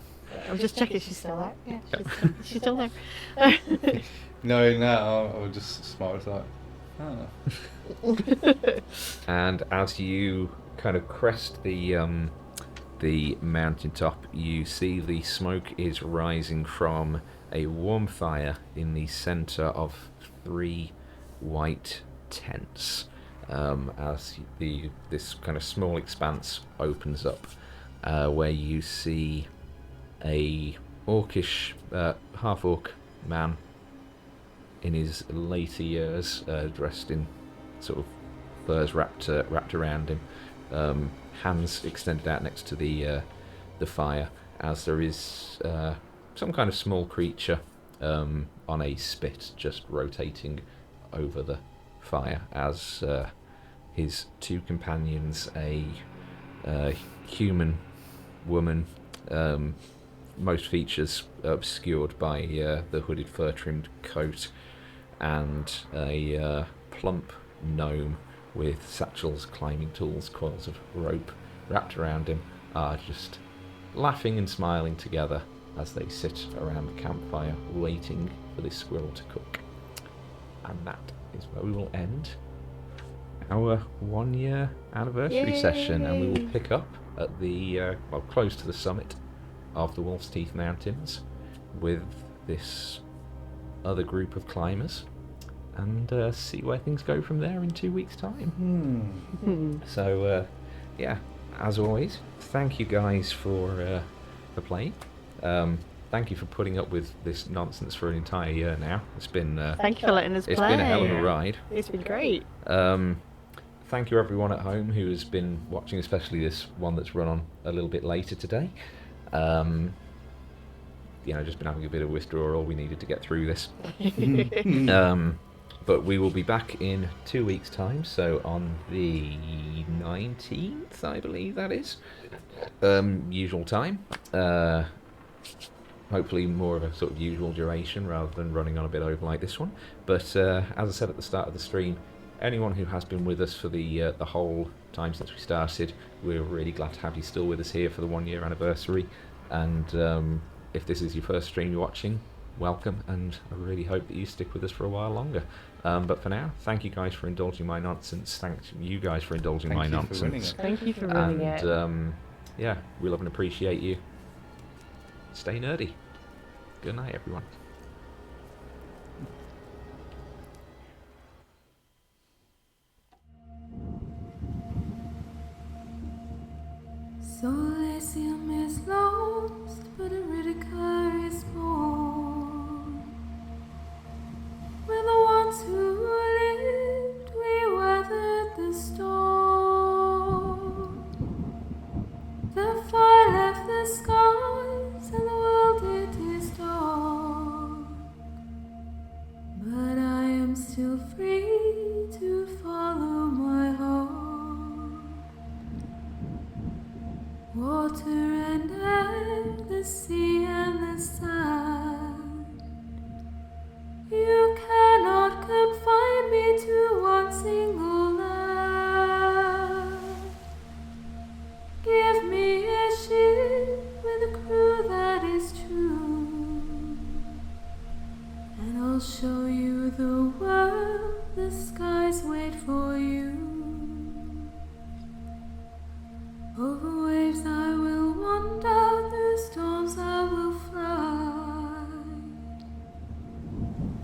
I'm just checking she's still there. Yeah, she's still there. No, I'll just smile like, oh. And as you kind of crest the mountaintop, you see the smoke is rising from a warm fire in the center of 3 white tents. As this kind of small expanse opens up, where you see a orcish, half-orc man in his later years, dressed in sort of furs wrapped around him, hands extended out next to the fire, as there is some kind of small creature on a spit just rotating over the fire, as his 2 companions, a human woman, most features obscured by the hooded fur-trimmed coat, and a plump gnome with satchels, climbing tools, coils of rope wrapped around him, are just laughing and smiling together as they sit around the campfire waiting for this squirrel to cook. And that is where we will end our 1-year anniversary session, and we will pick up at the close to the summit of the Wolf's Teeth Mountains with this other group of climbers, and see where things go from there in 2 weeks' time. So yeah, as always, thank you guys for playing. Thank you for putting up with this nonsense for an entire year now. It's been Thank you for letting us play. it's been a hell of a ride. It's been great. Thank you everyone at home who has been watching, especially this one that's run on a little bit later today. Just been having a bit of withdrawal. We needed to get through this. But we will be back in 2 weeks' time, so on the 19th, I believe that is. Usual time. Hopefully more of a sort of usual duration rather than running on a bit over like this one. But as I said at the start of the stream, anyone who has been with us for the whole time since we started, we're really glad to have you still with us here for the 1 year anniversary. And if this is your first stream you're watching, welcome, and I really hope that you stick with us for a while longer. But for now, thank you guys for indulging my nonsense. Thank you guys for indulging my nonsense. Thank you for running it. And yeah, we love and appreciate you. Stay nerdy. Good night, everyone. So Elysium is lost, but Iridica is born. We're the ones who lived, we weathered the storm. The fire left the skies and the world it is dark. But I am still free to follow my heart. Water and air, the sea and the sand. You cannot confine me to one single land. Give me a ship with a crew that is true, and I'll show you the world, the skies wait for you. Over waves I will wander, through storms I will fly.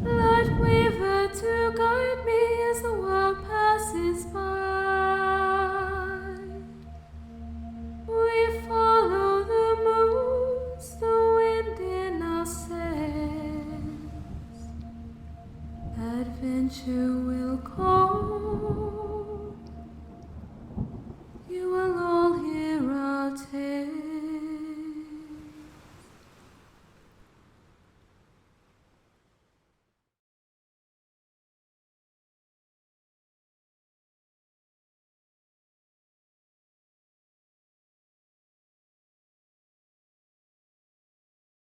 Light weaver to guide me as the world passes by. We follow the moons, the wind in our sails. Adventure will call.